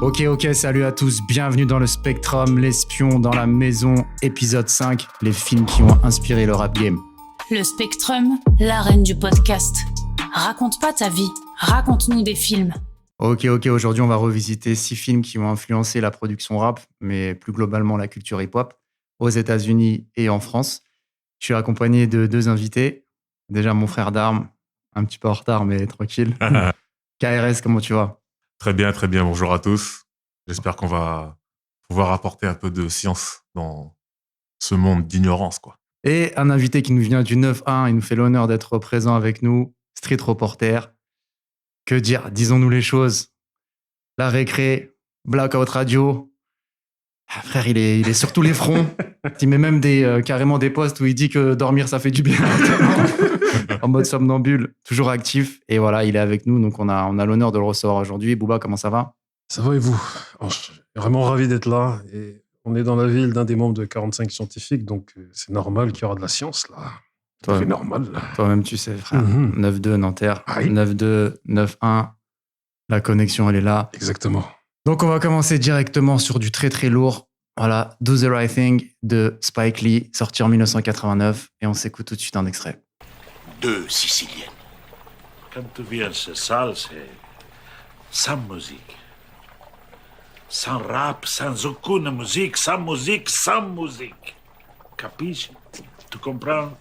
Ok, salut à tous, bienvenue dans le Spectrum, l'espion dans la maison, épisode 5, les films qui ont inspiré le rap game. Le Spectrum, la reine du podcast. Raconte pas ta vie, raconte-nous des films. Ok, aujourd'hui on va revisiter 6 films qui ont influencé la production rap, mais plus globalement la culture hip-hop, aux États-Unis et en France. Je suis accompagné de 2 invités. Déjà mon frère d'armes, un petit peu en retard mais tranquille. KRS, comment tu vas? Très bien. Bonjour à tous. J'espère qu'on va pouvoir apporter un peu de science dans ce monde d'ignorance, quoi. Et un invité qui nous vient du 9-1, il nous fait l'honneur d'être présent avec nous, Street Reporter. Que dire? Disons-nous les choses. La récré, Blackout Radio. Ah, frère, il est sur tous les fronts. Il met même carrément des posts où il dit que dormir, ça fait du bien. En mode somnambule, toujours actif. Et voilà, il est avec nous, donc on a l'honneur de le recevoir aujourd'hui. Booba, comment ça va? Ça va et vous? Alors, je suis vraiment ravi d'être là. Et on est dans la ville d'un des membres de 45 scientifiques, donc c'est normal qu'il y aura de la science, là. C'est normal. Toi-même, tu sais, frère. 9-2 Nanterre, Aïe. 9-2, 9-1. La connexion, elle est là. Exactement. Donc, on va commencer directement sur du très, très lourd. Voilà, Do the Right Thing de Spike Lee, sorti en 1989. Et on s'écoute tout de suite un extrait. 2 Siciliennes. Quand tu viens ce salle, c'est sans musique. Sans rap, sans aucune musique, sans musique, sans musique. Capisci? Tu comprends?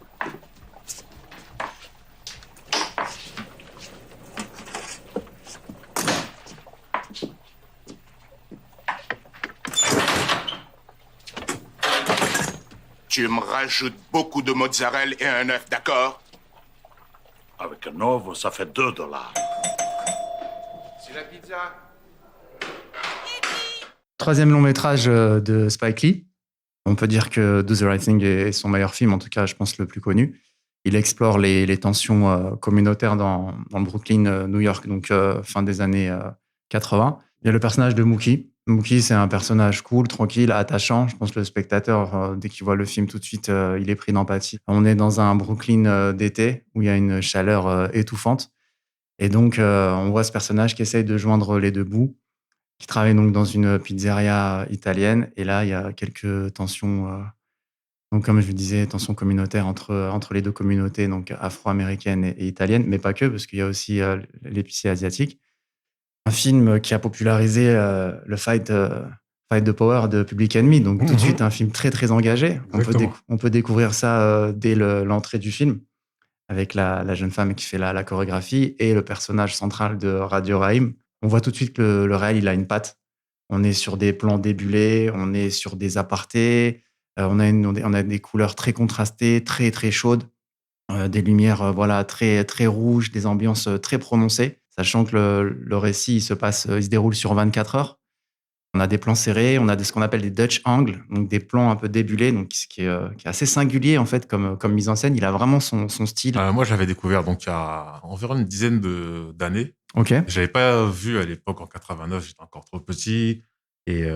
Tu me rajoutes beaucoup de mozzarella et un œuf, d'accord? Avec un ovo, ça fait $2. C'est la pizza. Troisième long métrage de Spike Lee. On peut dire que Do the Right Thing est son meilleur film, en tout cas, je pense, le plus connu. Il explore les tensions communautaires dans le Brooklyn, New York, donc fin des années 80. Il y a le personnage de Mookie. Mookie, c'est un personnage cool, tranquille, attachant. Je pense que le spectateur, dès qu'il voit le film tout de suite, il est pris d'empathie. On est dans un Brooklyn d'été où il y a une chaleur étouffante. Et donc, on voit ce personnage qui essaye de joindre les deux bouts, qui travaille donc dans une pizzeria italienne. Et là, il y a quelques tensions, donc comme je vous disais, tensions communautaires entre les deux communautés, donc afro-américaine et italienne, mais pas que, parce qu'il y a aussi l'épicier asiatique. Un film qui a popularisé le Fight the Power de Public Enemy, donc tout de suite un film très très engagé. On peut découvrir ça dès l'entrée du film, avec la jeune femme qui fait la chorégraphie et le personnage central de Radio Raheem. On voit tout de suite que le réel, il a une patte. On est sur des plans débulés, on est sur des apartés, on a des couleurs très contrastées, très très chaudes, des lumières très très rouges, des ambiances très prononcées, sachant que le récit il se déroule sur 24 heures. On a des plans serrés, on a ce qu'on appelle des Dutch angles, donc des plans un peu débulés, donc qui est assez singulier en fait comme mise en scène. Il a vraiment son style. Moi, je l'avais découvert donc il y a environ une dizaine d'années. Ok. Je l'avais pas vu à l'époque en 89, j'étais encore trop petit. Et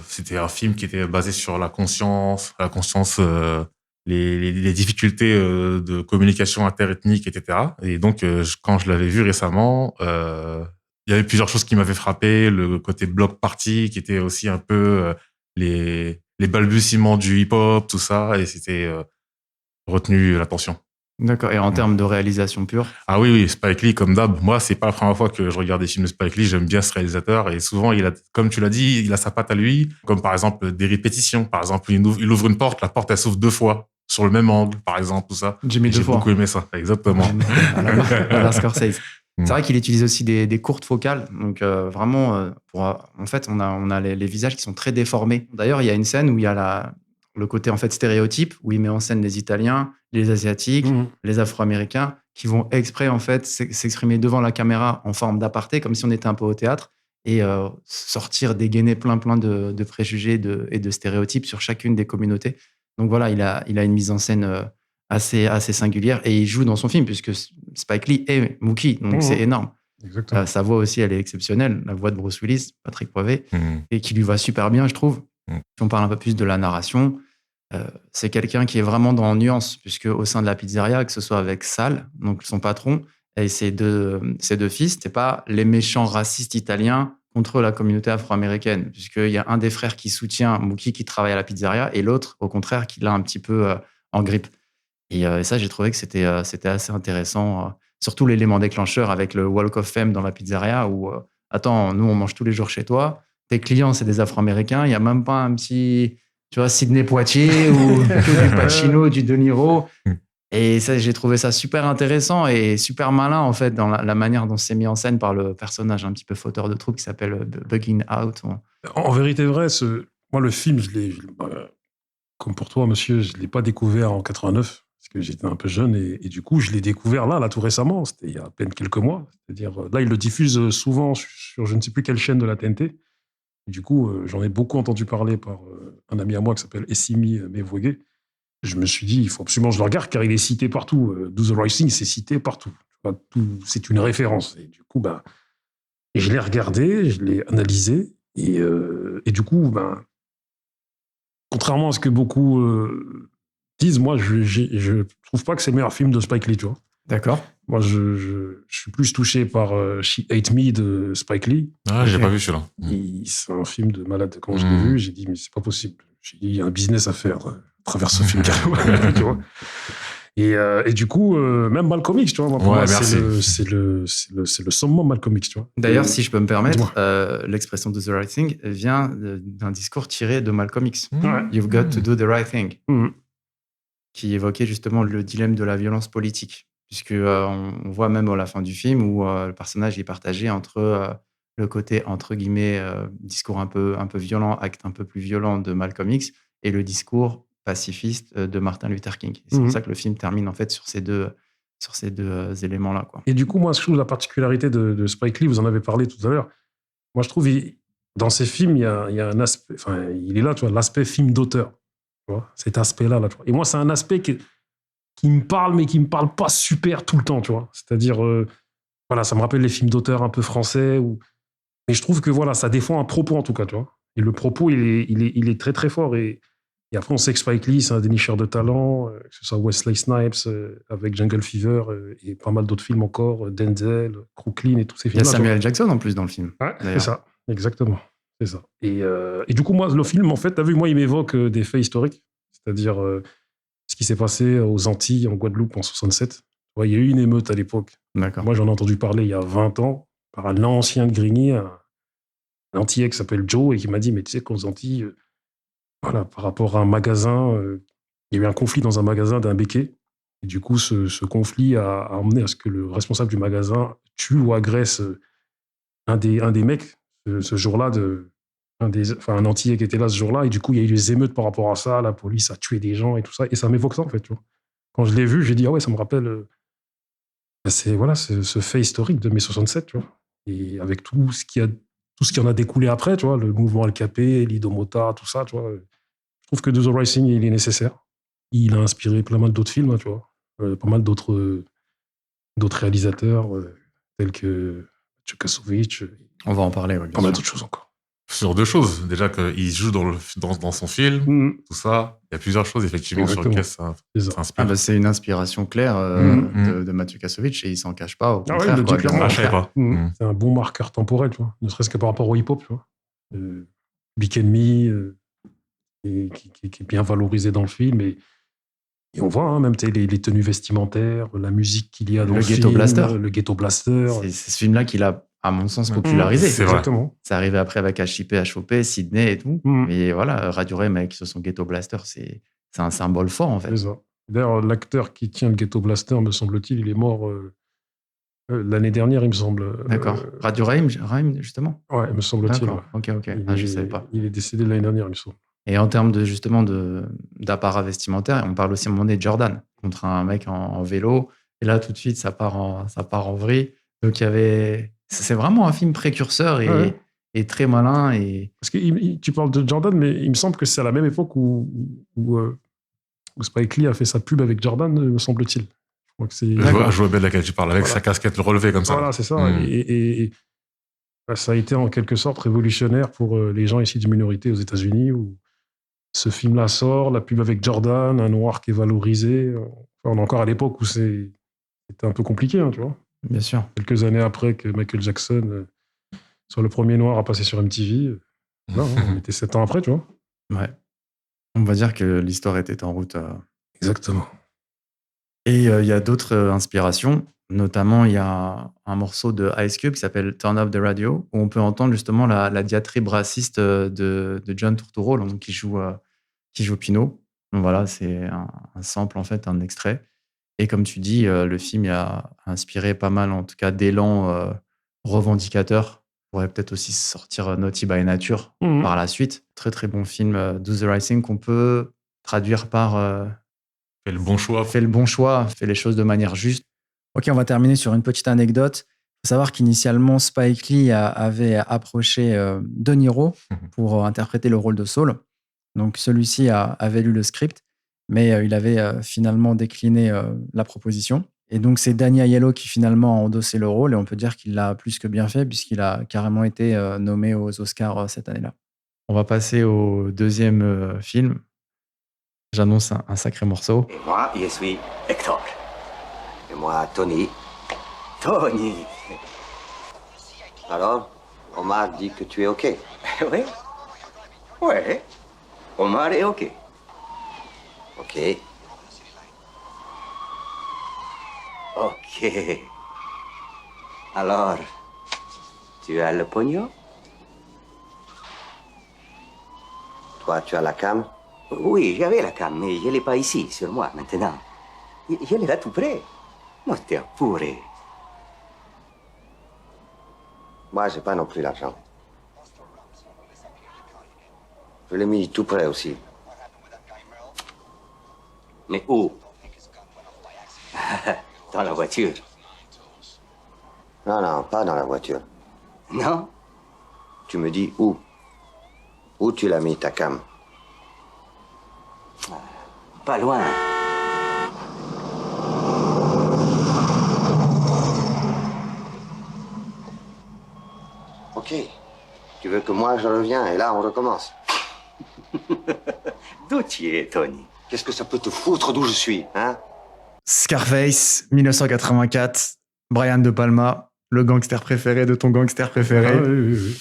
c'était un film qui était basé sur la conscience, les difficultés de communication interethnique, etc. Et donc, quand je l'avais vu récemment, il y avait plusieurs choses qui m'avaient frappé. Le côté block party, qui était aussi un peu les balbutiements du hip-hop, tout ça. Et c'était retenu l'attention. D'accord. Et en termes de réalisation pure? Ah oui, Spike Lee, comme d'hab. Moi, c'est pas la première fois que je regarde des films de Spike Lee. J'aime bien ce réalisateur. Et souvent, comme tu l'as dit, il a sa patte à lui. Comme par exemple, des répétitions. Par exemple, il ouvre une porte, la porte, elle s'ouvre 2 fois. Sur le même angle, par exemple, tout ça. J'ai beaucoup aimé ça. Exactement. À la Scorsese. C'est vrai qu'il utilise aussi des courtes focales. Donc, vraiment, en fait, on a les visages qui sont très déformés. D'ailleurs, il y a une scène où il y a le côté en fait stéréotype, où il met en scène les Italiens, les Asiatiques, les Afro-Américains, qui vont exprès en fait s'exprimer devant la caméra en forme d'aparté, comme si on était un peu au théâtre, et dégainer plein de préjugés et de stéréotypes sur chacune des communautés. Donc voilà, il a une mise en scène assez singulière, et il joue dans son film, puisque Spike Lee est Mookie, donc c'est énorme. Sa voix aussi, elle est exceptionnelle, la voix de Bruce Willis, Patrick Poivet, et qui lui va super bien, je trouve. Si on parle un peu plus de la narration, c'est quelqu'un qui est vraiment dans nuance, puisque au sein de la pizzeria, que ce soit avec Sal, donc son patron, Et ces deux fils, c'était pas les méchants racistes italiens contre la communauté afro-américaine, puisqu'il y a un des frères qui soutient Mookie qui travaille à la pizzeria et l'autre, au contraire, qui l'a un petit peu en grippe. Et ça, j'ai trouvé que c'était assez intéressant. Surtout l'élément déclencheur avec le Walk of Fame dans la pizzeria où, attends, nous, on mange tous les jours chez toi. Tes clients, c'est des Afro-Américains. Il n'y a même pas un petit, tu vois, Sidney Poitier ou du Pacino, du De Niro. Et ça, j'ai trouvé ça super intéressant et super malin, en fait, dans la manière dont c'est mis en scène par le personnage un petit peu fauteur de troupe qui s'appelle Bugging Out. En vérité vrai, moi, le film, comme pour toi, monsieur, je ne l'ai pas découvert en 89, parce que j'étais un peu jeune, et du coup, je l'ai découvert là, tout récemment. C'était il y a à peine quelques mois. C'est-à-dire, là, il le diffuse souvent sur je ne sais plus quelle chaîne de la TNT. Et du coup, j'en ai beaucoup entendu parler par un ami à moi qui s'appelle Essimi Mevwege. Je me suis dit, il faut absolument que je le regarde, car il est cité partout. Do the Right Thing, c'est cité partout. C'est une référence. Et du coup, et je l'ai regardé, je l'ai analysé, et du coup, contrairement à ce que beaucoup disent, moi, je trouve pas que c'est le meilleur film de Spike Lee, tu vois. D'accord. Moi, je suis plus touché par She Ate Me de Spike Lee. Ah, j'ai pas vu celui-là. C'est un film de malade. Quand je l'ai vu, j'ai dit, mais c'est pas possible. J'ai dit, il y a un business à faire à travers ce film, tu vois. Et du coup, même Malcolm X, tu vois, pour moi, c'est le summum Malcolm X, tu vois. D'ailleurs, si je peux me permettre, l'expression do the right thing vient d'un discours tiré de Malcolm X. You've got to do the right thing. Qui évoquait justement le dilemme de la violence politique. Puisque on voit même à la fin du film où le personnage est partagé entre le côté, entre guillemets, discours un peu violent, acte un peu plus violent de Malcolm X, et le discours pacifiste de Martin Luther King. Et c'est pour ça que le film termine en fait sur ces deux éléments-là, quoi. Et du coup, moi, je trouve la particularité de Spike Lee, vous en avez parlé tout à l'heure, moi, je trouve, dans ces films, il y a un aspect, enfin, il est là, tu vois, l'aspect film d'auteur. Tu vois, cet aspect-là, tu vois. Et moi, c'est un aspect qui me parle, mais qui me parle pas super tout le temps, tu vois. C'est-à-dire, voilà, ça me rappelle les films d'auteur un peu français, mais je trouve que voilà, ça défend un propos en tout cas, tu vois. Et le propos, il est très très fort. Et après, on sait que Spike Lee, c'est un dénicheur de talent, que ce soit Wesley Snipes avec Jungle Fever et pas mal d'autres films encore, Denzel, Crooklyn et tous ces films. Il y a Samuel Jackson en plus dans le film. Ouais, c'est ça, exactement. C'est ça. Et du coup, moi, le film, en fait, t'as vu, moi, il m'évoque des faits historiques, c'est-à-dire ce qui s'est passé aux Antilles, en Guadeloupe, en 67. Ouais, il y a eu une émeute à l'époque. D'accord. Moi, j'en ai entendu parler il y a 20 ans par un ancien de Grigny, un Antillais qui s'appelle Joe, et qui m'a dit, mais tu sais qu'aux Antilles, voilà, par rapport à un magasin, il y a eu un conflit dans un magasin d'un béquet. Et du coup, ce conflit a emmené à ce que le responsable du magasin tue ou agresse un des mecs ce jour-là, un Antillais qui était là ce jour-là. Et du coup, il y a eu des émeutes par rapport à ça. La police a tué des gens et tout ça. Et ça m'évoque ça, en fait. Tu vois. Quand je l'ai vu, j'ai dit, ah ouais, ça me rappelle ce fait historique de mai 67. Tu vois. Et avec tout ce qui en a découlé après, tu vois, le mouvement Al-Capé, l'Idomota, tout ça, tu vois. Je trouve que The Rising, il est nécessaire. Il a inspiré plein mal d'autres films, hein, tu vois. Pas mal d'autres réalisateurs tels que Tchoukassovitch. On va en parler, oui. Pas mal d'autres choses encore. Sur deux choses. Déjà qu'il joue dans son film, tout ça. Il y a plusieurs choses, effectivement, sur lesquelles ça inspire. C'est une inspiration claire de Mathieu Kassovitch et il s'en cache pas. Au contraire, il le dit clairement. Je savais pas. C'est un bon marqueur temporel, tu vois. Ne serait-ce que par rapport au hip-hop, tu vois. Big Enemy, qui est bien valorisé dans le film. Et on voit, hein, même les tenues vestimentaires, la musique qu'il y a dans le film. Le Ghetto Blaster. C'est ce film-là qu'il a, à mon sens, popularisé. C'est exactement. C'est arrivé après avec HIP, HOP, Sydney et tout. Mais voilà, Radio Ray, avec son Ghetto Blaster, c'est un symbole fort, en fait. C'est ça. D'ailleurs, l'acteur qui tient le Ghetto Blaster, me semble-t-il, il est mort l'année dernière, il me semble. D'accord. Radio Ray, justement. Ouais, me semble-t-il. Ok. Je ne savais pas. Il est décédé l'année dernière, il me semble. Et en termes d'apparat vestimentaire, on parle aussi à un moment donné de Jordan contre un mec en vélo. Et là, tout de suite, ça part en vrille. Donc, c'est vraiment un film précurseur et très malin. Parce que tu parles de Jordan, mais il me semble que c'est à la même époque où Spike Lee a fait sa pub avec Jordan, me semble-t-il. Je crois que c'est... Je vois bien de laquelle tu parles, avec sa casquette relevée comme ça. Voilà, c'est ça. Et ça a été en quelque sorte révolutionnaire pour les gens ici de minorité aux États-Unis, où ce film-là sort, la pub avec Jordan, un noir qui est valorisé. On est encore à l'époque où c'était un peu compliqué, hein, tu vois. Bien sûr. Quelques années après que Michael Jackson, sur le premier noir, a passé sur MTV. Non, on était 7 ans après, tu vois. Ouais. On va dire que l'histoire était en route. Exactement. Et il y a d'autres inspirations. Notamment, il y a un morceau de Ice Cube qui s'appelle Turn Up the Radio, où on peut entendre justement la diatribe raciste de John Turturro, donc, qui joue Pino. Donc voilà, c'est un sample, en fait, un extrait. Et comme tu dis, le film a inspiré pas mal, en tout cas, d'élan revendicateur. On pourrait peut-être aussi sortir Naughty by Nature par la suite. Très, très bon film, Do the Right Thing, qu'on peut traduire par Fais le bon choix. fais le bon choix, fais les choses de manière juste. Ok, on va terminer sur une petite anecdote. Il faut savoir qu'initialement, Spike Lee avait approché De Niro pour interpréter le rôle de Saul. Donc celui-ci avait lu le script, mais il avait finalement décliné la proposition. Et donc c'est Danny Aiello qui finalement a endossé le rôle, et on peut dire qu'il l'a plus que bien fait, puisqu'il a carrément été nommé aux Oscars cette année-là. On va passer au deuxième film. J'annonce un sacré morceau. Et moi, je suis Hector. Et moi, Tony. Tony. Alors, Omar dit que tu es OK. Oui. Oui. Omar est OK. OK. OK. Alors, tu as le pognon? Toi, tu as la cam? Oui, j'avais la cam, mais je l'ai pas ici, sur moi, maintenant. Je l'ai là tout près. Non te appures. Moi, j'ai pas non plus l'argent. Je l'ai mis tout près aussi. Mais où? Dans la voiture. Non, non, pas dans la voiture. Non? Tu me dis où? Où tu l'as mis, ta cam? Pas loin. Ok. Tu veux que moi je reviens et là on recommence. D'où tu es, Tony? Qu'est-ce que ça peut te foutre d'où je suis, hein? Scarface, 1984, Brian De Palma, le gangster préféré de ton gangster préféré. Ah, oui.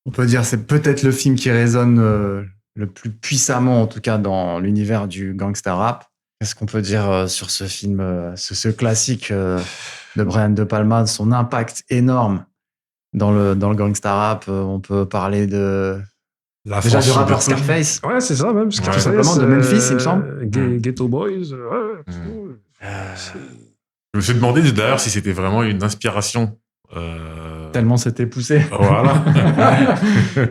On peut dire que c'est peut-être le film qui résonne le plus puissamment, en tout cas dans l'univers du gangster rap. Qu'est-ce qu'on peut dire sur ce film, ce classique de Brian De Palma, son impact énorme dans le gangster rap? On peut parler de déjà du rappeur Scarface. Ouais, c'est ça même. Tout simplement de Memphis, il me semble. Ghetto Boys. Ouais. Je me suis demandé d'ailleurs si c'était vraiment une inspiration. Tellement c'était poussé. Voilà.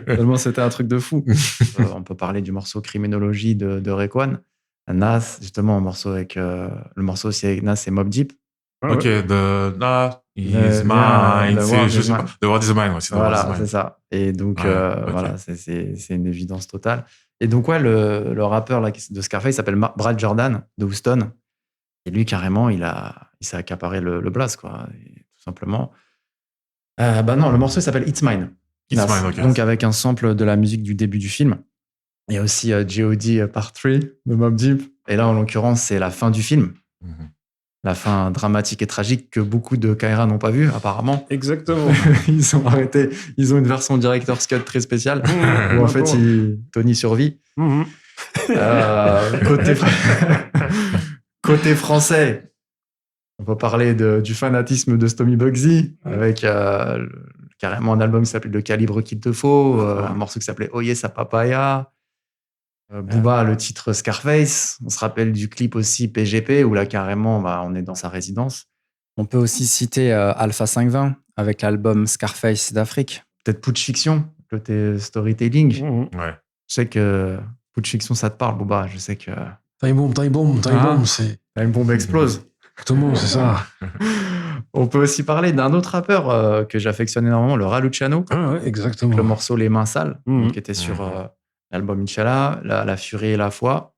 Tellement c'était un truc de fou. On peut parler du morceau Criminologie de Raekwon. Nas, justement, le morceau aussi avec Nas et Mobb Deep. Ok, The Mine. The World is Mine. Voilà, c'est ça. Et donc, voilà, c'est une évidence totale. Et donc, ouais, le rappeur là, de Scarface s'appelle Brad Jordan de Houston. Et lui, carrément, il s'est accaparé le blast, quoi. Et tout simplement. Non, le morceau s'appelle It's Mine. It's Mine, ok. Donc, avec un sample de la musique du début du film. Il y a aussi G.O.D. Part 3 de Mobb Deep. Et là, en l'occurrence, c'est la fin du film. Mhm. La fin dramatique et tragique que beaucoup de Kaira n'ont pas vue, apparemment. Exactement. Ils ont arrêté. Ils ont une version director's cut très spéciale où, en fait, Tony survit. Côté français, on peut parler du fanatisme de Stomy Bugsy avec carrément un album qui s'appelait Le calibre qu'il te faut, un morceau qui s'appelait Oye sa papaya. Booba, le titre Scarface. On se rappelle du clip aussi PGP où là carrément on est dans sa résidence. On peut aussi citer Alpha 520 avec l'album Scarface d'Afrique. Peut-être Putsch Fiction, côté storytelling. Ouais. Je sais que Putsch Fiction ça te parle, Booba. Je sais que Time bomb, c'est... une bombe explose. Exactement, c'est ça. On peut aussi parler d'un autre rappeur que j'affectionne énormément, le Raluciano. Ah ouais, exactement. Le morceau Les Mains Sales, qui était sur l'album Inch'Allah, la Furie et la Foi.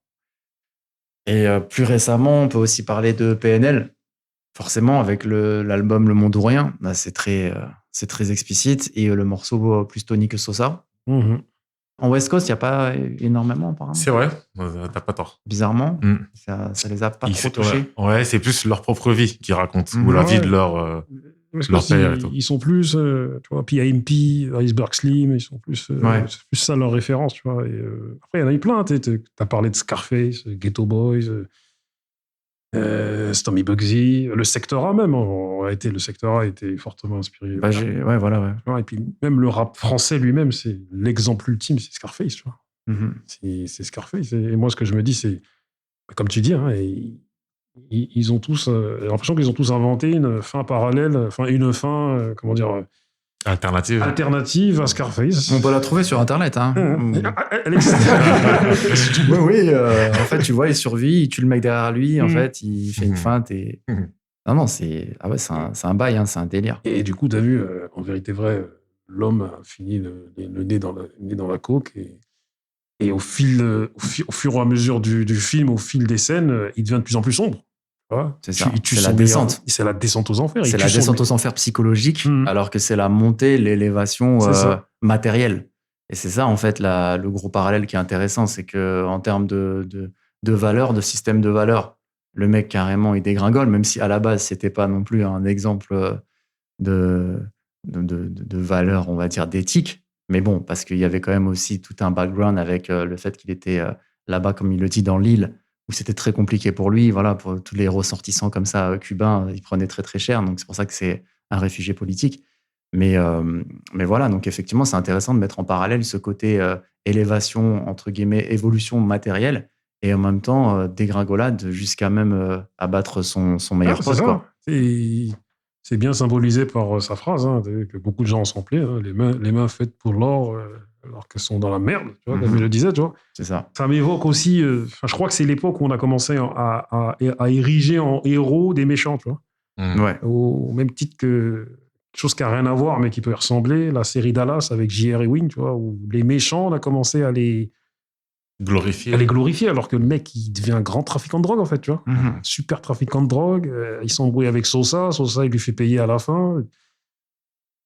Et plus récemment, on peut aussi parler de PNL. Forcément, avec l'album Le Monde ou Rien, c'est très explicite. Et le morceau Plus Tony que Sosa. En West Coast, il n'y a pas énormément, apparemment. C'est vrai, t'as pas tort. Bizarrement, Mm. ça les a pas trop touchés. Ouais, c'est plus leur propre vie qu'ils racontent, ou la vie de leur père et tout. Ils sont plus, tu vois, PIMP, Iceberg Slim, ils sont plus, c'est plus ça leur référence, tu vois. Et, après, il y en a eu plein. T'as parlé de Scarface, Ghetto Boys, Stormy Bugsy, le Sector A même. En réalité, le Sector A a été fortement inspiré. Ouais, voilà, ouais. Tu vois, et puis même le rap français lui-même, c'est l'exemple ultime, c'est Scarface, tu vois. C'est Scarface. Et moi, ce que je me dis, c'est, comme tu dis, hein, ils ont tous, j'ai l'impression qu'ils ont tous inventé une fin parallèle, comment dire, alternative à Scarface. On peut la trouver sur Internet. Hein. Elle existe. Oui. En fait, tu vois, il survit, il tue le mec derrière lui. En fait, il fait une feinte et. Non, c'est un bail, hein, c'est un délire. Et du coup, t'as vu, en vérité vraie, l'homme a fini le nez dans la coke et au fur et à mesure du film, au fil des scènes, il devient de plus en plus sombre. Voilà. C'est ça. C'est la descente. C'est la descente aux enfers. C'est la descente aux enfers psychologique, alors que c'est la montée, l'élévation matérielle. Et c'est ça, en fait, le gros parallèle qui est intéressant, c'est que en termes de valeur, de système de valeur, le mec carrément il dégringole, même si à la base c'était pas non plus un exemple de valeur, on va dire d'éthique. Mais bon, parce qu'il y avait quand même aussi tout un background avec le fait qu'il était là-bas, comme il le dit, dans l'île, où c'était très compliqué pour lui. Voilà, pour tous les ressortissants comme ça cubains, ils prenaient très très cher. Donc c'est pour ça que c'est un réfugié politique. Mais voilà, donc effectivement, c'est intéressant de mettre en parallèle ce côté élévation, entre guillemets, évolution matérielle, et en même temps dégringolade jusqu'à même abattre son meilleur pote. Quoi. C'est bien symbolisé par sa phrase, hein, que beaucoup de gens ont samplé, hein, les mains faites pour l'or, alors qu'elles sont dans la merde, tu vois, comme je le disais, tu vois. C'est ça. Ça m'évoque aussi, je crois que c'est l'époque où on a commencé à ériger en héros des méchants, tu vois. Ouais. Au même titre que chose qui n'a rien à voir, mais qui peut y ressembler, la série Dallas avec J.R. Ewing, tu vois, où les méchants, on a commencé à les glorifier, alors que le mec, il devient un grand trafiquant de drogue, en fait, tu vois. Super trafiquant de drogue, il s'embrouille avec Sosa, il lui fait payer à la fin.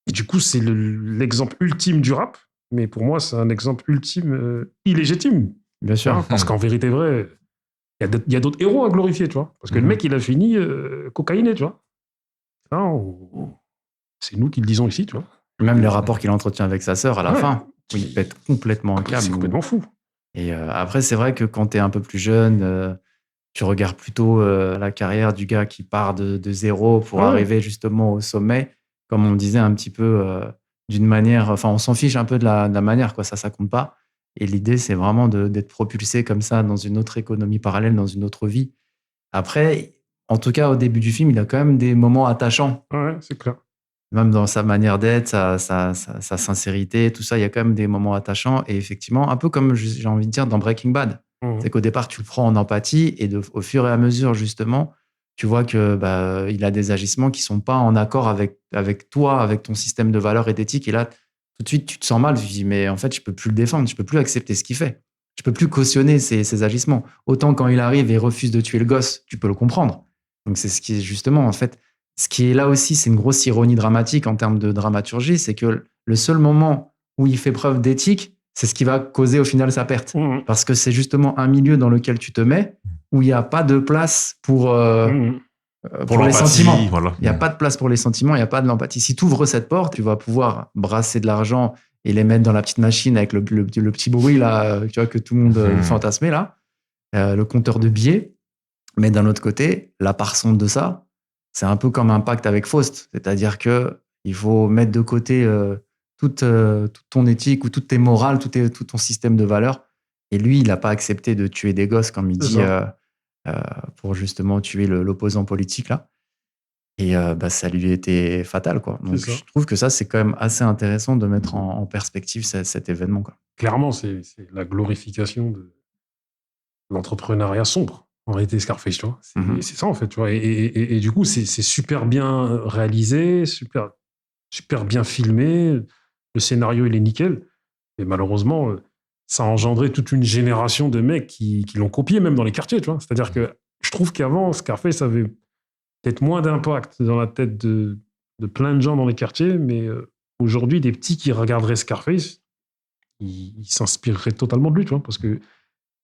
Et du coup, c'est l'exemple ultime du rap, mais pour moi, c'est un exemple ultime illégitime. Bien sûr. Hein, parce qu'en vérité vraie, il y a d'autres héros à glorifier, tu vois. Parce que le mec, il a fini cocaïné, tu vois. C'est nous qui le disons ici, tu vois. Même les rapports qu'il entretient avec sa sœur à la fin, il pète complètement un câble. C'est complètement fou. Et après, c'est vrai que quand tu es un peu plus jeune, tu regardes plutôt la carrière du gars qui part de zéro pour arriver justement au sommet, comme on disait un petit peu d'une manière... Enfin, on s'en fiche un peu de la manière, quoi, ça compte pas. Et l'idée, c'est vraiment d'être propulsé comme ça dans une autre économie parallèle, dans une autre vie. Après, en tout cas, au début du film, il a quand même des moments attachants. Ouais, c'est clair. Même dans sa manière d'être, sa sincérité, tout ça, il y a quand même des moments attachants. Et effectivement, un peu comme j'ai envie de dire dans Breaking Bad. C'est qu'au départ, tu le prends en empathie et au fur et à mesure, justement, tu vois que il a des agissements qui sont pas en accord avec toi, avec ton système de valeurs et d'éthique. Et là, tout de suite, tu te sens mal. Tu te dis, mais en fait, je peux plus le défendre, je peux plus accepter ce qu'il fait. Je peux plus cautionner ses agissements. Autant quand il arrive et refuse de tuer le gosse, tu peux le comprendre. Donc c'est ce qui est justement, en fait, ce qui est là aussi, c'est une grosse ironie dramatique en termes de dramaturgie, c'est que le seul moment où il fait preuve d'éthique, c'est ce qui va causer au final sa perte. Parce que c'est justement un milieu dans lequel tu te mets où il n'y a pas de place pour les sentiments. Voilà. Il n'y a pas de place pour les sentiments, il n'y a pas de l'empathie. Si tu ouvres cette porte, tu vas pouvoir brasser de l'argent et les mettre dans la petite machine avec le petit bruit là, tu vois, que tout le monde fantasmait là, le compteur de billets. Mais d'un autre côté, la part sombre de ça, c'est un peu comme un pacte avec Faust. C'est-à-dire qu'il faut mettre de côté toute ton éthique ou toutes tes morales, tout ton système de valeurs. Et lui, il n'a pas accepté de tuer des gosses, comme il dit, pour justement tuer l'opposant politique. Là. Et ça lui était fatal. Quoi. Donc je trouve que ça, c'est quand même assez intéressant de mettre en perspective cet événement. Quoi. Clairement, c'est la glorification de l'entrepreneuriat sombre. En réalité, Scarface, tu vois. C'est ça, en fait, tu vois. Et du coup, c'est super bien réalisé, super bien filmé. Le scénario, il est nickel. Mais malheureusement, ça a engendré toute une génération de mecs qui l'ont copié, même dans les quartiers, tu vois. C'est-à-dire que je trouve qu'avant, Scarface avait peut-être moins d'impact dans la tête de plein de gens dans les quartiers, mais aujourd'hui, des petits qui regarderaient Scarface, il s'inspirerait totalement de lui, tu vois, parce que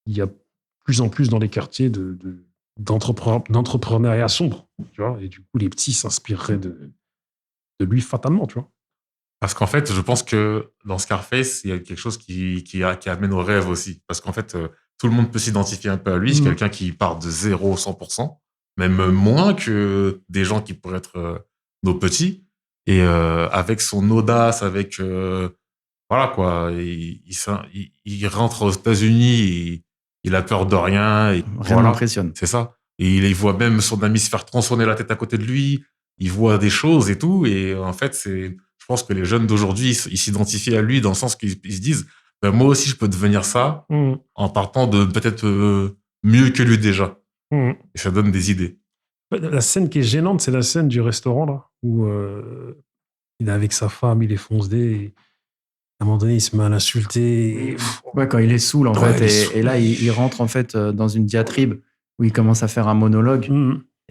il y a plus en plus dans les quartiers d'entrepreneuriat sombre, tu vois, et du coup, les petits s'inspireraient de lui fatalement, tu vois. Parce qu'en fait, je pense que dans Scarface, il y a quelque chose qui amène au rêve aussi. Parce qu'en fait, tout le monde peut s'identifier un peu à lui. C'est quelqu'un qui part de 0 100%, même moins que des gens qui pourraient être nos petits. Et avec son audace, avec voilà quoi, il rentre aux États-Unis, il a peur de rien. Et Rien voilà, n'impressionne. c'est ça. Et il voit même son ami se faire tronçonner la tête à côté de lui. Il voit des choses et tout. Et en fait, je pense que les jeunes d'aujourd'hui, ils s'identifient à lui dans le sens qu'ils se disent, ben, moi aussi, je peux devenir ça en partant de peut-être mieux que lui déjà. Et ça donne des idées. La scène qui est gênante, c'est la scène du restaurant, là, où il est avec sa femme, il est foncé, et à un moment donné, il se met à l'insulter. Ouais, quand il est saoul, en fait. Et là, il rentre, en fait, dans une diatribe où il commence à faire un monologue.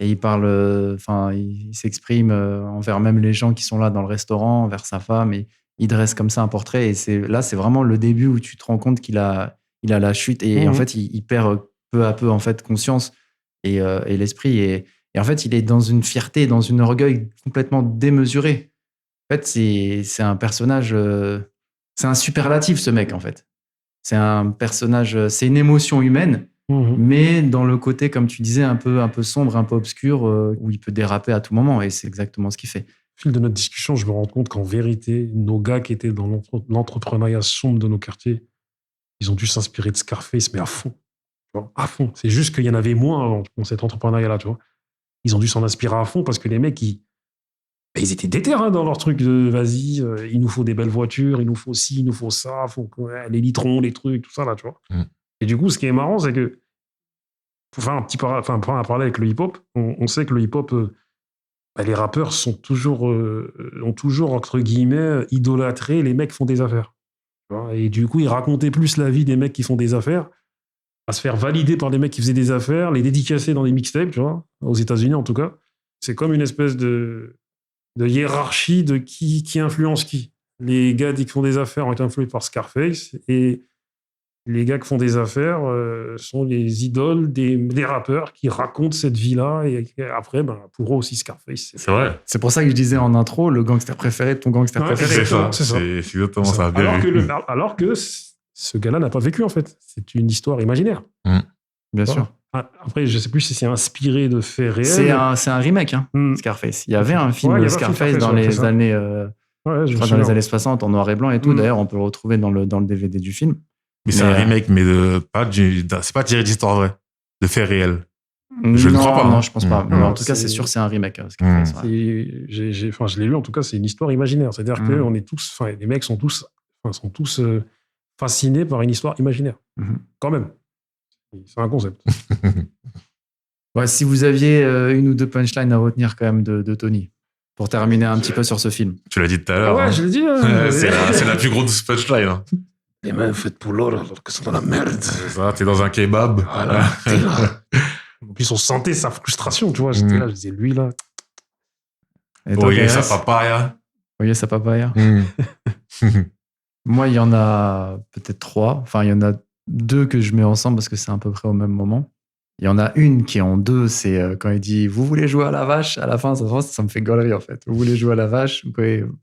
Et il parle, il s'exprime envers même les gens qui sont là dans le restaurant, envers sa femme, et il dresse comme ça un portrait. Et c'est vraiment le début où tu te rends compte qu'il a la chute, et en fait, il perd peu à peu en fait conscience et l'esprit. Et en fait, il est dans une fierté, dans une orgueil complètement démesuré. En fait, c'est un personnage, c'est un superlatif, ce mec, en fait. C'est un personnage, c'est une émotion humaine. Mais dans le côté, comme tu disais, un peu sombre, un peu obscur, où il peut déraper à tout moment, et c'est exactement ce qu'il fait. Au fil de notre discussion, je me rends compte qu'en vérité, nos gars qui étaient dans l'entrepreneuriat sombre de nos quartiers, ils ont dû s'inspirer de Scarface, mais à fond. Tu vois, à fond. C'est juste qu'il y en avait moins dans cet entrepreneuriat-là, tu vois. Ils ont dû s'en inspirer à fond parce que les mecs, ils étaient déter dans leur truc de vas-y, il nous faut des belles voitures, il nous faut ci, il nous faut ça, les litrons, les trucs, tout ça, là, tu vois. Et du coup, ce qui est marrant, c'est que, pour faire un parallèle avec le hip-hop, on sait que le hip-hop, les rappeurs ont toujours, entre guillemets, idolâtré les mecs qui font des affaires. Tu vois. Et du coup, ils racontaient plus la vie des mecs qui font des affaires, à se faire valider par les mecs qui faisaient des affaires, les dédicacer dans des mixtapes, tu vois, aux États-Unis en tout cas. C'est comme une espèce de hiérarchie de qui influence qui. Les gars qui font des affaires ont été influencés par Scarface, et les gars qui font des affaires sont les idoles des rappeurs qui racontent cette vie-là, et après, pour eux aussi, Scarface. C'est vrai. C'est pour ça que je disais en intro, le gangster préféré de ton gangster préféré. C'est ça. C'est exactement ça. Alors que ce gars-là n'a pas vécu, en fait. C'est une histoire imaginaire. Bien sûr. Après, je ne sais plus si c'est inspiré de faits réels. C'est un remake, Scarface. Il y avait un film Scarface dans les années... dans les années 60 en noir et blanc et tout. D'ailleurs, on peut le retrouver dans le DVD du film. Mais c'est un remake, mais c'est pas tiré d'histoire vraie, de faits réels. Je ne crois pas. Non, je pense pas. Mais en tout cas, c'est sûr, c'est un remake. Je l'ai lu, en tout cas, c'est une histoire imaginaire. C'est-à-dire que on est tous, les mecs sont tous fascinés par une histoire imaginaire. Quand même. C'est un concept. Ouais, si vous aviez une ou deux punchlines à retenir quand même de Tony, pour terminer un petit peu sur ce film. Tu l'as dit tout à l'heure. Ouais, je l'ai dit. C'est la plus grosse punchline. Les mains faites pour l'or alors que c'est dans la merde. C'est ça, t'es dans un kebab. Voilà, t'es là. En plus, on sentait sa frustration, tu vois. J'étais là, je disais, lui, là. Voyez sa papaya. Voyez sa papaya. Moi, il y en a peut-être 3. Enfin, il y en a 2 que je mets ensemble parce que c'est à peu près au même moment. Il y en a une qui est en 2, c'est quand il dit « Vous voulez jouer à la vache ?» À la fin, ça me fait gaulerie, en fait. « Vous voulez jouer à la vache ?»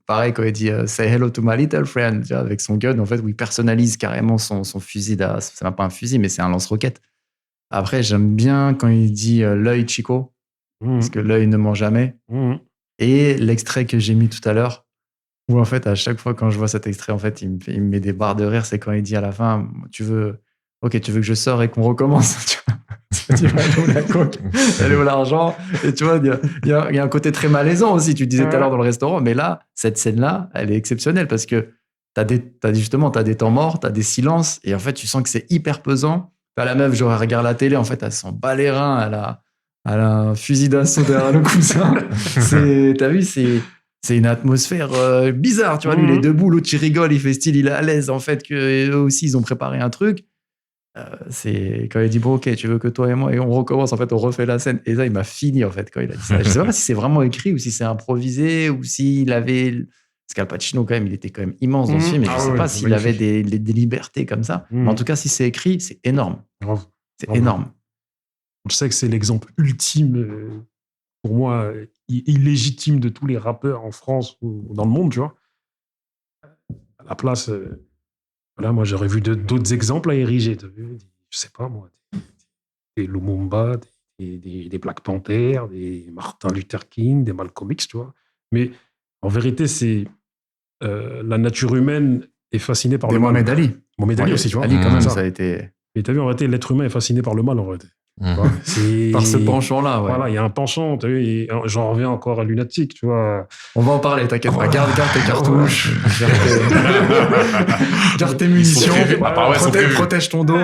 Pareil, quand il dit « Say hello to my little friend » avec son gun, en fait, où il personnalise carrément son fusil. C'est même pas un fusil, mais c'est un lance-roquette. Après, j'aime bien quand il dit « L'œil, Chico », parce que l'œil ne ment jamais. Et l'extrait que j'ai mis tout à l'heure, où en fait, à chaque fois quand je vois cet extrait, en fait, il me met des barres de rire. C'est quand il dit à la fin « Tu veux que je sors et qu'on recommence ?» Tu vois. Tu vas aller où la coque, elle est où l'argent, et tu vois, il y a un côté très malaisant aussi. Tu disais tout à l'heure dans le restaurant, mais là, cette scène-là, elle est exceptionnelle parce que t'as des temps morts, t'as des silences, et en fait, tu sens que c'est hyper pesant. La meuf, genre, elle regarde la télé, en fait, elle s'en bat les reins, elle a un fusil d'assaut derrière le coussin. T'as vu, c'est une atmosphère bizarre, tu vois. Lui, il est debout, l'autre, il rigole, il fait style, il est à l'aise, en fait, qu'eux aussi, ils ont préparé un truc. C'est quand il dit bon, ok, tu veux que toi et moi, et on recommence, en fait, on refait la scène. Et ça, il m'a fini, en fait, quand il a dit ça. Je sais pas si c'est vraiment écrit ou si c'est improvisé ou s'il avait Parce qu'Al Pacino, quand même, il était quand même immense dans ce film. Et je ne sais pas s'il avait des libertés comme ça. Mais en tout cas, si c'est écrit, c'est énorme. Grave. C'est énorme. Je sais que c'est l'exemple ultime, pour moi, illégitime de tous les rappeurs en France ou dans le monde, tu vois. À la place, voilà, moi, j'aurais vu d'autres exemples à ériger. T'as vu, je sais pas, moi, des Lumumba, des Black Panther, des Martin Luther King, des Malcolm X, tu vois. Mais en vérité, c'est la nature humaine est fascinée par le mal. Mohamed Ali. Mohamed Ali aussi, tu vois. Ali, quand même, ça a été... Mais t'as vu, en réalité, l'être humain est fasciné par le mal, en réalité. Par ce penchant-là, ouais. Voilà, il y a un penchant, tu as vu, et j'en reviens encore à Lunatique, tu vois. On va en parler, t'inquiète pas. Garde tes cartouches, garde tes munitions, protège ton dos.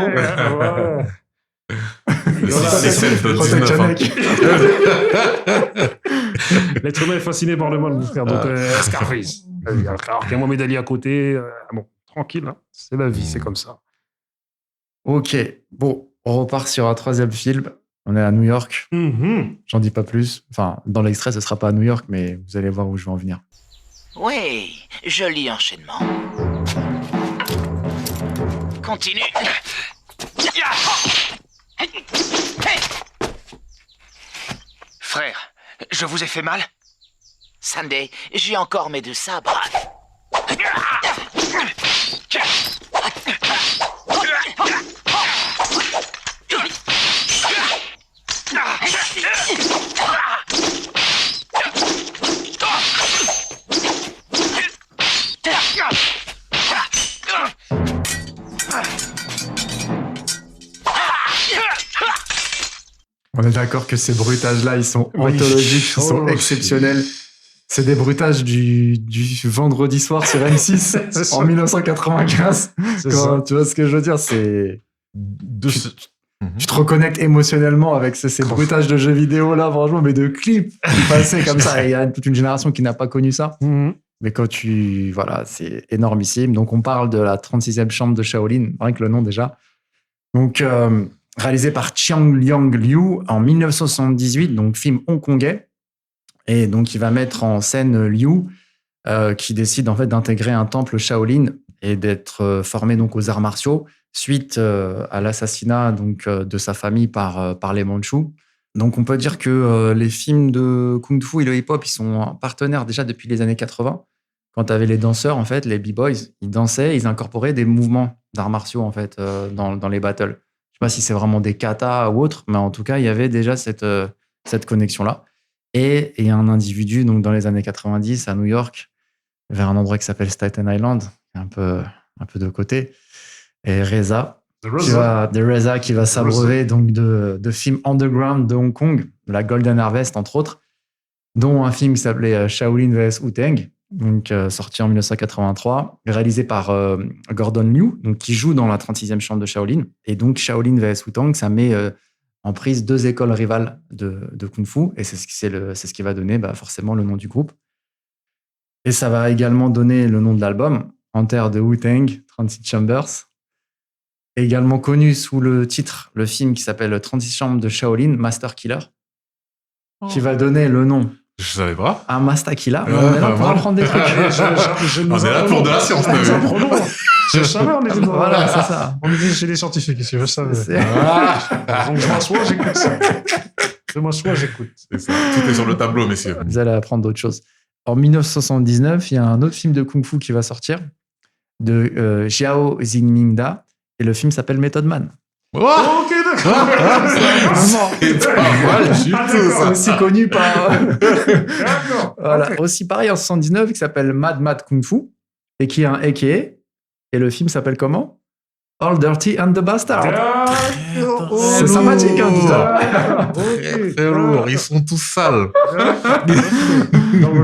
L'être humain est fasciné par le mal, mon frère. Donc, Scarface. Alors qu'il y a Mohamed Ali à côté, bon, tranquille, hein. C'est la vie, c'est comme ça. Ok, bon, on repart sur un troisième film. On est à New York. J'en dis pas plus. Enfin, dans l'extrait, ce sera pas à New York, mais vous allez voir où je vais en venir. Oui, joli enchaînement. Continue. Frère, je vous ai fait mal? Sunday, j'ai encore mes 2 sabres. On est d'accord que ces bruitages-là, ils sont anthologiques, ils sont exceptionnels. C'est des bruitages du vendredi soir sur M6 en 1995. Tu vois ce que je veux dire? C'est... Tu te reconnectes émotionnellement avec ces bruitages de jeux vidéo là, franchement, mais de clips qui passaient comme ça. Il y a toute une génération qui n'a pas connu ça. Mais quand voilà, c'est énormissime. Donc, on parle de la 36e chambre de Shaolin, rien que le nom déjà. Donc, réalisé par Chiang Liang Liu en 1978, donc film hongkongais. Et donc, il va mettre en scène Liu, qui décide en fait d'intégrer un temple Shaolin et d'être formé donc aux arts martiaux suite à l'assassinat donc de sa famille par les Mandchous. Donc, on peut dire que les films de kung-fu et le hip-hop, ils sont partenaires déjà depuis les années 80. Quand tu avais les danseurs, en fait, les b-boys, ils dansaient, ils incorporaient des mouvements d'arts martiaux en fait dans les battles. Je sais pas si c'est vraiment des katas ou autre, mais en tout cas, il y avait déjà cette connexion-là. Et il y a un individu, donc dans les années 90, à New York, vers un endroit qui s'appelle Staten Island, un peu de côté, et Reza qui va s'abreuver donc de films underground de Hong Kong, de la Golden Harvest, entre autres, dont un film qui s'appelait Shaolin vs Wu-Tang, donc sorti en 1983, réalisé par Gordon Liu, donc qui joue dans la 36e chambre de Shaolin. Et donc Shaolin vs Wu-Tang, ça met en prise 2 écoles rivales de kung-fu, et c'est ce qui va donner forcément le nom du groupe. Et ça va également donner le nom de l'album, Enter the Wu-Tang, 36 Chambers, également connu sous le titre, le film qui s'appelle 36 chambres de Shaolin, Master Killer, qui va donner le nom. Je savais pas. Un Master Killer. On est là pour apprendre des trucs. On est là pour de la science. Je savais, on était dans... Voilà, c'est ça. On était chez les scientifiques ici, je savais. Donc je m'assois, j'écoute ça. C'est ça. Tout est sur le tableau, messieurs. Vous allez apprendre d'autres choses. En 1979, il y a un autre film de Kung Fu qui va sortir, de Xiao Xingmingda, et le film s'appelle Method Man. Oh, ok, d'accord. C'est pas mal du tout, ça. Aussi connu par... D'accord. Voilà. Okay. Aussi pareil en 79, qui s'appelle Mad Mad Kung Fu, et qui a un AKA, et le film s'appelle comment? All Dirty and the Bastard. C'est sympathique, hein, tout ça. Très lourd, ils sont tous sales.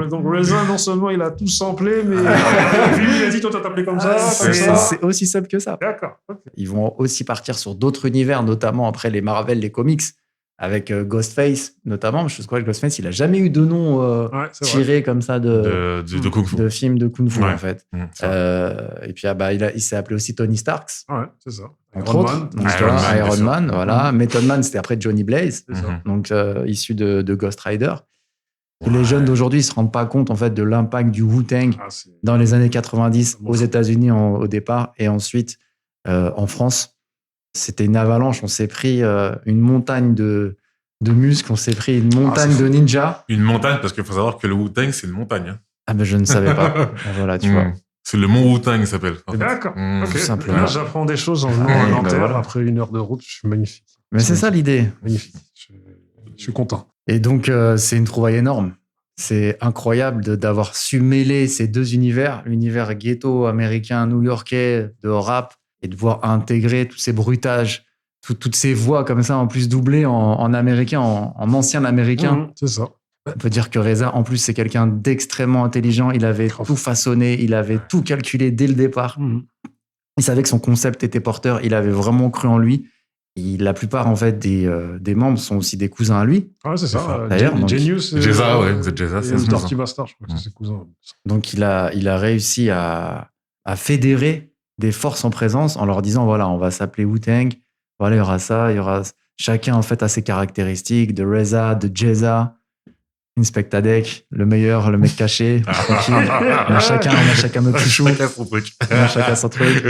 Donc Reza, non seulement il a tout samplé, mais il a dit, toi, t'as appelé comme ça. C'est aussi simple que ça. D'accord. Okay. Ils vont aussi partir sur d'autres univers, notamment après les Marvel, les comics, avec Ghostface, notamment. Je crois que Ghostface, il n'a jamais eu de nom tiré comme ça de Kung Fu. De films de Kung Fu, en fait. Et puis, il s'est appelé aussi Tony Starks. Ouais, c'est ça. Iron Man, voilà. Method Man, c'était après Johnny Blaze, donc issu de Ghost Rider. Les jeunes d'aujourd'hui ne se rendent pas compte en fait de l'impact du Wu-Tang dans les années 90 aux États-Unis au départ et ensuite en France. C'était une avalanche. On s'est pris une montagne de muscles, on s'est pris une montagne de ninjas. Une montagne, parce qu'il faut savoir que le Wu-Tang, c'est une montagne. Hein. Ah ben je ne savais pas. Voilà, tu vois. C'est le mont Wu-Tang, il s'appelle. D'accord. Tout Ok. simplement. Là, j'apprends des choses en venant à Nanterre après 1 heure de route. Je suis magnifique. Mais c'est ça l'idée. Magnifique. Je suis content. Et donc, c'est une trouvaille énorme. C'est incroyable d'avoir su mêler ces deux univers, l'univers ghetto américain, new-yorkais, de rap, et de voir intégrer tous ces bruitages, toutes ces voix comme ça, en plus doublées en américain, en ancien américain. C'est ça. On peut dire que Reza, en plus, c'est quelqu'un d'extrêmement intelligent. Il avait tout façonné, il avait tout calculé dès le départ. Il savait que son concept était porteur, il avait vraiment cru en lui. La plupart en fait des membres sont aussi des cousins à lui. Ah, c'est ça. D'ailleurs, Genius. Jeza, ouais, c'est Jeza, c'est Dirty Bastard, je crois que c'est ses cousins. Donc il a réussi à fédérer des forces en présence en leur disant voilà, on va s'appeler Wu-Tang. Voilà, il y aura ça, il y aura chacun en fait a ses caractéristiques, de Reza, de Jeza. Inspectadec, le meilleur, le mec caché. Tranquille. On a chacun notre chouchou. On a chacun son truc.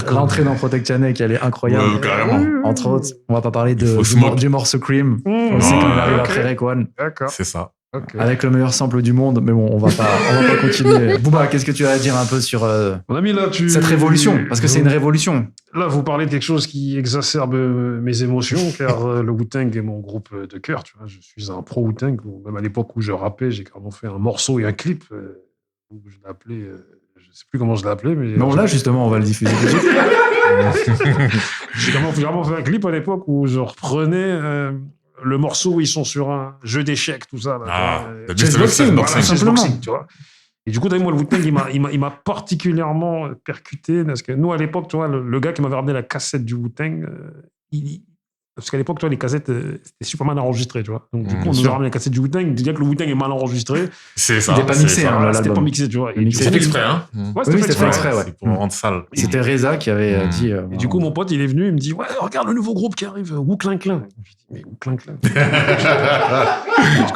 L'entrée dans Protect Channel, elle est incroyable. Ouais, carrément. Entre autres, on va pas parler du morceau Cream. Mmh. Aussi, quand il arrive après Rek One. D'accord. C'est ça. Okay. Avec le meilleur sample du monde, mais bon, on va pas continuer. Booba, qu'est-ce que tu as à dire un peu sur Mon ami, là, cette révolution? Parce que c'est une révolution. Là, vous parlez de quelque chose qui exacerbe mes émotions, car le Wu-Tang est mon groupe de cœur. Tu vois, je suis un pro Wu-Tang. Même à l'époque où je rappais, j'ai carrément fait un morceau et un clip. Où je l'ai appelé, je sais plus comment je l'ai appelé, mais. Non, là, justement, on va le diffuser tout de suite. J'ai carrément fait un clip à l'époque où je reprenais. Le morceau où ils sont sur un jeu d'échecs, tout ça. Chessboxing, tu vois. Et du coup, moi, le Wu-Tang, il m'a particulièrement percuté. Parce que nous, à l'époque, tu vois, le gars qui m'avait ramené la cassette du Wu-Tang, parce qu'à l'époque, tu vois, les cassettes, c'était super mal enregistrées, tu vois. Donc, du coup, on nous a ramené la cassette du Wu-Tang. Déjà que le Wu-Tang est mal enregistré. C'est ça. C'était pas mixé, c'était pas mixé, tu vois. C'était fait exprès, hein. Ouais, c'était fait exprès, ouais. C'est pour rendre sale. C'était Reza qui avait dit. Et du coup, mon pote, il est venu, il me dit ouais, regarde le nouveau groupe qui arrive, Wu Clin Clin. Je dis mais Wu Clin Clin.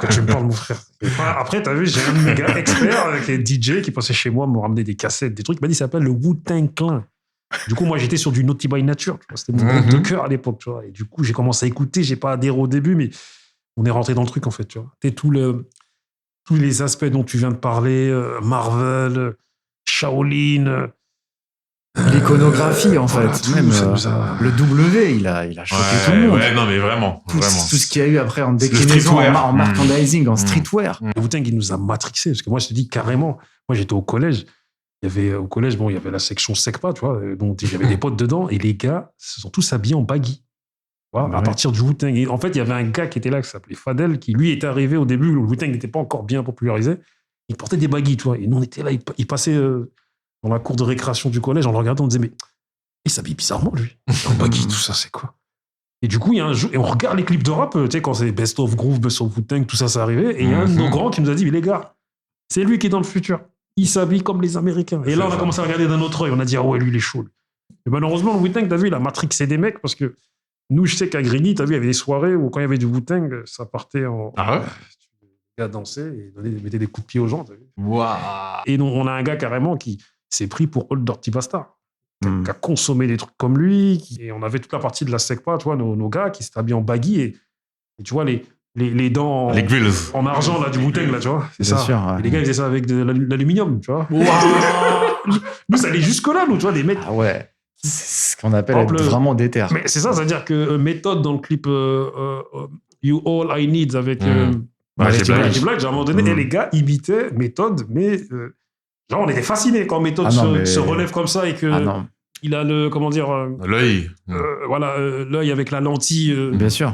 Quand tu me parles, mon frère. Après, t'as vu, j'ai un de mes gars experts qui est DJ qui passait chez moi me ramener des cassettes, des trucs. Il m'a dit ça s'appelle le Wu-Tang Clan. Du coup, moi, j'étais sur du Naughty by Nature. C'était mon groupe de cœur à l'époque, tu vois. Et du coup, j'ai commencé à écouter. J'ai pas adhéré au début, mais on est rentré dans le truc, en fait, tu vois. T'es tous les aspects dont tu viens de parler, Marvel, Shaolin. L'iconographie, en fait. Voilà, même le W, il a choqué tout le monde. Ouais, non, mais vraiment. Tout ce qu'il y a eu après en déclinaison, en merchandising, en streetwear. Le Wu-Tang, il nous a matrixés. Parce que moi, je te dis carrément, moi, j'étais au collège. Il y avait la section Secpa, tu vois, dont il y avait des potes dedans, et les gars se sont tous habillés en baggy. À partir du Wu-Tang. Et en fait, il y avait un gars qui était là, qui s'appelait Fadel, qui lui était arrivé au début, le Wu-Tang n'était pas encore bien popularisé. Il portait des baggy, tu vois. Et nous, on était là, il passait dans la cour de récréation du collège, on le regardait, on disait, mais il s'habille bizarrement, lui. En baggy, tout ça, c'est quoi? Et du coup, il y a un jour, et on regarde les clips de rap, tu sais, quand c'est Best of Groove, Best of Wu-Tang, tout ça, c'est arrivé. Et il y a un de nos grands qui nous a dit, mais les gars, c'est lui qui est dans le futur. Il s'habille comme les Américains. Et là, on a commencé à regarder d'un autre œil. On a dit, ah ouais, lui, il est chaud. Et malheureusement, le Wu-Tang, t'as vu, il a matrixé des mecs parce que nous, je sais qu'à Grigny, t'as vu, il y avait des soirées où quand il y avait du Wu-Tang, ça partait en. Ah ouais? Les gars dansaient et mettaient des coups de pied aux gens, t'as vu. Waouh! Et on a un gars carrément qui s'est pris pour Old Dirty Bastard. Qui a consommé des trucs comme lui. Et on avait toute la partie de la Secpa, tu vois, nos gars qui s'étaient habillés en baggy et tu vois, les dents en argent là, du Wu-Tang, là, tu vois. C'est ça. Sûr, ouais. Et les gars, ils faisaient ça avec de l'aluminium, tu vois. Nous, ça allait jusque-là, nous, tu vois, des mecs. Ah ouais. C'est ce qu'on appelle être vraiment déter. Mais c'est ça, c'est-à-dire que méthode dans le clip You All I Need avec Magic Black, à un moment donné, les gars imitaient méthode, mais genre, on était fascinés quand méthode se relève comme ça et que. Il a l'œil. Voilà, l'œil avec la lentille. Bien sûr.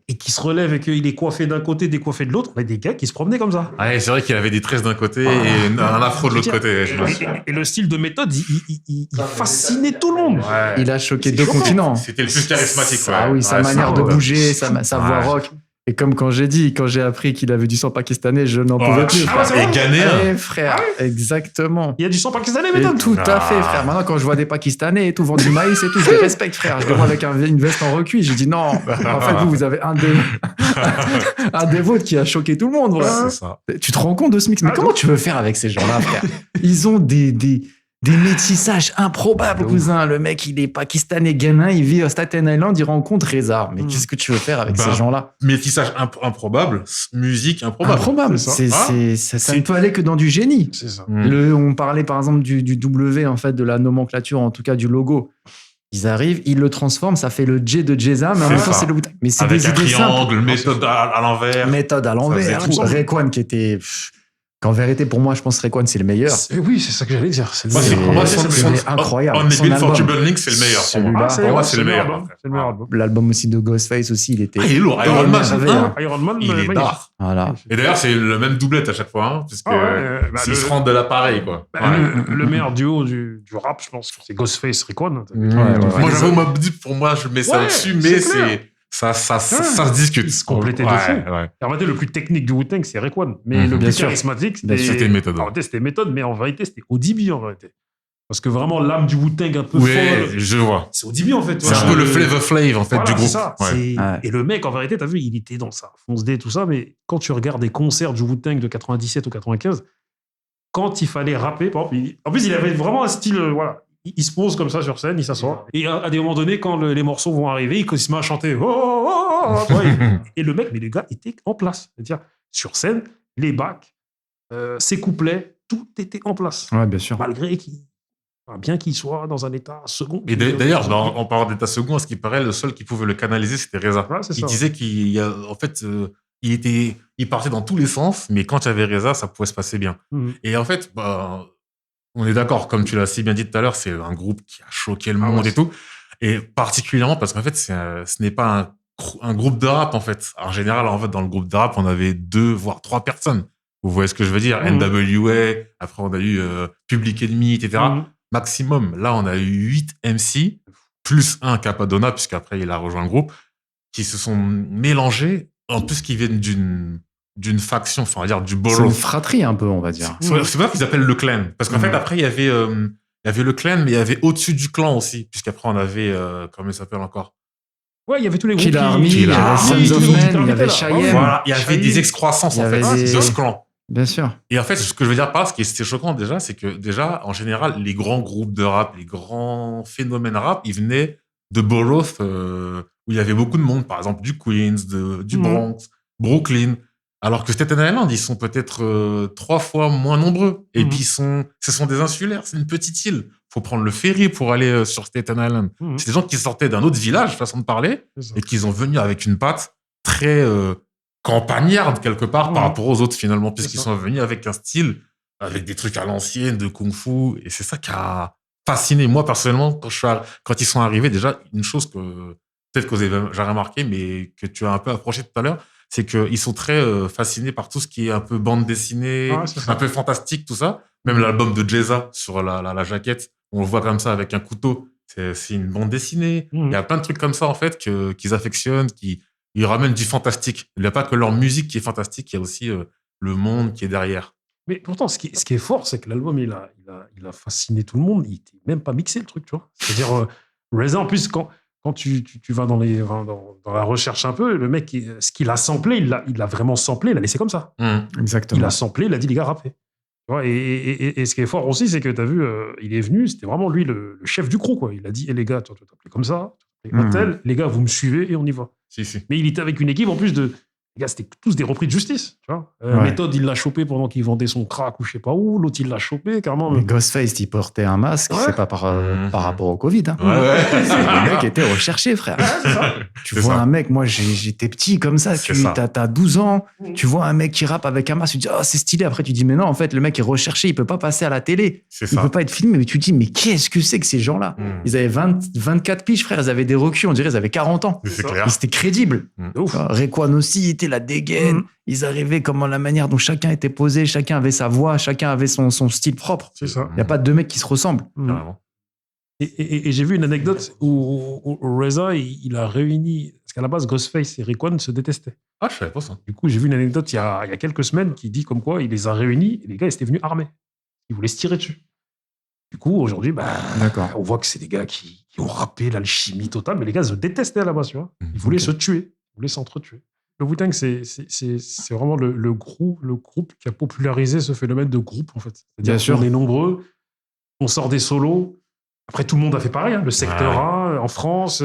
Et qui se relève et qu'il est coiffé d'un côté, décoiffé de l'autre. On a des gars qui se promenaient comme ça. Ouais, c'est vrai qu'il avait des tresses d'un côté et un afro de l'autre côté. Et le style de méthode, il fascinait tout le monde. Ouais. Il a choqué deux continents. C'était le plus charismatique. Ah oui, sa manière de bouger, sa voix rock. Et comme quand j'ai appris qu'il avait du sang pakistanais, je n'en pouvais plus. Ah, Frère. et ghanéen. Frère, exactement. Il y a du sang pakistanais, Et Méthode. tout à fait, frère. Maintenant, quand je vois des Pakistanais et tout vendre du maïs et tout, je les respecte, frère. Je les vois avec une veste en recuit. Je dis non. En fait, vous avez un des vôtres qui a choqué tout le monde. Voilà. C'est ça. Tu te rends compte de ce mix? Mais comment tu veux faire avec ces gens-là, frère? Ils ont des métissages improbables, cousin. Le mec, il est pakistanais, ghanéen, il vit à Staten Island, il rencontre Reza. Mais qu'est-ce que tu veux faire avec ces gens-là? Métissage improbable, musique improbable. Improbable. Ça ne peut aller que dans du génie. C'est ça. On parlait par exemple du W, en fait, de la nomenclature, en tout cas du logo. Ils arrivent, ils le transforment, ça fait le J de Jeza, mais en même temps, c'est le Wu-Tang. Mais c'est avec des un idées triangle, simples. méthode à l'envers. Méthode à l'envers. faisait tout. Rayquan qui était... Qu'en vérité, pour moi, je pense que Rayquan, c'est le meilleur. Oui, c'est ça que j'allais dire. C'est le Moi, c'est meilleur. pour moi, c'est incroyable. On est Son Built for album. Trouble Link, c'est le meilleur. Pour moi. Celui-là, Pour moi, c'est le meilleur. C'est le meilleur album. L'album aussi de Ghostface aussi, il était... Ah, il est lourd. Iron Man, énervé, hein. hein. Iron Man, Il est magnifique. d'art. Voilà. Et d'ailleurs, c'est le même doublette à chaque fois, hein, parce que s'ils se rendent de l'appareil, quoi. Le meilleur duo du rap, je pense, c'est Ghostface Rayquan. Moi, j'avoue, pour moi, je mets ça Ouais, dessus, mais c'est clair. ça se discute. Ils se complétaient de fou. Ouais. En réalité, le plus technique du Wu-Tang, c'est Rayquan. Mais le bien plus sûr. charismatique, C'était Méthode. En réalité, c'était Méthode, mais en vérité, c'était ODB, en vérité. Parce que vraiment, l'âme du Wu-Tang un peu Oui, folle, je vois. c'est ODB, en fait. tu C'est vois. un peu le Flavor Flav, en fait, Voilà, du groupe. c'est ça. Ouais. Et le mec, en vérité, t'as vu, il était dans sa fonce D, tout ça, mais quand tu regardes des concerts du Wu-Tang de 97 ou 95, quand il fallait rapper, par exemple, en plus, il avait vraiment un style, voilà. Il se pose comme ça sur scène, il s'assoit. Et à des moments donnés, quand les morceaux vont arriver, il se met à chanter. Et le mec, mais les gars étaient en place. C'est-à-dire, sur scène, les bacs, ses couplets, tout était en place. Ouais, bien sûr. Malgré bien qu'il soit dans un état second. Et d'ailleurs, en parlant d'état second, à ce qui paraît, le seul qui pouvait le canaliser, c'était Reza. Ouais, c'est Il ça. disait en fait, il partait dans tous les sens, mais quand il y avait Reza, ça pouvait se passer bien. Et en fait, on est d'accord, comme tu l'as si bien dit tout à l'heure, c'est un groupe qui a choqué le monde et tout. Et particulièrement parce qu'en fait, ce n'est pas un groupe de rap, en fait. En général, en fait, dans le groupe de rap, on avait 2, voire 3 personnes. Vous voyez ce que je veux dire? NWA, après on a eu Public Enemy, etc. Maximum. Là, on a eu 8 MC, plus un Capadonna, puisqu'après, il a rejoint le groupe, qui se sont mélangés, en plus qui viennent d'une faction, enfin, on va dire du C'est borough. une fratrie un peu, on va dire. C'est pour ça qu'ils appellent le clan. Parce qu'en fait, après, il y avait le clan, mais il y avait au-dessus du clan aussi. Puisqu'après, on avait, comment il s'appelle encore? Ouais, il y avait tous les groupes. Killer Army, il y avait Army, Sons of Killer Men, il y Army, avait là. Cheyenne. Voilà, il y avait Cheyenne. des excroissances, Il y en fait, avait des- de ce clan. Bien sûr. Et en fait, ce que je veux dire par ce qui était choquant déjà, c'est que déjà, en général, les grands groupes de rap, les grands phénomènes rap, ils venaient de boroughs où il y avait beaucoup de monde, par exemple du Queens, du Bronx, Brooklyn. Alors que Staten Island, ils sont peut-être 3 fois moins nombreux. Et puis, ce sont des insulaires, c'est une petite île. Faut prendre le ferry pour aller sur Staten Island. C'est des gens qui sortaient d'un autre village, façon de parler, et qui sont venus avec une patte très campagnarde, quelque part, par rapport aux autres, finalement, puisqu'ils sont venus avec un style, avec des trucs à l'ancienne, de kung-fu. Et c'est ça qui a fasciné. Moi, personnellement, quand ils sont arrivés, déjà, une chose que peut-être que j'ai remarqué, mais que tu as un peu approché tout à l'heure, c'est qu'ils sont très fascinés par tout ce qui est un peu bande dessinée, un peu fantastique, tout ça. Même l'album de Jeza sur la jaquette, on le voit comme ça avec un couteau. C'est une bande dessinée. Il y a plein de trucs comme ça, en fait, qu'ils affectionnent, ils ramènent du fantastique. Il n'y a pas que leur musique qui est fantastique, il y a aussi le monde qui est derrière. Mais pourtant, ce qui est fort, c'est que l'album, il a fasciné tout le monde. Il n'était même pas mixé, le truc, tu vois. C'est-à-dire, Reza, en plus, quand tu vas dans la recherche un peu, le mec, ce qu'il a samplé, il l'a vraiment samplé, il l'a laissé comme ça. Exactement. Il a samplé, il a dit, les gars, rappez. Tu vois, et ce qui est fort aussi, c'est que tu as vu, il est venu, c'était vraiment lui le chef du crew, quoi. Il a dit, les gars, tu vas t'appeler comme ça, les gars, vous me suivez et on y va. Si. Mais il était avec une équipe, en plus de... Les gars, c'était tous des repris de justice. Tu vois. Méthode, il l'a chopé pendant qu'il vendait son crack ou je sais pas où. L'autre, il l'a chopé, carrément. Mais Ghostface, il portait un masque, c'est pas par rapport au Covid. Hein. Le mec était recherché, frère. Tu vois un mec, moi j'étais petit comme ça, t'as 12 ans, tu vois un mec qui rappe avec un masque, tu dis, oh, c'est stylé. Après, tu dis, mais non, en fait, le mec est recherché, il peut pas passer à la télé. Il peut pas être filmé, mais tu te dis, mais qu'est-ce que c'est que ces gens-là? Ils avaient 24 piges, frère, ils avaient des recus, on dirait, ils avaient 40 ans. C'est clair. Et c'était crédible. Rayquan aussi, était la dégaine. Ils arrivaient comme la manière dont chacun était posé, chacun avait sa voix, chacun avait son style propre. C'est ça. Il n'y a pas deux mecs qui se ressemblent. Et j'ai vu une anecdote où Reza, il a réuni... qu'à la base, Ghostface et Raekwon se détestaient. Ah, je savais pas ça. Du coup, j'ai vu une anecdote il y a quelques semaines qui dit comme quoi il les a réunis et les gars, ils étaient venus armés. Ils voulaient se tirer dessus. Du coup, aujourd'hui, D'accord. on voit que c'est des gars qui ont rappé l'alchimie totale, mais les gars se détestaient à la base, tu vois. Ils voulaient se tuer, ils voulaient s'entretuer. Le Wu-Tang, c'est vraiment le groupe qui a popularisé ce phénomène de groupe, en fait. Bien sûr. On est nombreux, on sort des solos. Après, tout le monde a fait pareil. Hein. Le secteur A, en France...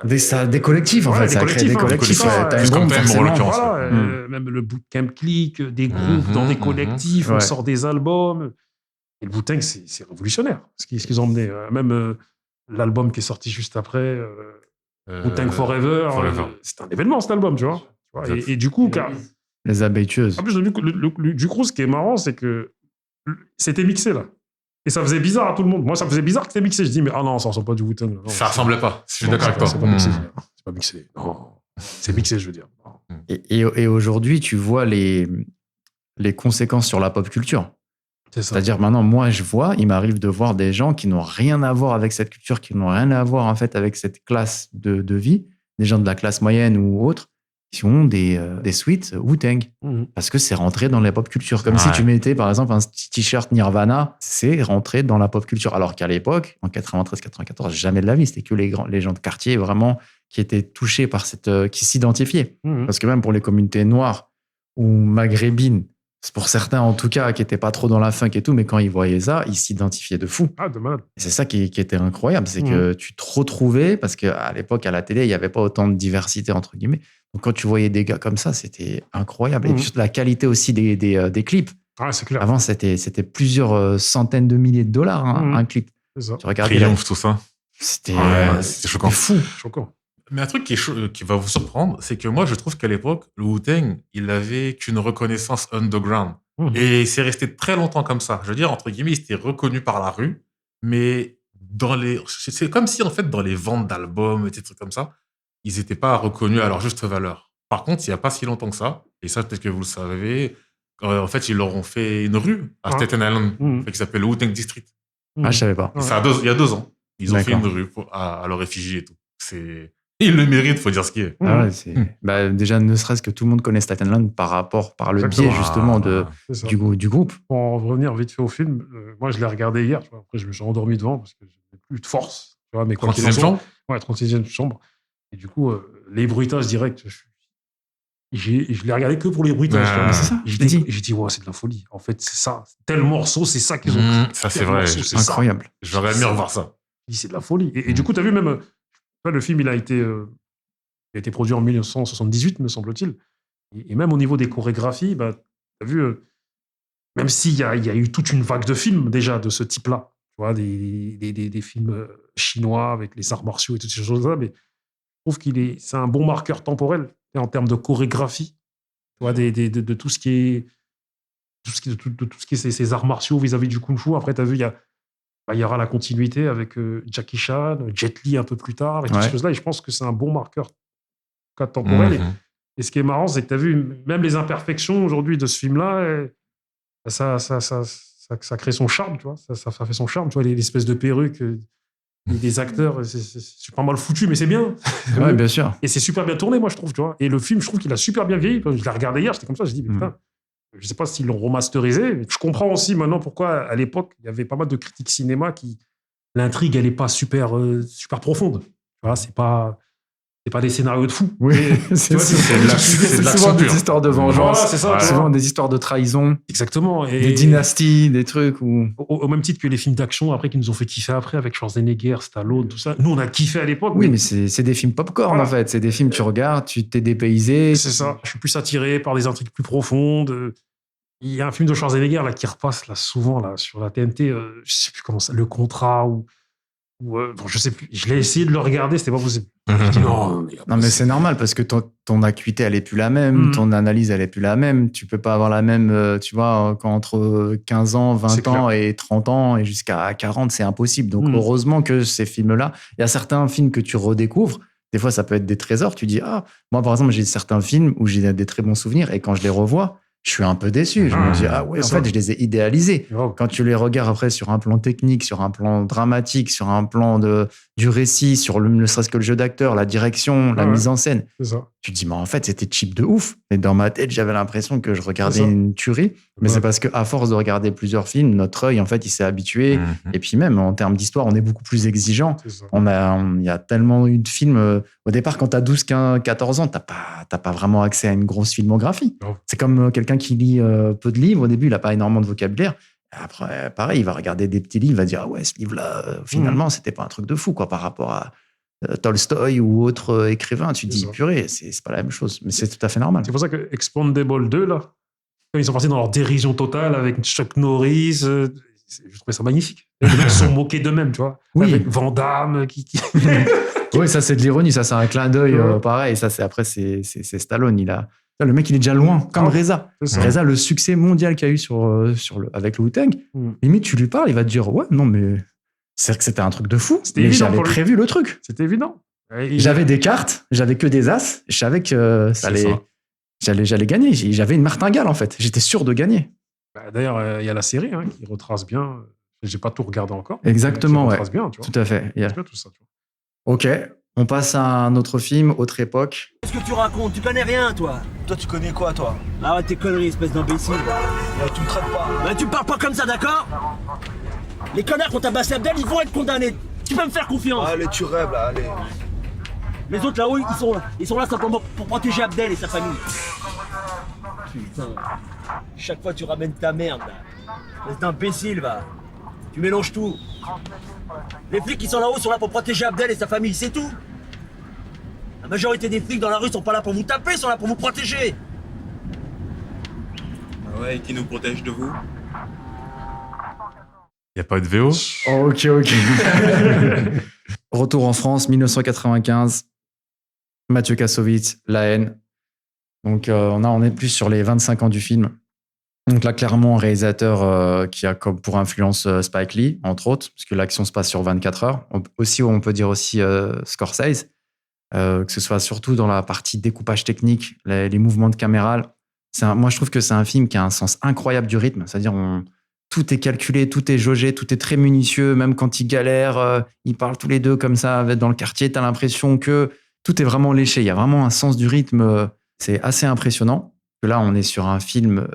Des collectifs, en fait. Ça a créé des collectifs. Time Bomb, en forcément. l'occurrence. Voilà, même le bootcamp click, des groupes dans des collectifs, on sort des albums. Et le Wu-Tang, c'est révolutionnaire, ce qu'ils ont emmené. Même l'album qui est sorti juste après, Wu-Tang Forever, c'est un événement, cet album, tu vois. Et du coup, Les abeilles tueuses. en plus, du coup, ce qui est marrant, c'est que c'était mixé, là. Et ça faisait bizarre à tout le monde. Moi, ça faisait bizarre que c'était mixé. Je dis, mais non, ça ressemble pas du Wu-Tang. Ça ressemblait pas. Je suis d'accord avec toi. C'est pas mixé. C'est pas mixé. Non. C'est mixé, je veux dire. Et aujourd'hui, tu vois les conséquences sur la pop culture. C'est-à-dire maintenant, moi, il m'arrive de voir des gens qui n'ont rien à voir avec cette culture, qui n'ont rien à voir en fait avec cette classe de vie, des gens de la classe moyenne ou autre, qui ont des suites Wu-Tang. Parce que c'est rentré dans la pop culture. Comme si tu mettais, par exemple, un t-shirt Nirvana, c'est rentré dans la pop culture. Alors qu'à l'époque, en 93-94, jamais de la vie, c'était que les gens de quartier vraiment qui étaient touchés par qui s'identifiaient. Parce que même pour les communautés noires ou maghrébines, c'est pour certains en tout cas qui n'étaient pas trop dans la funk et tout, mais quand ils voyaient ça, ils s'identifiaient de fou. Ah, de malade. Et c'est ça qui était incroyable, c'est que tu te retrouvais, parce qu'à l'époque, à la télé, il n'y avait pas autant de diversité, entre guillemets. Donc quand tu voyais des gars comme ça, c'était incroyable. Et puis la qualité aussi des clips. Ah, c'est clair. Avant, c'était plusieurs centaines de milliers de dollars, un clip. C'est ça. Tu regardais Triomphe, tout ça. C'était choquant. fou. Choquant. Mais un truc qui va vous surprendre, c'est que moi, je trouve qu'à l'époque, le Wu-Tang, il avait qu'une reconnaissance underground. Et c'est resté très longtemps comme ça. Je veux dire, entre guillemets, il était reconnu par la rue, mais c'est comme si, en fait, dans les ventes d'albums et des trucs comme ça, ils n'étaient pas reconnus à leur juste valeur. Par contre, il n'y a pas si longtemps que ça, et ça, peut-être que vous le savez, en fait, ils leur ont fait une rue à Staten Island, qui s'appelle le Wu-Tang District. Ah, je savais pas. Ça il y a 2 ans. Ils ont fait une rue à leur effigie et tout. Ils le méritent, faut dire ce qui est. Ah ouais, déjà, ne serait-ce que tout le monde connaît Staten Island par le biais justement du groupe. Pour en revenir vite fait au film, moi je l'ai regardé hier. Après, je me suis endormi devant parce que j'avais plus de force. Tu vois, mais 36e chambre. Ouais, 36e chambre. Et du coup, les bruitages directs, je l'ai regardé que pour les bruitages. C'est ça. J'ai dit, ouais, c'est de la folie. En fait, c'est ça. Tel morceau, c'est ça qu'ils ont pris. Ça, c'est vrai. C'est incroyable. J'aurais aimé revoir ça. C'est de la folie. Et du coup, tu as vu même. Le film, il a été produit en 1978, me semble-t-il. Et même au niveau des chorégraphies, tu as vu, même s'il y a eu toute une vague de films déjà de ce type-là, tu vois, des films chinois avec les arts martiaux et toutes ces choses-là, mais je trouve c'est un bon marqueur temporel en termes de chorégraphie, tu vois, de tout ce qui est ces arts martiaux vis-à-vis du kung-fu. Après, tu as vu, il y aura la continuité avec Jackie Chan, Jet Li un peu plus tard, avec toutes ces choses-là. Et je pense que c'est un bon marqueur temporel. Et ce qui est marrant, c'est que tu as vu, même les imperfections aujourd'hui de ce film-là, ça crée son charme, tu vois. Ça fait son charme, tu vois, l'espèce de perruque des acteurs. C'est pas mal foutu, mais c'est bien. Ouais, bien sûr. Et c'est super bien tourné, moi, je trouve, tu vois. Et le film, je trouve qu'il a super bien vieilli. Je l'ai regardé hier, j'étais comme ça, je dis, putain. Je ne sais pas s'ils l'ont remasterisé, mais je comprends aussi maintenant pourquoi, à l'époque, il y avait pas mal de critiques cinéma l'intrigue, elle n'est pas super profonde. Tu vois, c'est pas des scénarios de fou. Oui, c'est souvent des histoires de vengeance. Voilà, c'est ça. Souvent des histoires de trahison. Exactement. Et des dynasties, des trucs au même titre que les films d'action après qui nous ont fait kiffer après avec Schwarzenegger, Stallone, tout ça. Nous, on a kiffé à l'époque. Oui, mais c'est des films popcorn en fait. C'est des films, tu regardes, tu t'es dépaysé. C'est ça. Je suis plus attiré par des intrigues plus profondes. Il y a un film de Schwarzenegger là, qui repasse là, souvent là, sur la TNT, je ne sais plus comment ça, Le Contrat ou je sais plus. Je l'ai essayé de le regarder, c'était pas possible. Je dis non, mais c'est normal parce que ton acuité elle est plus la même, ton analyse elle est plus la même. Tu peux pas avoir la même, tu vois, entre 15 ans, 20 ans et 30 ans et jusqu'à 40, c'est impossible. Donc heureusement que ces films-là, il y a certains films que tu redécouvres. Des fois, ça peut être des trésors. Tu dis moi par exemple, j'ai certains films où j'ai des très bons souvenirs et quand je les revois, je suis un peu déçu. Je me dis, ah ouais, en fait, je les ai idéalisés. Quand tu les regardes après sur un plan technique, sur un plan dramatique, sur un plan du récit, sur ne serait-ce que le jeu d'acteur, la direction, la mise en scène, tu te dis, mais en fait, c'était cheap de ouf. Et dans ma tête, j'avais l'impression que je regardais une tuerie. Mais c'est parce qu'à force de regarder plusieurs films, notre œil, en fait, il s'est habitué. Et puis même, en termes d'histoire, on est beaucoup plus exigeant. Il y a tellement eu de films. Au départ, quand tu as 12, 15, 14 ans, tu n'as pas vraiment accès à une grosse filmographie. C'est comme quelqu'un qui lit peu de livres. Au début, il n'a pas énormément de vocabulaire. Après, pareil, il va regarder des petits livres, il va dire, ah ouais, ce livre-là, finalement, c'était pas un truc de fou, quoi, par rapport à Tolstoï ou autre écrivain. Tu te dis, purée, c'est pas la même chose. Mais c'est tout à fait normal. C'est pour ça que Expandable 2, là, quand ils sont partis dans leur dérision totale avec Chuck Norris, je trouvais ça magnifique. Les mecs se sont moqués d'eux-mêmes, tu vois. Avec Van Damme qui... Oui, ça, c'est de l'ironie. Ça, c'est un clin d'œil pareil. Ça, après, c'est Stallone. Le mec, il est déjà loin, comme Reza. Reza, le succès mondial qu'il y a eu avec le Wu-Tang, limite, tu lui parles, il va te dire, ouais, non, mais c'est que c'était un truc de fou. Mais j'avais prévu le truc. C'était évident. J'avais des cartes, j'avais que des as. Je savais que j'allais gagner. J'avais une martingale, en fait. J'étais sûr de gagner. D'ailleurs, il y a la série qui retrace bien. J'ai pas tout regardé encore. Exactement, ouais. Bien, tu vois. Tout à fait. Bien tout ça, tu vois. Ok, on passe à un autre film, autre époque. Qu'est-ce que tu racontes? Tu connais rien, toi. Toi, tu connais quoi, toi? Arrête tes conneries, espèce d'imbécile. Tu me traites pas. Tu me parles pas comme ça, d'accord? Les connards qui ont tabassé Abdel, ils vont être condamnés. Tu peux me faire confiance. Allez, tu rêves, là, allez. Les autres, là-haut, ils sont là simplement pour protéger Abdel et sa famille. Putain. Chaque fois, tu ramènes ta merde, là. Espèce d'imbécile, va. Tu mélanges tout. Les flics qui sont là-haut sont là pour protéger Abdel et sa famille, c'est tout. La majorité des flics dans la rue sont pas là pour vous taper, sont là pour vous protéger. Ah ouais, et qui nous protège de vous? Il n'y a pas eu de VO? Ok. Retour en France, 1995. Mathieu Kassovitz, La haine. Donc, on est plus sur les 25 ans du film. Donc là, clairement, un réalisateur qui a comme pour influence Spike Lee, entre autres, parce que l'action se passe sur 24 heures. On peut dire aussi Scorsese, que ce soit surtout dans la partie découpage technique, les mouvements de caméra. Moi, je trouve que c'est un film qui a un sens incroyable du rythme. C'est-à-dire, tout est calculé, tout est jaugé, tout est très minutieux. Même quand ils galèrent, ils parlent tous les deux comme ça dans le quartier. Tu as l'impression que tout est vraiment léché. Il y a vraiment un sens du rythme. C'est assez impressionnant. Là, on est sur un film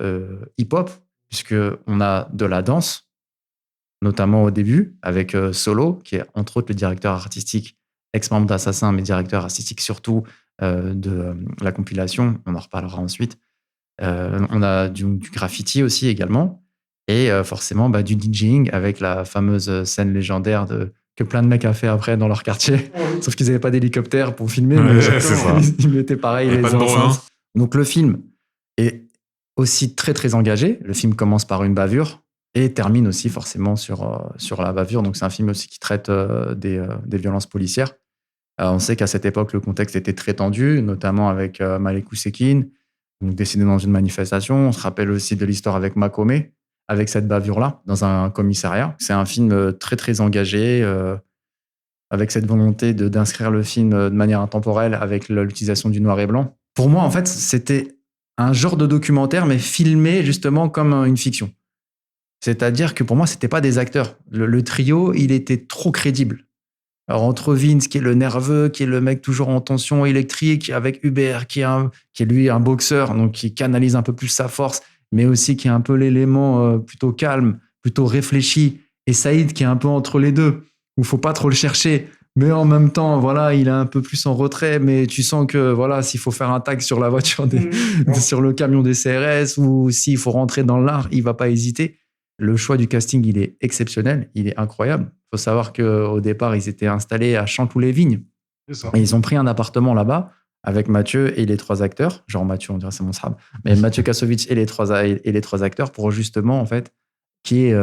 hip-hop, puisqu'on a de la danse, notamment au début, avec Solo, qui est entre autres le directeur artistique, ex-membre d'Assassin, mais directeur artistique surtout de la compilation. On en reparlera ensuite. On a du graffiti aussi également, et forcément du DJing avec la fameuse scène légendaire que plein de mecs ont fait après dans leur quartier. Sauf qu'ils n'avaient pas d'hélicoptère pour filmer, mais ils mettaient pareil les enceintes. Donc le film est aussi très très engagé. Le film commence par une bavure et termine aussi forcément sur la bavure. Donc c'est un film aussi qui traite des violences policières. On sait qu'à cette époque, le contexte était très tendu, notamment avec Malek Ousekine, décédé dans une manifestation. On se rappelle aussi de l'histoire avec Makome, avec cette bavure-là, dans un commissariat. C'est un film très très engagé, avec cette volonté d'inscrire le film de manière intemporelle avec l'utilisation du noir et blanc. Pour moi, en fait, c'était un genre de documentaire, mais filmé justement comme une fiction. C'est-à-dire que pour moi, c'était pas des acteurs. Le trio, il était trop crédible. Alors, entre Vince, qui est le nerveux, qui est le mec toujours en tension électrique, avec Hubert, qui est lui un boxeur, donc qui canalise un peu plus sa force, mais aussi qui est un peu l'élément plutôt calme, plutôt réfléchi, et Saïd qui est un peu entre les deux, où il faut pas trop le chercher. Mais en même temps, voilà, il est un peu plus en retrait, mais tu sens que voilà, s'il faut faire un tag sur la voiture, sur le camion des CRS, ou s'il faut rentrer dans l'art, il va pas hésiter. Le choix du casting, il est exceptionnel, il est incroyable. Il faut savoir qu'au départ, ils étaient installés à Chanteloup-les-Vignes. Et ils ont pris un appartement là-bas avec Mathieu et les 3 acteurs. Genre Mathieu, on dirait c'est mon srab. Mais Mathieu Kassovitz et les trois acteurs pour justement, en fait, qui est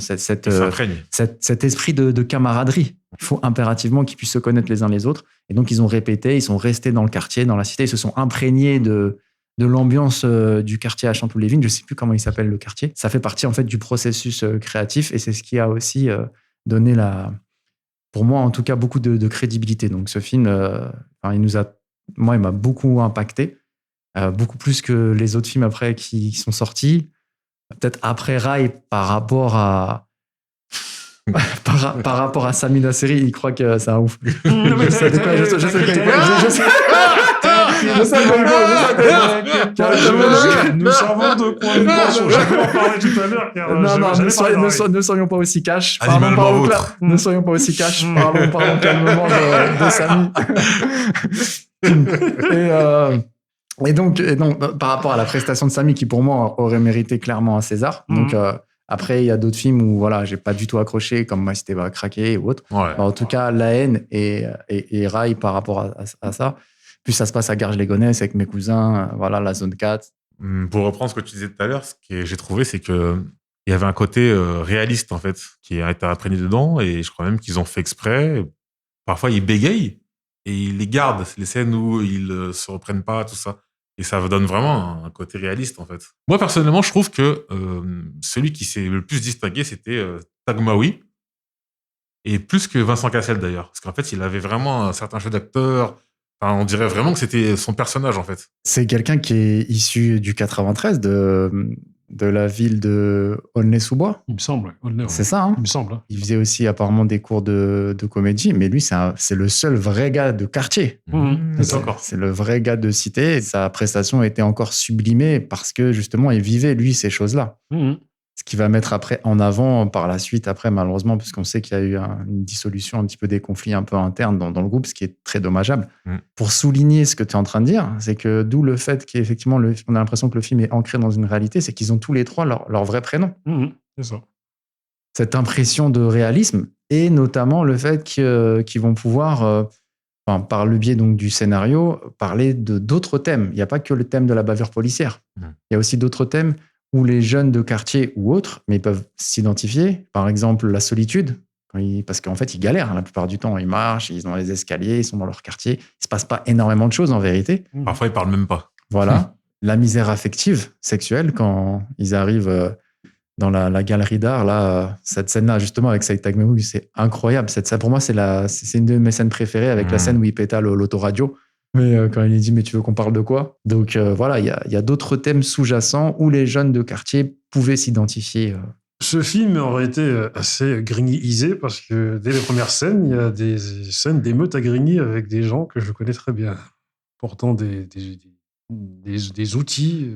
cet esprit de camaraderie. Il faut impérativement qu'ils puissent se connaître les uns les autres. Et donc, ils ont répété, ils sont restés dans le quartier, dans la cité, ils se sont imprégnés de l'ambiance du quartier à Chanteloup-les-Vignes. Je ne sais plus comment il s'appelle, le quartier. Ça fait partie, en fait, du processus créatif et c'est ce qui a aussi donné, pour moi, en tout cas, beaucoup de crédibilité. Donc, ce film, il m'a beaucoup impacté. beaucoup plus que les autres films après qui sont sortis. Peut-être après Rai, par rapport à par rapport à Sami Nasseri, il croit que c'est un ouf. Je sais de quoi Nous savons de quoi nous pensons. J'avais en parlé tout à l'heure. Ne soyons pas aussi cash. Ne soyons pas aussi cash. Parlons calmement de Sami. Et donc, par rapport à la prestation de Sami, qui pour moi aurait mérité clairement un César. Donc, après, il y a d'autres films où voilà, j'ai pas du tout accroché, comme moi, c'était craqué ou autre. Ouais. En tout cas, La haine et Rai par rapport à ça. Puis ça se passe à Garges-les-Gonesse avec mes cousins, voilà, la zone 4. Pour reprendre ce que tu disais tout à l'heure, ce que j'ai trouvé, c'est que il y avait un côté réaliste, en fait, qui a été imprégné dedans, et je crois même qu'ils ont fait exprès. Parfois, ils bégayent, et ils les gardent, les scènes où ils se reprennent pas, tout ça. Et ça donne vraiment un côté réaliste, en fait. Moi, personnellement, je trouve que celui qui s'est le plus distingué, c'était Tagmaoui. Et plus que Vincent Cassel, d'ailleurs. Parce qu'en fait, il avait vraiment un certain jeu d'acteur. Enfin, on dirait vraiment que c'était son personnage, en fait. C'est quelqu'un qui est issu du 93, de la ville de Aulnay-sous-Bois. Il me semble. C'est ça, hein. Il me semble. Il faisait aussi apparemment des cours de comédie, mais lui, c'est le seul vrai gars de quartier. C'est le vrai gars de cité. Et sa prestation était encore sublimée parce que justement, il vivait, lui, ces choses-là. Ce qui va mettre après en avant par la suite, après, malheureusement, parce qu'on sait qu'il y a eu une dissolution, un petit peu des conflits un peu internes dans le groupe, ce qui est très dommageable. Pour souligner ce que tu es en train de dire, c'est que d'où le fait qu'effectivement, on a l'impression que le film est ancré dans une réalité, c'est qu'ils ont tous les trois leur vrai prénom. C'est ça. Cette impression de réalisme et notamment le fait qu'ils vont pouvoir, par le biais donc du scénario, parler de d'autres thèmes. Il n'y a pas que le thème de la bavure policière. Il y a aussi d'autres thèmes où les jeunes de quartier ou autres, mais ils peuvent s'identifier. Par exemple, la solitude, parce qu'en fait, ils galèrent la plupart du temps. Ils marchent, ils sont dans les escaliers, ils sont dans leur quartier. Il ne se passe pas énormément de choses en vérité. Parfois, ils ne parlent même pas. Voilà. La misère affective, sexuelle, quand ils arrivent dans la galerie d'art, là, cette scène-là, justement, avec Saïd Tagmaoui, c'est incroyable. Cette scène, pour moi, c'est une de mes scènes préférées, avec la scène où il pétale l'autoradio. Mais quand il dit « mais tu veux qu'on parle de quoi ?» Donc voilà, il y a d'autres thèmes sous-jacents où les jeunes de quartier pouvaient s'identifier. Ce film aurait été assez grignyisé parce que dès les premières scènes, il y a des scènes d'émeutes à Grigny avec des gens que je connais très bien, portant des outils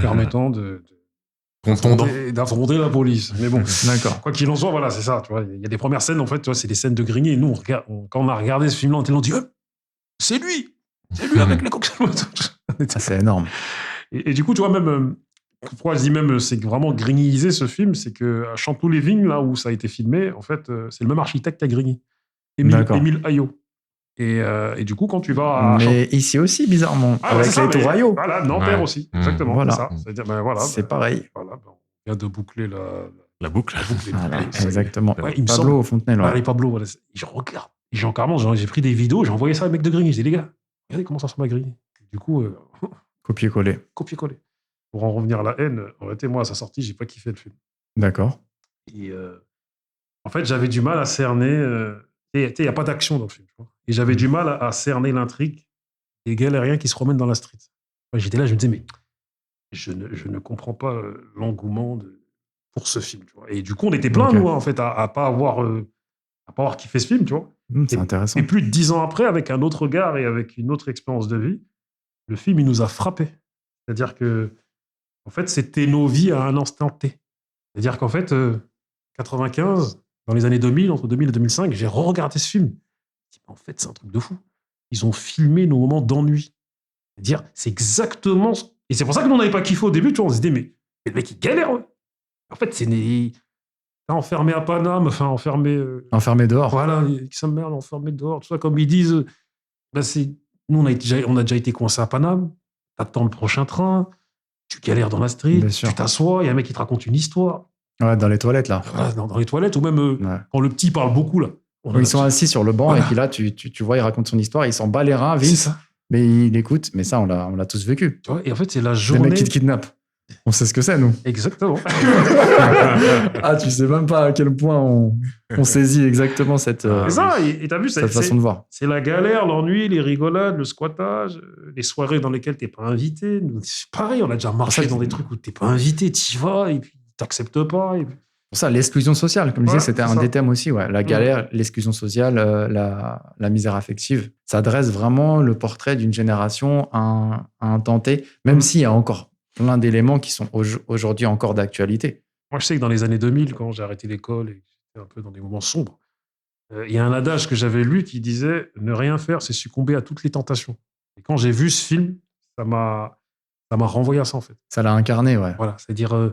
permettant d'affronter la police. Mais bon, quoi qu'il en soit, voilà, c'est ça. Tu vois, il y a des premières scènes, en fait, tu vois, c'est des scènes de Grigny. Et nous, quand on a regardé ce film-là, on dit c'est lui avec les cocktails. C'est énorme. Et du coup, tu vois, même, pourquoi je dis même, c'est vraiment grignyisé ce film, c'est qu'à Chanteloup-les-Vignes, là où ça a été filmé, en fait, c'est le même architecte qu'à Grigny, Émile Ayot. Et du coup, quand tu vas Mais ici aussi, bizarrement, avec les tours Ayot. Voilà, Nanterre aussi, exactement. Voilà. C'est ça. C'est-à-dire, c'est pareil. Voilà, on vient de boucler la boucle. Voilà, exactement. Ouais, il me Pablo semble. Fontenelle. Voilà, Pablo, voilà. Je regarde. J'ai pris des vidéos, j'ai envoyé ça à un mec de Grigny. J'ai dit, les gars, regardez comment ça ressemble à Grigny. Du coup, Copier-coller. Pour en revenir à La haine, en réalité, moi, à sa sortie, j'ai pas kiffé le film. D'accord. Et en fait, j'avais du mal à cerner. Il n'y a pas d'action dans le film. Tu vois. Et j'avais du mal à cerner l'intrigue des galériens qui se promènent dans la street. J'étais là, je me disais, mais je ne comprends pas l'engouement pour ce film. Tu vois. Et du coup, on était plein, nous, en fait, à pas avoir kiffé ce film, tu vois. C'est intéressant. Et plus de 10 ans après, avec un autre regard et avec une autre expérience de vie, le film, il nous a frappés. C'est-à-dire que, en fait, c'était nos vies à un instant T. C'est-à-dire qu'en fait, 95, dans les années 2000, entre 2000 et 2005, j'ai re-regardé ce film. En fait, c'est un truc de fou. Ils ont filmé nos moments d'ennui. C'est-à-dire, c'est exactement... Et c'est pour ça que nous, on n'avait pas kiffé au début, tu vois, on se disait, mais le mec, il galère. En fait, c'est... enfermé à Paname, enfin enfermé dehors. Voilà, sa mère enfermé dehors, tout ça, comme ils disent. Nous, on a déjà été coincé à Paname, t'attends le prochain train, tu galères dans la street, tu t'assois, il y a un mec qui te raconte une histoire. Ouais, dans les toilettes, là. Voilà, dans les toilettes, ou même quand le petit parle beaucoup, là. Ils sont assis sur le banc, et puis là, tu vois, il raconte son histoire, il s'en bat les reins, Vince, mais il écoute, mais ça, on l'a tous vécu. Tu vois, et en fait, c'est la journée... Les mecs qui te kidnappent. On sait ce que c'est, nous. Exactement. Ah, tu sais même pas à quel point on saisit exactement cette, C'est ça, et t'as vu, cette façon de voir. c'est la galère, l'ennui, les rigolades, le squattage, les soirées dans lesquelles t'es pas invité. C'est pareil, on a déjà marché dans des trucs où t'es pas invité, t'y vas, et puis t'acceptes pas. Et puis... Pour ça, l'exclusion sociale, comme je disais, c'était un ça. des thèmes aussi. Ouais. La galère, l'exclusion sociale, la misère affective. Ça dresse vraiment le portrait d'une génération à un temps T, même s'il y a encore plein d'éléments qui sont aujourd'hui encore d'actualité. Moi, je sais que dans les années 2000, quand j'ai arrêté l'école et que j'étais un peu dans des moments sombres, il y a un adage que j'avais lu qui disait « Ne rien faire, c'est succomber à toutes les tentations ». Et quand j'ai vu ce film, ça m'a renvoyé à ça, en fait. Ça l'a incarné, ouais. Voilà, c'est-à-dire,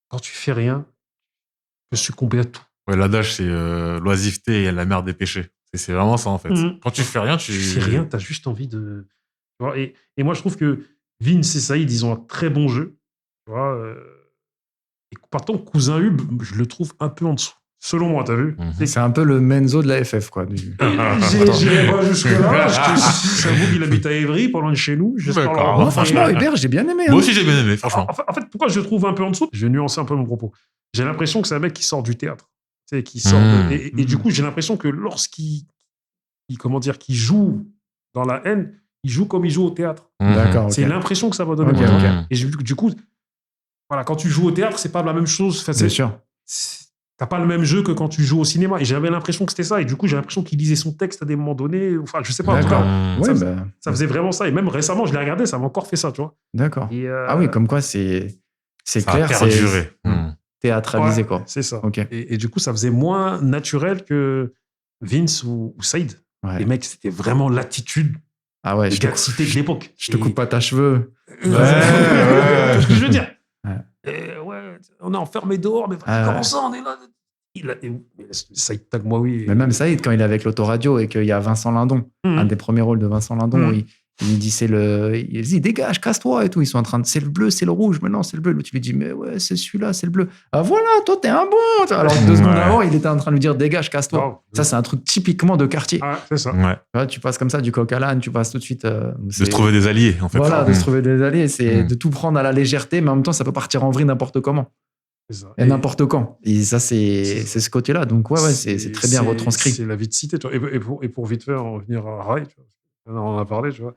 quand tu fais rien, tu peux succomber à tout. Ouais, l'adage, c'est l'oisiveté est la mère des péchés. C'est vraiment ça, en fait. Quand tu fais rien, tu fais rien, t'as juste envie de... Tu vois, et moi, je trouve que Vince et Saïd, ils ont un très bon jeu. Tu vois, et par contre, Cousin Hub, je le trouve un peu en dessous. Selon moi, t'as vu? C'est un peu le Menzo de la FF, quoi. J'irai pas jusque-là. J'avoue qu'il habite à Évry, pas loin de chez nous. Moi, franchement, Hubert, j'ai bien aimé. Moi aussi, j'ai bien aimé, franchement. En fait, pourquoi je le trouve un peu en dessous? Je vais nuancer un peu mon propos. J'ai l'impression que c'est un mec qui sort du théâtre. Tu sais, qui sort et du coup, j'ai l'impression que lorsqu'il qu'il joue dans la haine, il joue comme il joue au théâtre. D'accord. C'est l'impression que ça va donner. Et du coup, voilà, quand tu joues au théâtre, c'est pas la même chose. Enfin, bien sûr. T'as pas le même jeu que quand tu joues au cinéma. Et j'avais l'impression que c'était ça. Et du coup, j'ai l'impression qu'il lisait son texte à des moments donnés. Enfin, je sais pas. En tout cas, ça faisait vraiment ça. Et même récemment, je l'ai regardé, ça m'a encore fait ça, tu vois. D'accord. Ah oui, comme quoi c'est clair, c'est théâtralisé, quoi. C'est ça. Okay. Et du coup, ça faisait moins naturel que Vince ou Saïd. Ouais. Les mecs, c'était vraiment l'attitude. Ah ouais, de cité de l'époque. Je te coupe pas ta cheveux. Ouais. C'est ce que je veux dire. Ouais, on est enfermé dehors, mais comment ça, on est là? Saïd Tagmaoui. Mais même Saïd, quand il est avec l'autoradio et qu'il y a Vincent Lindon, un des premiers rôles de Vincent Lindon, où il dit il dit dégage, casse-toi et tout. Ils sont en train de c'est le bleu, c'est le rouge, maintenant c'est le bleu. Tu lui dis mais ouais, c'est celui-là, c'est le bleu. Ah voilà, toi t'es un bon. Alors 2 secondes avant, il était en train de lui dire dégage, casse-toi. Ça, c'est un truc typiquement de quartier. Ah, c'est ça. Ouais. Tu passes comme ça du coq à l'âne, tu passes tout de suite. De se trouver des alliés, en fait. Voilà, de se trouver des alliés, c'est de tout prendre à la légèreté, mais en même temps, ça peut partir en vrille n'importe comment. Et n'importe quand. Et ça, c'est ce côté-là. Donc, ouais, c'est très bien retranscrit. C'est la vie de cité. Et pour vite faire en venir à Rai, on en a parlé, tu vois.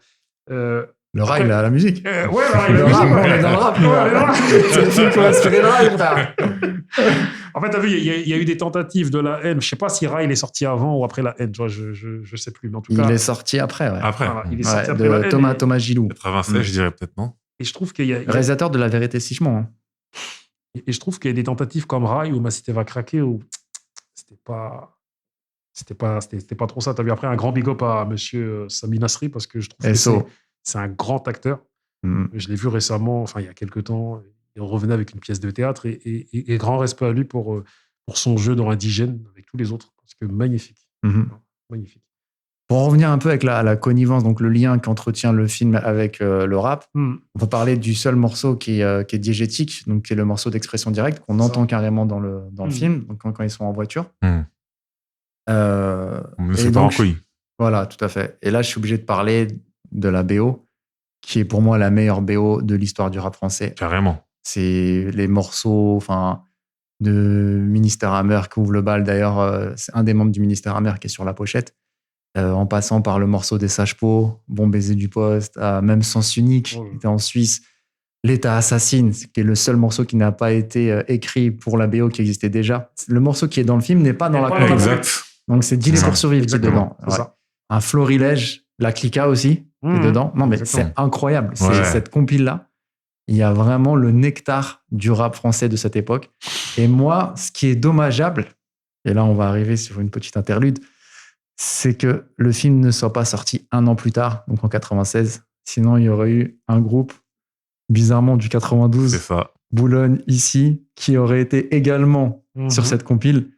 Le rail, la musique. Ouais, le rap, on est dans le rap. C'est le film qui a inspiré le rail, frère. En fait, t'as vu, il y a eu des tentatives de la haine. Je sais pas si Rai, il est sorti avant ou après la haine. Tu vois, je sais plus. Mais en tout cas, il est sorti après, ouais. Après. Voilà, il est sorti après la haine. Thomas Gilou. 96, je dirais peut-être, non? Et je trouve qu'il y a... Réalisateur de La Vérité si je mens. Et je trouve qu'il y a des tentatives comme Rai où Ma Cité va craquer, où c'était pas trop ça. T'as vu, après, un grand big up à monsieur Sami Nasri, parce que je trouve que c'est un grand acteur. Je l'ai vu récemment, enfin, il y a quelques temps. Il revenait avec une pièce de théâtre et grand respect à lui pour son jeu dans Indigène avec tous les autres. Parce que magnifique. Magnifique. Pour en revenir un peu avec la connivence, donc le lien qu'entretient le film avec le rap, on peut parler du seul morceau qui est diégétique, donc qui est le morceau d'expression directe qu'on entend carrément dans le film, donc quand ils sont en voiture. C'est pas en couille. Voilà, tout à fait. Et là, je suis obligé de parler de la BO, qui est pour moi la meilleure BO de l'histoire du rap français. Carrément. C'est les morceaux, de Ministère Hammer qui ouvre le bal. D'ailleurs, c'est un des membres du Ministère Hammer qui est sur la pochette. En passant par le morceau des Sages-Peaux, Bon baiser du poste, même Sens unique, qui était en Suisse. L'État assassine, qui est le seul morceau qui n'a pas été écrit pour la BO, qui existait déjà. Le morceau qui est dans le film n'est pas dans la compil. Exact. Donc c'est Dealer pour survivre qui est dedans. Ouais. Un florilège, la Clica aussi, qui est dedans. Non, mais c'est incroyable. Cette compile-là, il y a vraiment le nectar du rap français de cette époque. Et moi, ce qui est dommageable, et là on va arriver sur une petite interlude, c'est que le film ne soit pas sorti 1 an plus tard, donc en 96. Sinon, il y aurait eu un groupe, bizarrement du 92, Boulogne ici, qui aurait été également sur cette compile.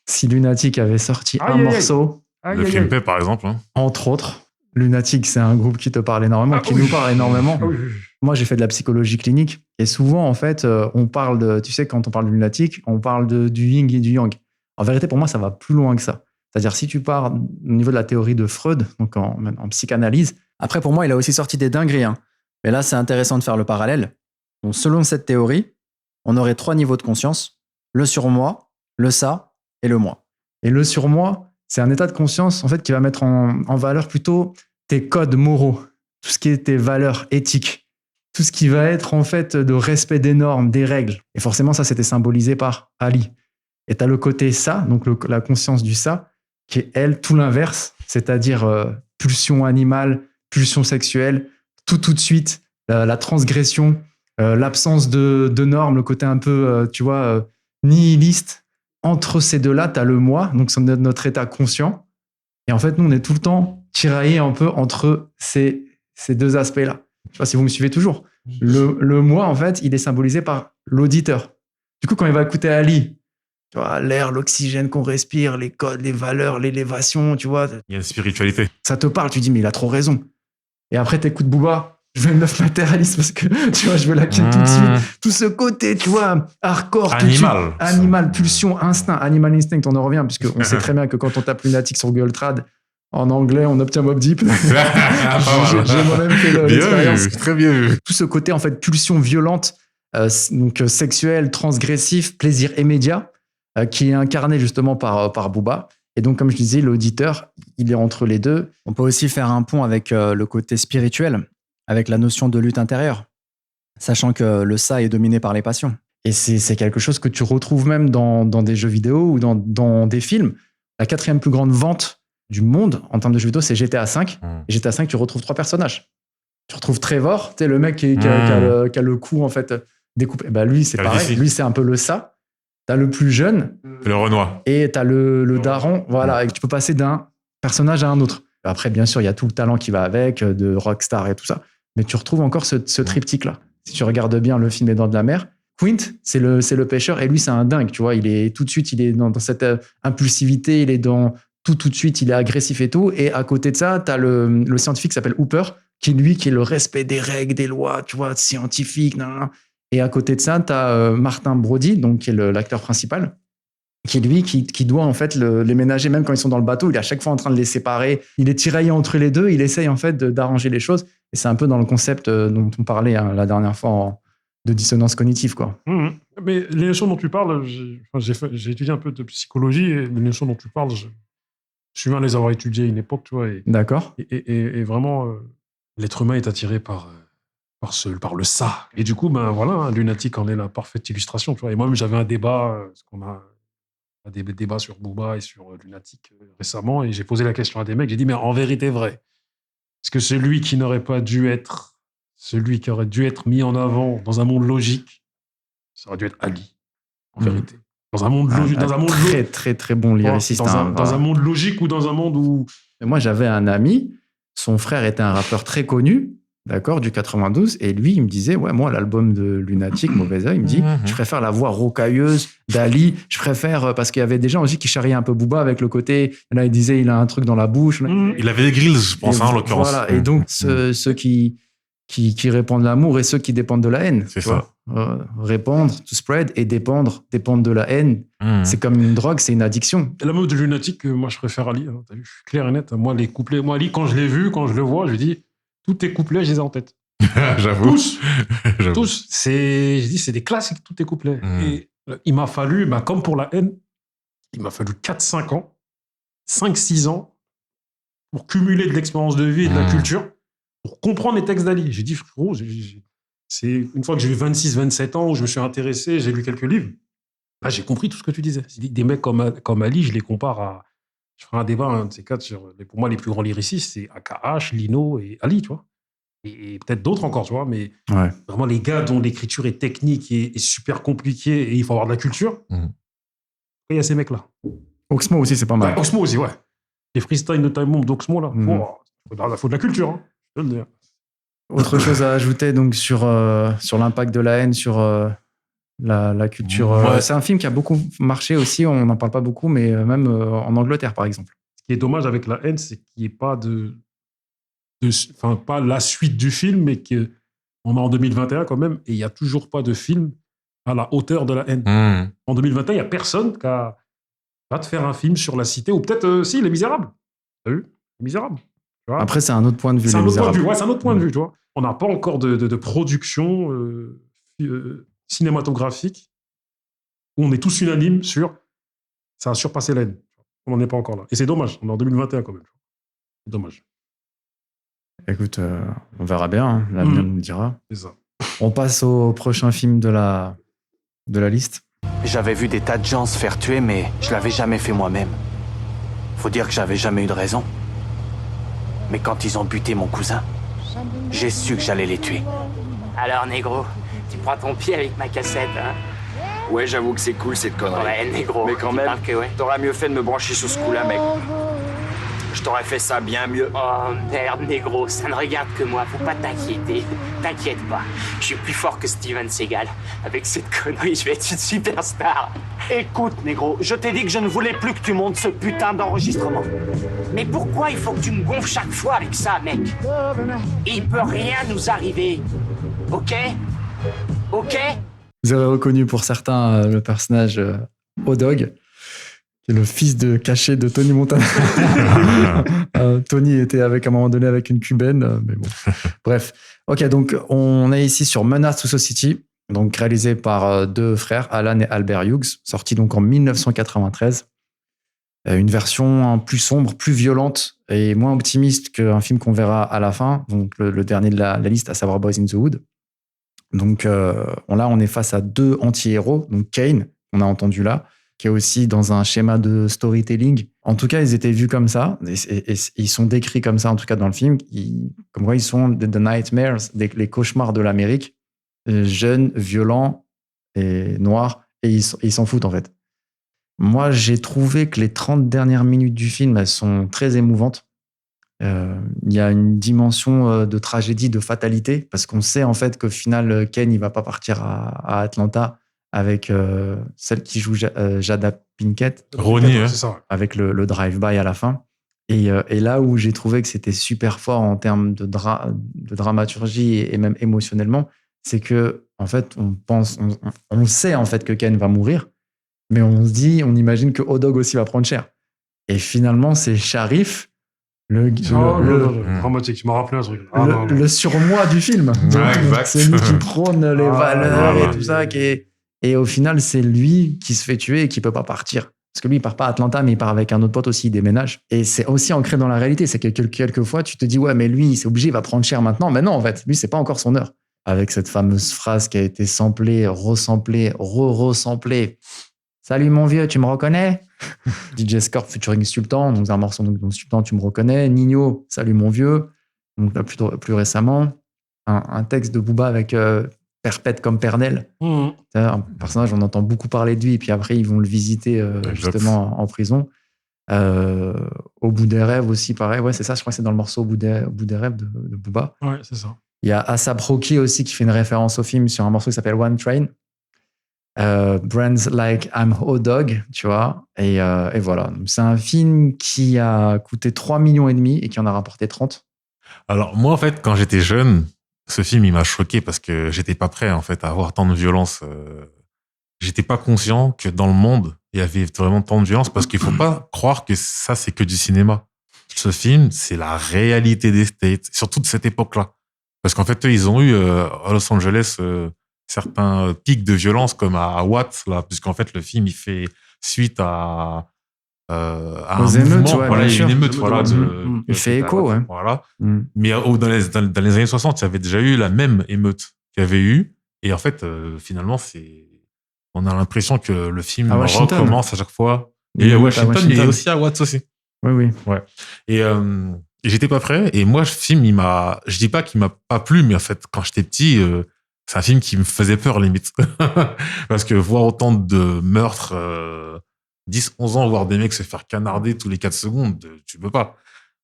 Si Lunatic avait sorti un morceau... Le Flimpé, par exemple. Entre autres. Lunatic, c'est un groupe qui te parle énormément, qui nous parle énormément. Moi, j'ai fait de la psychologie clinique. Et souvent, en fait, on parle de... Tu sais, quand on parle de Lunatic, on parle du yin et du yang. En vérité, pour moi, ça va plus loin que ça. C'est-à-dire, si tu pars au niveau de la théorie de Freud, donc en psychanalyse, après, pour moi, il a aussi sorti des dingueries. Mais là, c'est intéressant de faire le parallèle. Donc, selon cette théorie, on aurait 3 niveaux de conscience, le surmoi, le ça et le moi. Et le surmoi, c'est un état de conscience en fait qui va mettre en valeur plutôt tes codes moraux, tout ce qui est tes valeurs éthiques, tout ce qui va être en fait de respect des normes, des règles. Et forcément, ça, c'était symbolisé par Ali. Et tu as le côté ça, donc la conscience du ça, qui est, elle, tout l'inverse, c'est-à-dire pulsion animale, pulsion sexuelle, tout de suite, la transgression, l'absence de normes, le côté un peu, nihiliste. Entre ces deux-là, tu as le moi, donc c'est notre état conscient. Et en fait, nous, on est tout le temps tiraillés un peu entre ces deux aspects-là. Je ne sais pas si vous me suivez toujours. Le moi, en fait, il est symbolisé par l'auditeur. Du coup, quand il va écouter Ali, tu vois, l'air, l'oxygène qu'on respire, les codes, les valeurs, l'élévation, tu vois. Il y a une spiritualité. Ça te parle, tu dis, mais il a trop raison. Et après, tu écoutes Booba. Je veux une meuf matérialiste parce que, tu vois, je veux la quitte tout de suite. Tout ce côté, tu vois, hardcore. Animal, pulsion, instinct, animal instinct, on en revient, puisqu'on sait très bien que quand on tape lunatique sur Google Trad, en anglais, on obtient Mobb Deep. J'ai moi-même fait l'expérience. Très bien vu. Tout ce côté, en fait, pulsion violente, donc sexuelle, transgressif, plaisir immédiat, qui est incarné justement par Booba. Et donc, comme je disais, l'auditeur, il est entre les deux. On peut aussi faire un pont avec le côté spirituel, avec la notion de lutte intérieure, sachant que le ça est dominé par les passions. Et c'est quelque chose que tu retrouves même dans des jeux vidéo ou dans des films. La 4e plus grande vente du monde en termes de jeux vidéo, c'est GTA V. Et GTA V, tu retrouves 3 personnages. Tu retrouves Trevor, tu sais, le mec qui a le cou en fait découpé. Bah, lui, c'est pareil. Lui, c'est un peu le ça. T'as le plus jeune. Le Renoir. Et t'as le daron. Voilà. Et tu peux passer d'un personnage à un autre. Après, bien sûr, il y a tout le talent qui va avec, de rockstar et tout ça. Mais tu retrouves encore ce triptyque-là. Si tu regardes bien le film Les Dents de la Mer, Quint, c'est le pêcheur, et lui, c'est un dingue, tu vois. Il est tout de suite, il est dans cette impulsivité, il est dans tout de suite, il est agressif et tout. Et à côté de ça, t'as le scientifique qui s'appelle Hooper, qui est le respect des règles, des lois, tu vois, scientifique. Et à côté de ça, t'as Martin Brody, donc qui est l'acteur principal, qui doit en fait les ménager, même quand ils sont dans le bateau, il est à chaque fois en train de les séparer. Il est tiraillé entre les deux, il essaye en fait d'arranger les choses. Et c'est un peu dans le concept dont on parlait la dernière fois de dissonance cognitive, quoi. Mais les notions dont tu parles, j'ai étudié un peu de psychologie, et les notions dont tu parles, je suis bien à les avoir étudiées à une époque, tu vois. D'accord. Et vraiment, l'être humain est attiré par le ça. Et du coup, ben voilà, Lunatic en est la parfaite illustration, tu vois. Et moi-même, j'avais un débat, parce qu'on a des débats sur Booba et sur Lunatic récemment, et j'ai posé la question à des mecs, j'ai dit, mais en vérité vrai, est-ce que celui qui n'aurait pas dû être, celui qui aurait dû être mis en avant dans un monde logique, ça aurait dû être Ali, en vérité. Dans un monde logique. Très, très, très bon lyriciste. Dans un monde logique ou dans un monde où... Moi, j'avais un ami, son frère était un rappeur très connu, d'accord, du 92, et lui, il me disait, ouais, moi, l'album de Lunatic, Mauvais Oeil, il me dit, je préfère la voix rocailleuse d'Ali, je préfère, parce qu'il y avait des gens aussi qui charriaient un peu Booba avec le côté, là, il disait, il a un truc dans la bouche. Il avait des grilles, je pense, en l'occurrence. Voilà, et donc, ceux qui répandent l'amour et ceux qui dépendent de la haine. C'est ça. Répandre, to spread, et dépendre de la haine. C'est comme une drogue, c'est une addiction. La mode de Lunatic, moi, je préfère Ali. Hein, t'as vu, je suis clair et net. Moi, les couplets, Ali, quand je l'ai vu, quand je le vois, je lui dis, tous tes couplets, je les ai en tête. J'avoue. Tous. C'est des classiques, tous tes couplets. Et il m'a fallu, comme pour la haine, il m'a fallu 4-5 ans, 5-6 ans, pour cumuler de l'expérience de vie et de la culture, pour comprendre les textes d'Ali. J'ai dit, frérot, c'est une fois que j'ai eu 26-27 ans, où je me suis intéressé, j'ai lu quelques livres, là, j'ai compris tout ce que tu disais. J'ai dit, des mecs comme Ali, je les compare à... Je ferai un débat, un de ces quatre, pour moi, les plus grands lyricistes, c'est AKH, Lino et Ali, tu vois. Et peut-être d'autres encore, tu vois, mais vraiment les gars dont l'écriture est technique et super compliquée et il faut avoir de la culture, il y a ces mecs-là. Oxmo aussi, c'est pas mal. Oxmo aussi, ouais. Les freestyles de Time Bomb d'Oxmo, là, il faut de la culture, hein, je peux le dire. Autre chose à ajouter donc sur l'impact de la haine sur la culture. C'est un film qui a beaucoup marché aussi, on n'en parle pas beaucoup, mais même en Angleterre, par exemple. Ce qui est dommage avec la haine, c'est qu'il n'y ait pas pas la suite du film, mais qu'on est en 2021 quand même, et il n'y a toujours pas de film à la hauteur de la haine. En 2021, il n'y a personne qui va te faire un film sur la cité, ou peut-être, si, Les Misérables. T'as vu ? Les Misérables. Tu vois ? Après, c'est un autre point de vue. C'est un autre point de vue, tu vois. On n'a pas encore de production cinématographique où on est tous unanimes sur ça a surpassé la haine. On n'en est pas encore là. Et c'est dommage. On est en 2021 quand même. C'est dommage. Écoute, on verra bien. Hein. L'avenir nous le dira. C'est ça. On passe au prochain film de la liste. J'avais vu des tas de gens se faire tuer, mais je l'avais jamais fait moi-même. Faut dire que j'avais jamais eu de raison. Mais quand ils ont buté mon cousin, j'ai su que j'allais les tuer. Alors, négro, tu prends ton pied avec ma cassette, hein? Ouais, j'avoue que c'est cool cette connerie. Ouais, négro. Mais quand même, t'aurais mieux fait de me brancher sur ce coup-là, mec. Je t'aurais fait ça bien mieux. Oh merde, négro, ça ne regarde que moi, faut pas t'inquiéter. T'inquiète pas, je suis plus fort que Steven Seagal. Avec cette connerie, je vais être une superstar. Écoute, négro, je t'ai dit que je ne voulais plus que tu montes ce putain d'enregistrement. Mais pourquoi il faut que tu me gonfles chaque fois avec ça, mec? Il peut rien nous arriver. Ok? Ok? Vous avez reconnu pour certains le personnage O-Dog, qui est le fils de caché de Tony Montana. Tony était à un moment donné avec une cubaine, mais bon. Bref. Ok, donc on est ici sur Menace to Society, donc réalisé par deux frères, Alan et Albert Hughes, sorti donc en 1993. Une version plus sombre, plus violente et moins optimiste qu'un film qu'on verra à la fin, donc le dernier de la liste, à savoir Boys in the Hood. Donc là, on est face à deux anti-héros, donc Kane, qu'on a entendu là, qui est aussi dans un schéma de storytelling. En tout cas, ils étaient vus comme ça, et ils sont décrits comme ça, en tout cas dans le film, comme quoi ils sont the nightmares, les cauchemars de l'Amérique, jeunes, violents et noirs, et ils s'en foutent en fait. Moi, j'ai trouvé que les 30 dernières minutes du film, elles sont très émouvantes. Il y a une dimension de tragédie, de fatalité, parce qu'on sait en fait qu'au final, Ken, il va pas partir à Atlanta avec celle qui joue Jada Pinkett. Ronnie, ouais. C'est ça. Avec le drive-by à la fin. Et là où j'ai trouvé que c'était super fort en termes de dramaturgie et même émotionnellement, c'est que en fait, on sait en fait que Ken va mourir, mais on imagine que O-Dog aussi va prendre cher. Et finalement, c'est Sharif, dramatique, tu m'as rappelé un truc. Le surmoi du film. Exact. C'est lui qui prône les valeurs et tout ça. Et au final, c'est lui qui se fait tuer et qui peut pas partir. Parce que lui, il part pas à Atlanta, mais il part avec un autre pote aussi, il déménage. Et c'est aussi ancré dans la réalité. C'est que quelquefois, tu te dis, ouais, mais lui, c'est obligé, il va prendre cher maintenant. Mais non, en fait, lui, c'est pas encore son heure. Avec cette fameuse phrase qui a été samplée, resamplée, re-resamplée. Salut mon vieux, tu me reconnais? DJ Scorp featuring Sultan, donc un morceau donc Sultan, tu me reconnais. Nino, salut mon vieux. Donc là, plus récemment, un texte de Booba avec Perpète comme Pernel. Un personnage, on entend beaucoup parler de lui, et puis après, ils vont le visiter justement en prison. Au bout des rêves aussi, pareil. Ouais, c'est ça, je crois que c'est dans le morceau Au bout des rêves de Booba. Ouais, c'est ça. Il y a A$AP Rocky aussi qui fait une référence au film sur un morceau qui s'appelle One Train. Brands Like I'm O-Dog, tu vois, et voilà. C'est un film qui a coûté 3,5 millions et qui en a rapporté 30. Alors moi, en fait, quand j'étais jeune, ce film, il m'a choqué parce que j'étais pas prêt en fait à avoir tant de violence. J'étais pas conscient que dans le monde, il y avait vraiment tant de violence, parce qu'il faut pas croire que ça, c'est que du cinéma. Ce film, c'est la réalité des States, surtout de cette époque-là. Parce qu'en fait, eux, ils ont eu à Los Angeles certains pics de violence, comme à Watts, là, puisqu'en fait, le film, il fait suite à un émeutes, mouvement, ouais, voilà, bien une sûr. émeute, voilà, Il fait écho, ouais. Voilà. Mais dans les années 60, il y avait déjà eu la même émeute qu'il y avait eu. Et en fait, finalement, on a l'impression que le film recommence à chaque fois. Et à Washington, mais aussi à Watts aussi. Oui. Ouais. Et j'étais pas prêt. Et moi, ce film, je dis pas qu'il m'a pas plu, mais en fait, quand j'étais petit, c'est un film qui me faisait peur, limite. Parce que voir autant de meurtres, 10, 11 ans, voir des mecs se faire canarder tous les 4 secondes, tu peux pas.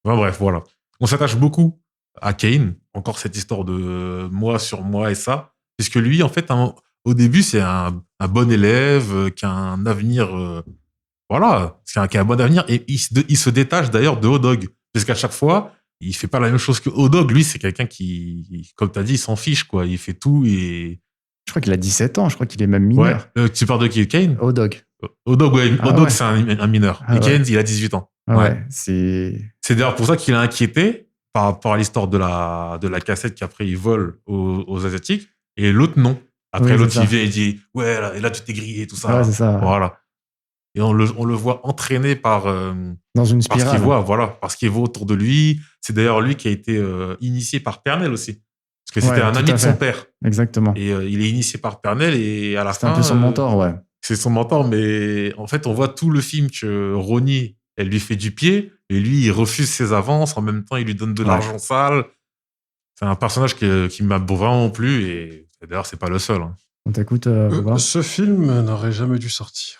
Enfin, bref, voilà. On s'attache beaucoup à Kane. Encore cette histoire de moi sur moi et ça. Puisque lui, en fait, au début, c'est un bon élève, qui a un avenir, voilà, qui a un bon avenir. Et il se détache d'ailleurs de O-Dog. Parce qu'à chaque fois, il fait pas la même chose que O-Dog. Lui, c'est quelqu'un qui, comme t'as dit, il s'en fiche, quoi. Il fait tout et... Je crois qu'il a 17 ans. Je crois qu'il est même mineur. Ouais. Tu parles de qui? Kane? O-Dog. O-Dog, ouais. O-Dog, ouais. C'est un mineur. Et Kane, il a 18 ans. Ouais. C'est d'ailleurs pour ça qu'il a inquiété par rapport à l'histoire de la cassette qu'après il vole aux Asiatiques. Et l'autre, non. Après, Oui, l'autre, c'est il ça. vient et dit, ouais, là, et là, tu t'es grillé, tout ça. Ouais, c'est ça. Voilà. Et on le voit entraîné par Dans une parce spirale. qu'il voit, voilà, parce qu'il voit autour de lui. C'est d'ailleurs lui qui a été initié par Pernell aussi. Parce que c'était Ouais, un tout ami à de son fait. père. Exactement. Et il est initié par Pernell et à la C'est fin. un peu son mentor, ouais. C'est son mentor, mais en fait, on voit tout le film que Ronnie, elle lui fait du pied, et lui, il refuse ses avances. En même temps, il lui donne de Ouais. l'argent sale. C'est un personnage qui m'a vraiment plu, et d'ailleurs, c'est pas le seul. Hein. On t'écoute, Boba. Ce film n'aurait jamais dû sortir.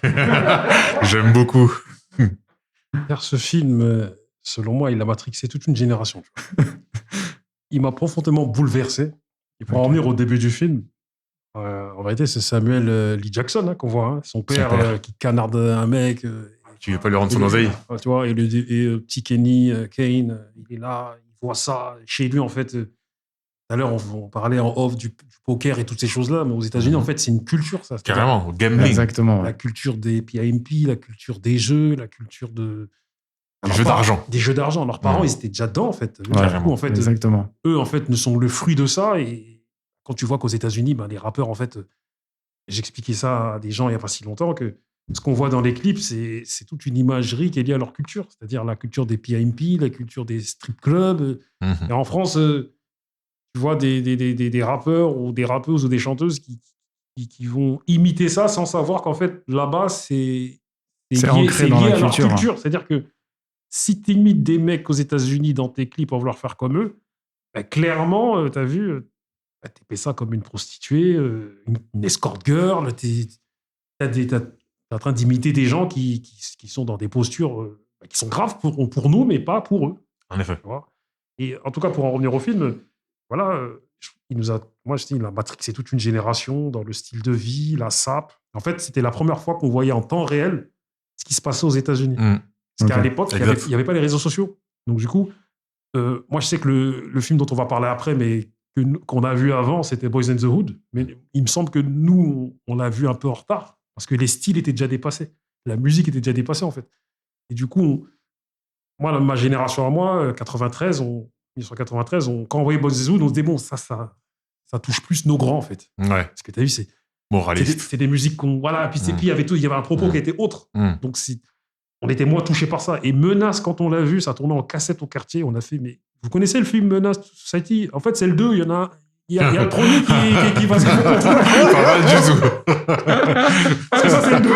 J'aime beaucoup. Car ce film, selon moi, il a matrixé toute une génération. tu vois. Il m'a profondément bouleversé. Et pour en revenir au début du film, en vérité, c'est Samuel Lee Jackson qu'on voit. Hein. Son père, qui canarde un mec. Tu veux pas lui rendre son oseille. Tu vois, et petit Kenny, Kane, il est là, il voit ça. Chez lui, en fait, tout à l'heure, on parlait en off du poker et toutes ces choses-là, mais aux États-Unis, en fait, c'est une culture, ça. C'est-à-dire Carrément, gambling. Exactement. La Ouais. culture des PIMP, la culture des jeux, la culture de. Les jeux d'argent. Des jeux d'argent. Leurs parents, Ouais. ils étaient déjà dedans, en fait. Ouais, Du coup, en fait, exactement. eux, en fait, ne sont le fruit de ça. Et quand tu vois qu'aux États-Unis, ben, les rappeurs, en fait, j'expliquais ça à des gens il n'y a pas si longtemps, que ce qu'on voit dans les clips, c'est toute une imagerie qui est liée à leur culture. C'est-à-dire la culture des PIMP, la culture des strip clubs. Et en France, tu vois des rappeurs ou des rappeuses ou des chanteuses qui vont imiter ça sans savoir qu'en fait, là-bas, c'est ancré dans lié la à leur culture. culture. C'est-à-dire que si tu imites des mecs aux États-Unis dans tes clips en vouloir faire comme eux, bah, clairement, tu as vu, bah, tu fais ça comme une prostituée, une escort girl, tu es en train d'imiter des gens qui sont dans des postures qui sont graves pour nous, mais pas pour eux. En effet. Tu vois. Et en tout cas, pour en revenir au film, voilà, moi je dis, il a matrixé toute une génération dans le style de vie, la sape. En fait, c'était la première fois qu'on voyait en temps réel ce qui se passait aux États-Unis. Parce qu'à l'époque, il n'y avait pas les réseaux sociaux. Donc du coup, moi je sais que le film dont on va parler après, mais qu'on a vu avant, c'était Boys in the Hood. Mais il me semble que nous, on l'a vu un peu en retard, parce que les styles étaient déjà dépassés. La musique était déjà dépassée, en fait. Et du coup, moi, ma génération à moi, 1993, quand on voyait Boys in the Hood, on se dit, bon, ça touche plus nos grands, en fait. Ouais. Parce que tu as vu, c'est moraliste. C'est des musiques qu'on... Voilà, puis il y avait tout, il y avait un propos qui était autre. Donc, on était moins touchés par ça. Et Menace, quand on l'a vu, ça tournait en cassette au quartier. On a fait, mais vous connaissez le film Menace Society? En fait, c'est le 2. Il y en a il y a le premier qui va se faire Pas mal du tout. Parce que ça, c'est le 2. On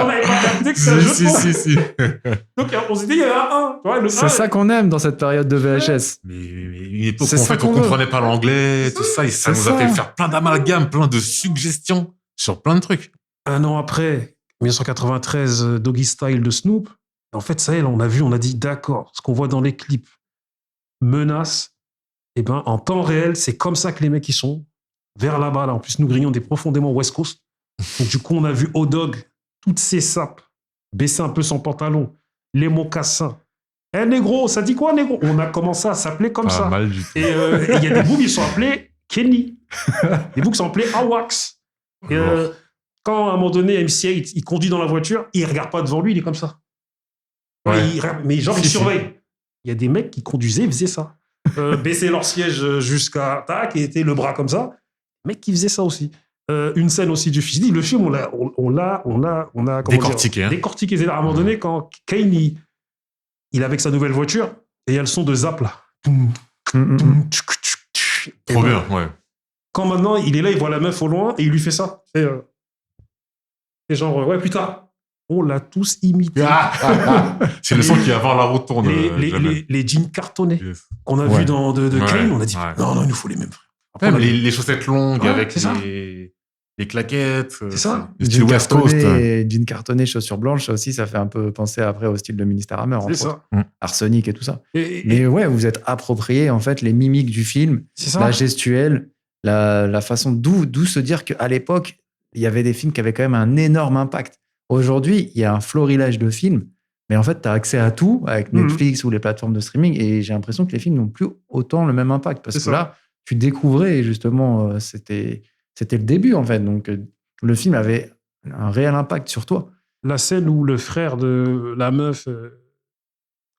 n'avait pas capté que c'est un jeu de mots. Si. Donc, on s'est dit, il y en a un. C'est ça qu'on aime dans cette période de VHS. Mais une époque C'est où en ça fait, on qu'on veut. comprenait pas l'anglais, tout ça, et ça nous a fait faire plein d'amalgames, plein de suggestions sur plein de trucs. Un an après, 1993, Doggy Style de Snoop. En fait, ça y est, on a vu, on a dit, d'accord, ce qu'on voit dans les clips, Menace, eh ben, en temps réel, c'est comme ça que les mecs, ils sont, vers là-bas. Là. En plus, nous grillons des profondément West Coast. Donc, du coup, on a vu O-Dog, toutes ses sapes, baisser un peu son pantalon, les mocassins. Eh, négro, ça dit quoi, négro? On a commencé à s'appeler comme ça. Mal du tout. Et il y a des bougs qui sont appelés Kenny. Des bougs qui sont appelés Awax. Et, quand, à un moment donné, MC8, il conduit dans la voiture, il ne regarde pas devant lui, il est comme ça. Ouais. Mais genre, il surveille. Il y a des mecs qui conduisaient, ils faisaient ça. Baisser leur siège jusqu'à tac et étaient le bras comme ça. Mec qui faisait ça aussi. Une scène aussi du film. Je dis, le film, on l'a comment décortiqué. dire, décortiqué. C'est à un moment donné, quand Kane, il est avec sa nouvelle voiture, et il y a le son de Zap là. Trop bien, ouais. Quand maintenant, il est là, il voit la meuf au loin, et il lui fait ça. C'est genre, ouais, putain. On l'a tous imité. C'est le son qui avant la route tourne. Les jeans cartonnés qu'on a vu dans Kane, on a dit non, il nous faut les mêmes. Après, les chaussettes longues avec les claquettes. C'est ça. Le style West Coast. Jean cartonné, chaussures blanches, ça aussi, ça fait un peu penser après au style de Minister Hammer. C'est ça. Arsenic et tout ça. Mais ouais, vous êtes approprié en fait les mimiques du film, la gestuelle, la façon d'où se dire qu'à l'époque, il y avait des films qui avaient quand même un énorme impact. Aujourd'hui, il y a un florilège de films, mais en fait, tu as accès à tout avec Netflix ou les plateformes de streaming, et j'ai l'impression que les films n'ont plus autant le même impact. Parce que là, tu découvrais, justement, c'était le début, en fait. Donc, le film avait un réel impact sur toi. La scène où le frère de la meuf,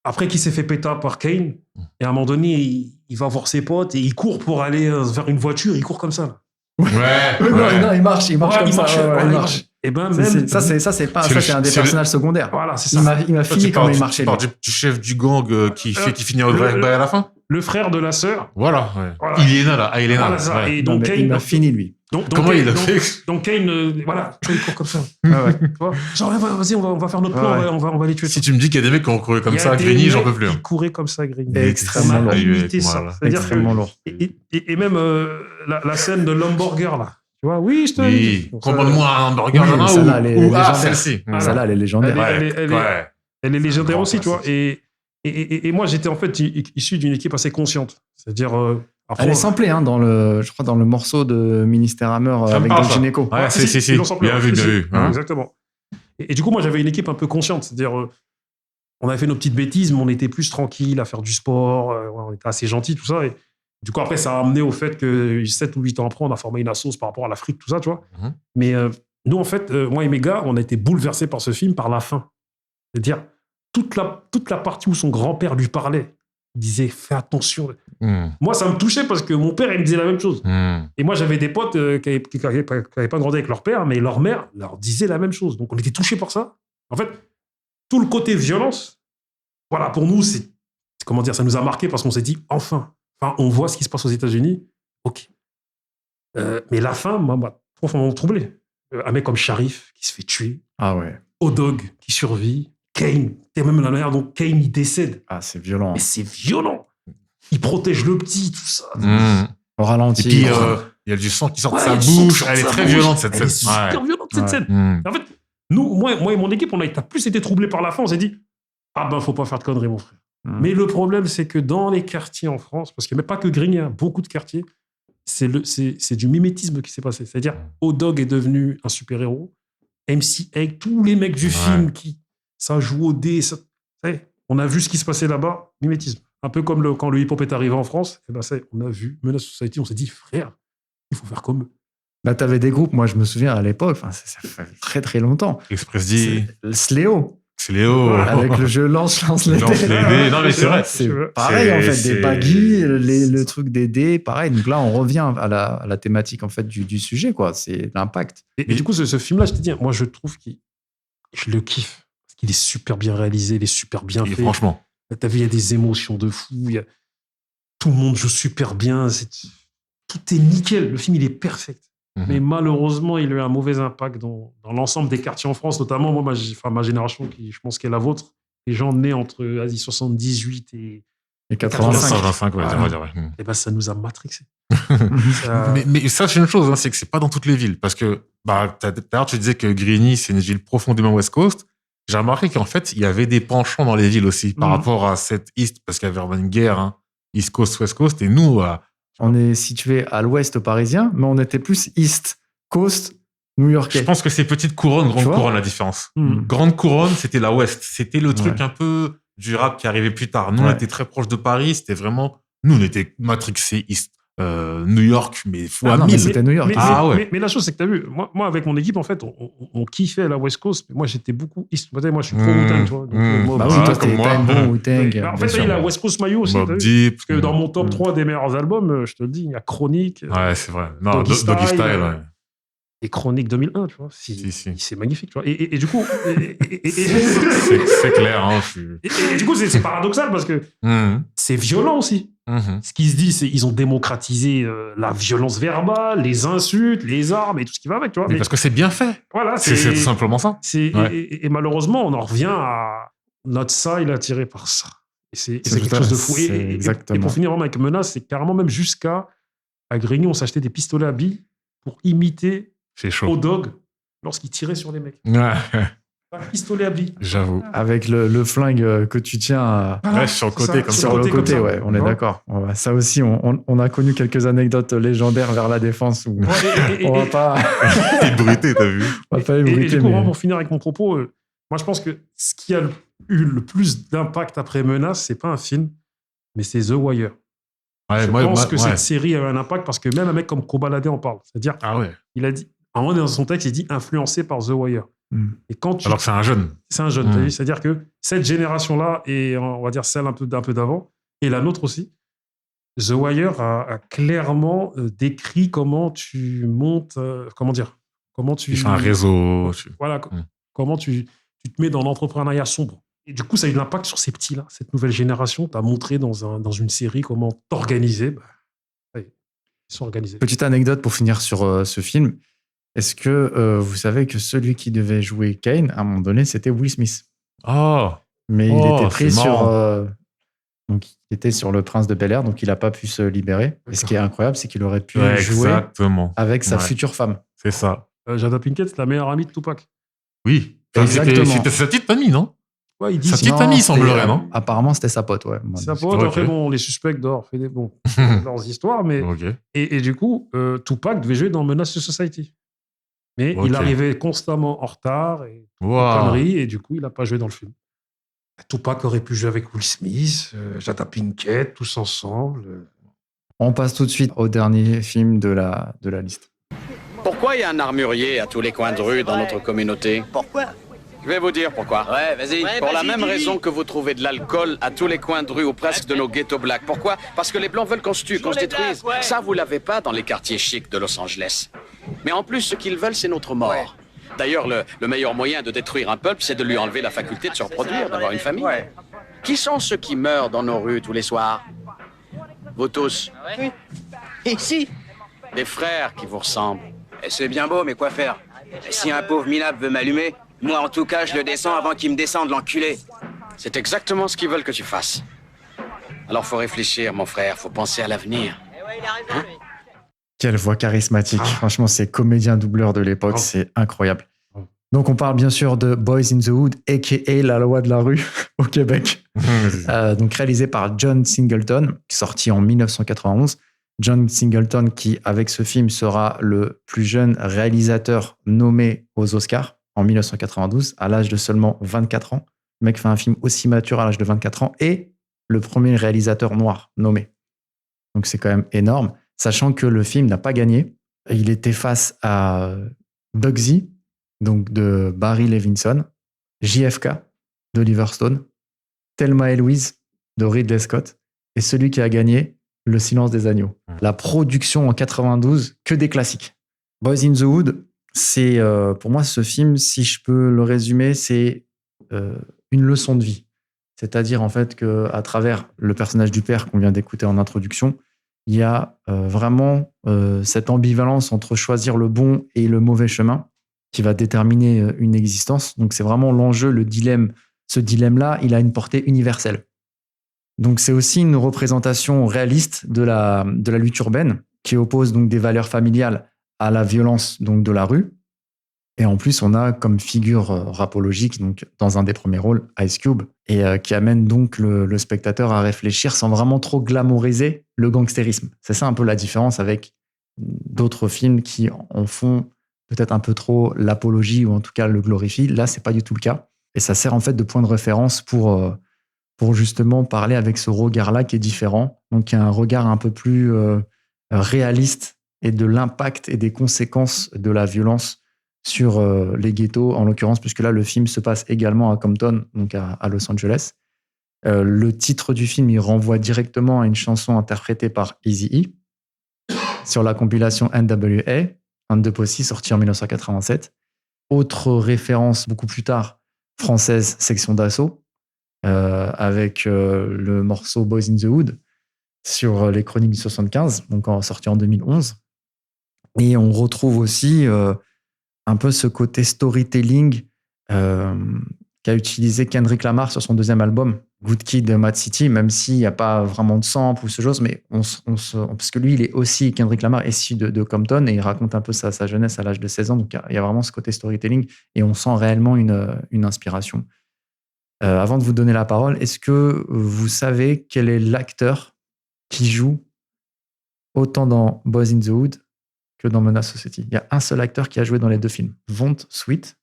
après qu'il s'est fait péter par Kane, et à un moment donné, il va voir ses potes, et il court pour aller vers une voiture, il court comme ça. Là. Non, il marche comme ça. Il marche. Et ben même ça c'est un des personnages secondaires. Voilà, c'est ça. Il m'a fini quand il marchait. Du chef du gang qui finit au drive-by à la fin. Le frère de la sœur. Voilà. Iléna là, Iléna. Voilà, ça. Et donc Kane, il m'a fini lui. Comment il a fait? Donc Kane, voilà, il court comme ça. Genre vas-y, on va faire notre plan, on va les tuer. Si tu me dis qu'il y a des mecs qui ont couru comme ça à Grigny, j'en peux plus. Ils couraient comme ça à Grigny. Extrêmement lourd. Extrêmement lourd. Et même la scène de l'hamburger là. Tu vois, oui, je te dis. Commande-moi un hamburger ou celle-ci. Celle-là, elle est légendaire. Elle est légendaire aussi, tu vois. Et moi, j'étais en fait issu d'une équipe assez consciente. C'est-à-dire. Elle est samplée, je crois, dans le morceau de Ministère Hammer avec Don Gineco. Ouais, si. Bien vu. Exactement. Et du coup, moi, j'avais une équipe un peu consciente. C'est-à-dire, on avait fait nos petites bêtises, mais on était plus tranquille à faire du sport. On était assez gentils, tout ça. Et du coup, après, ça a amené au fait que 7 ou 8 ans après, on a formé une assoce par rapport à l'Afrique, tout ça, tu vois. Mais nous, en fait, moi et mes gars, on a été bouleversés par ce film, par la fin. C'est-à-dire, toute la partie où son grand-père lui parlait, il disait, fais attention. Moi, ça me touchait parce que mon père, il me disait la même chose. Et moi, j'avais des potes qui n'avaient pas grandi avec leur père, mais leur mère leur disait la même chose. Donc, on était touchés par ça. En fait, tout le côté violence, voilà, pour nous, comment dire, ça nous a marqué parce qu'on s'est dit, enfin, on voit ce qui se passe aux États-Unis. OK. Mais la fin m'a profondément troublé. Un mec comme Sharif qui se fait tuer. Ah ouais. O-Dog qui survit. Kane, t'es même la manière dont Kane il décède. Ah, c'est violent. Mais c'est violent. Il protège le petit, tout ça. Au ralenti. Et puis, il y a du sang qui sort de sa bouche. Elle est très violente, cette scène. Elle est super violente, cette scène. En fait, moi et mon équipe, on a plus été troublés par la fin. On s'est dit, faut pas faire de conneries, mon frère. Mais le problème, c'est que dans les quartiers en France, parce qu'il n'y a pas que Grigny, beaucoup de quartiers, c'est du mimétisme qui s'est passé. C'est-à-dire, O-Dog est devenu un super-héros. MC Egg, tous les mecs du film ça joue au dé. On a vu ce qui se passait là-bas, mimétisme. Un peu comme quand le hip-hop est arrivé en France, on a vu Menace Society, on s'est dit, frère, il faut faire comme eux. Là, tu avais des groupes, moi je me souviens à l'époque, ça fait très très longtemps. Express D. Sléo. Sléo. Avec le jeu lance les dés. Non, mais c'est vrai. C'est pareil, en fait, des baggy, le truc des dés, pareil. Donc là, on revient à la thématique en fait, du sujet, quoi. C'est l'impact. Et du coup, ce film-là, je te dis, moi je trouve que je le kiffe. Il est super bien réalisé, il est super bien fait. Franchement. T'as vu, il y a des émotions de fou. Tout le monde joue super bien. Tout est nickel. Le film, il est perfect. Mais malheureusement, il a eu un mauvais impact dans l'ensemble des quartiers en France, notamment moi, ma génération, qui je pense qu'est la vôtre. Les gens nés entre 78 et 85, on va dire. Et ben, ça nous a matrixés. Mais ça, c'est une chose, c'est que c'est pas dans toutes les villes. Parce que, d'ailleurs, tu disais que Grigny, c'est une ville profondément West Coast. J'ai remarqué qu'en fait, il y avait des penchants dans les villes aussi par rapport à cette East, parce qu'il y avait vraiment une guerre, East Coast, West Coast, et nous... on est situé à l'ouest parisien, mais on était plus East Coast new-yorkais. Je pense que c'est petite couronne, grande couronne, la différence. Grande couronne, c'était la West. C'était le truc un peu du rap qui arrivait plus tard. Nous, on était très proche de Paris, c'était vraiment... Nous, on était matrixés East. New York, mais fois 1000. C'était New York. Mais la chose, c'est que t'as vu, moi, avec mon équipe, en fait, on kiffait la West Coast, mais moi, j'étais beaucoup East. Moi, je suis pro Wu-Tang, tu vois. Toi, t'es bon Wu-Tang. En fait, il y a la West Coast maillot aussi. Deep. Parce que dans mon top 3 des meilleurs albums, je te le dis, il y a Chronique. Ouais, c'est vrai. Non, Doggy Style, Et Chronique 2001, tu vois. C'est magnifique, tu vois. Et du coup... c'est clair, Et du coup, c'est paradoxal parce que c'est violent aussi. Ce qui se dit, c'est qu'ils ont démocratisé la violence verbale, les insultes, les armes et tout ce qui va avec, tu vois. Mais parce que c'est bien fait. Voilà, c'est tout simplement ça. Et malheureusement, on en revient à notre style attiré par ça. Et c'est quelque chose de fou. Et pour finir vraiment avec Menace, c'est carrément même jusqu'à Grigny, on s'achetait des pistolets à billes pour imiter O-Dog lorsqu'il tirait sur les mecs. Un pistolet à billes. J'avoue. Avec le flingue que tu tiens sur le côté, comme ça. Sur le côté, ouais, on est d'accord. Ça aussi, on a connu quelques anecdotes légendaires vers la défense où on va pas... ébruiter, t'as vu. On va pas ébruiter. Et du coup, pour finir avec mon propos, moi, je pense que ce qui a eu le plus d'impact après Menace, c'est pas un film, mais c'est The Wire. Je pense que cette série a eu un impact parce que même un mec comme Kobalade en parle. C'est-à-dire, il a dit, à un moment dans son texte, il dit influencé par The Wire. Et alors que c'est un jeune. C'est un jeune. C'est-à-dire que cette génération-là, et on va dire celle un peu d'avant, et la nôtre aussi, The Wire a clairement décrit comment tu montes, comment tu... Il fait un réseau. Voilà, comment tu te mets dans l'entrepreneuriat sombre. Et du coup, ça a eu de l'impact sur ces petits-là. Cette nouvelle génération t'a montré dans une série comment t'organiser. Ils sont organisés. Petite anecdote pour finir sur ce film. Est-ce que vous savez que celui qui devait jouer Kane, à un moment donné, c'était Will Smith? Mais il était pris donc, il était sur Le Prince de Bel-Air, donc il n'a pas pu se libérer. Et ce qui est incroyable, c'est qu'il aurait pu jouer avec sa future femme. C'est ça. Jada Pinkett, c'est la meilleure amie de Tupac. Oui. Exactement. C'était sa petite amie, non? Ouais, il dit sa petite amie, il semblerait, non? Apparemment, c'était sa pote, ouais. Sa pote, après, bon, les suspects d'or fait leurs histoires, mais... Et du coup, Tupac devait jouer dans Menace to Society. Mais il arrivait constamment en retard et conneries, et du coup, il n'a pas joué dans le film. Tupac aurait pu jouer avec Will Smith, Jada Pinkett, tous ensemble. On passe tout de suite au dernier film de la liste. Pourquoi il y a un armurier à tous les coins de rue dans notre communauté? Pourquoi? Je vais vous dire pourquoi. Ouais, vas-y. Pour la même raison que vous trouvez de l'alcool à tous les coins de rue ou presque de nos ghettos blacks. Pourquoi? Parce que les Blancs veulent qu'on se tue, qu'on se détruise. Ça, vous l'avez pas dans les quartiers chics de Los Angeles. Mais en plus, ce qu'ils veulent, c'est notre mort. D'ailleurs, le meilleur moyen de détruire un peuple, c'est de lui enlever la faculté de se reproduire, d'avoir une famille. Qui sont ceux qui meurent dans nos rues tous les soirs? Vous tous. Oui. Ici. Des frères qui vous ressemblent. Et c'est bien beau, mais quoi faire? Et si un pauvre minable veut m'allumer, moi en tout cas, je le descends avant qu'il me descende, l'enculé. C'est exactement ce qu'ils veulent que tu fasses. Alors faut réfléchir, mon frère, faut penser à l'avenir. Hein? Quelle voix charismatique. Franchement, ces comédiens doubleurs de l'époque, c'est incroyable. Donc, on parle bien sûr de Boys in the Hood, a.k.a. La loi de la rue au Québec. Donc, réalisé par John Singleton, sorti en 1991. John Singleton, qui, avec ce film, sera le plus jeune réalisateur nommé aux Oscars en 1992, à l'âge de seulement 24 ans. Le mec fait un film aussi mature à l'âge de 24 ans et le premier réalisateur noir nommé. Donc, c'est quand même énorme. Sachant que le film n'a pas gagné. Il était face à Bugsy, donc de Barry Levinson, JFK d'Oliver Stone, Thelma et Louise de Ridley Scott, et celui qui a gagné, Le Silence des agneaux. La production en 92, que des classiques. Boys in the Hood, c'est pour moi ce film, si je peux le résumer, c'est une leçon de vie. C'est-à-dire en fait qu'à travers le personnage du père qu'on vient d'écouter en introduction, il y a vraiment cette ambivalence entre choisir le bon et le mauvais chemin qui va déterminer une existence. Donc, c'est vraiment l'enjeu, le dilemme. Ce dilemme-là, il a une portée universelle. Donc, c'est aussi une représentation réaliste de la lutte urbaine qui oppose donc des valeurs familiales à la violence donc de la rue. Et en plus, on a comme figure rapologique, donc dans un des premiers rôles, Ice Cube, et qui amène donc le spectateur à réfléchir sans vraiment trop glamouriser le gangstérisme. C'est ça un peu la différence avec d'autres films qui en font peut-être un peu trop l'apologie ou en tout cas le glorifient. Là, c'est pas du tout le cas. Et ça sert en fait de point de référence pour justement parler avec ce regard-là qui est différent. Donc, il y a un regard un peu plus réaliste et de l'impact et des conséquences de la violence sur les ghettos, en l'occurrence, puisque là, le film se passe également à Compton, donc à Los Angeles. Le titre du film, il renvoie directement à une chanson interprétée par Eazy-E sur la compilation NWA, de Posse, sortie en 1987. Autre référence, beaucoup plus tard, française, Section d'Assaut, avec le morceau Boys in the Hood sur les Chroniques du 75, donc sorti en 2011. Et on retrouve aussi un peu ce côté storytelling qu'a utilisé Kendrick Lamar sur son deuxième album, Good Kid, Mad City, même s'il n'y a pas vraiment de sample ou ce chose, mais parce que lui, il est aussi, Kendrick Lamar, issu de Compton, et il raconte un peu sa jeunesse à l'âge de 16 ans, donc il y a vraiment ce côté storytelling, et on sent réellement une inspiration. Avant de vous donner la parole, est-ce que vous savez quel est l'acteur qui joue autant dans Boys in the Hood que dans Menace Society? Il y a un seul acteur qui a joué dans les deux films, Vaughn Sweet,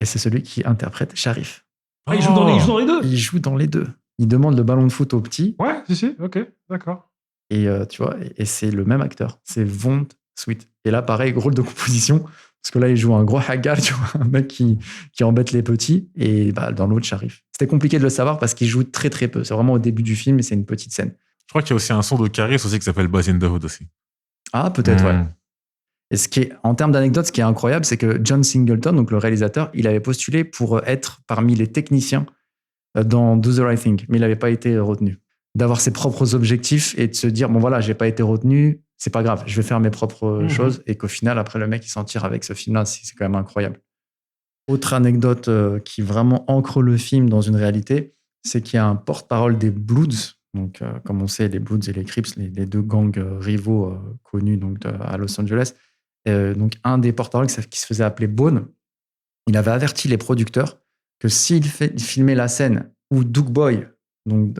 et c'est celui qui interprète Sharif. Ah, il joue dans les deux? Il joue dans les deux. Il demande le ballon de foot au petit. Ouais, si, ok, d'accord. Et tu vois, et c'est le même acteur, c'est Vaughn Sweet. Et là, pareil, rôle de composition, parce que là, il joue un gros hagar, tu vois, un mec qui embête les petits, et dans l'autre, Sharif. C'était compliqué de le savoir parce qu'il joue très très peu. C'est vraiment au début du film, et c'est une petite scène. Je crois qu'il y a aussi un son de Caris aussi qui s'appelle Boys in the Hood aussi. Ah, peut-être, ouais. Et en termes d'anecdote, ce qui est incroyable, c'est que John Singleton, donc le réalisateur, il avait postulé pour être parmi les techniciens dans Do the Right Thing, mais il n'avait pas été retenu. D'avoir ses propres objectifs et de se dire, bon voilà, j'ai pas été retenu, c'est pas grave, je vais faire mes propres choses, et qu'au final, après, le mec, il s'en tire avec ce film-là, c'est quand même incroyable. Autre anecdote qui vraiment ancre le film dans une réalité, c'est qu'il y a un porte-parole des Bloods. Donc, comme on sait, les Bloods et les Crips, les deux gangs rivaux connus donc, à Los Angeles. Donc, un des porte-paroles qui se faisait appeler Bone, il avait averti les producteurs que s'il filmait la scène où Duke Boy, donc,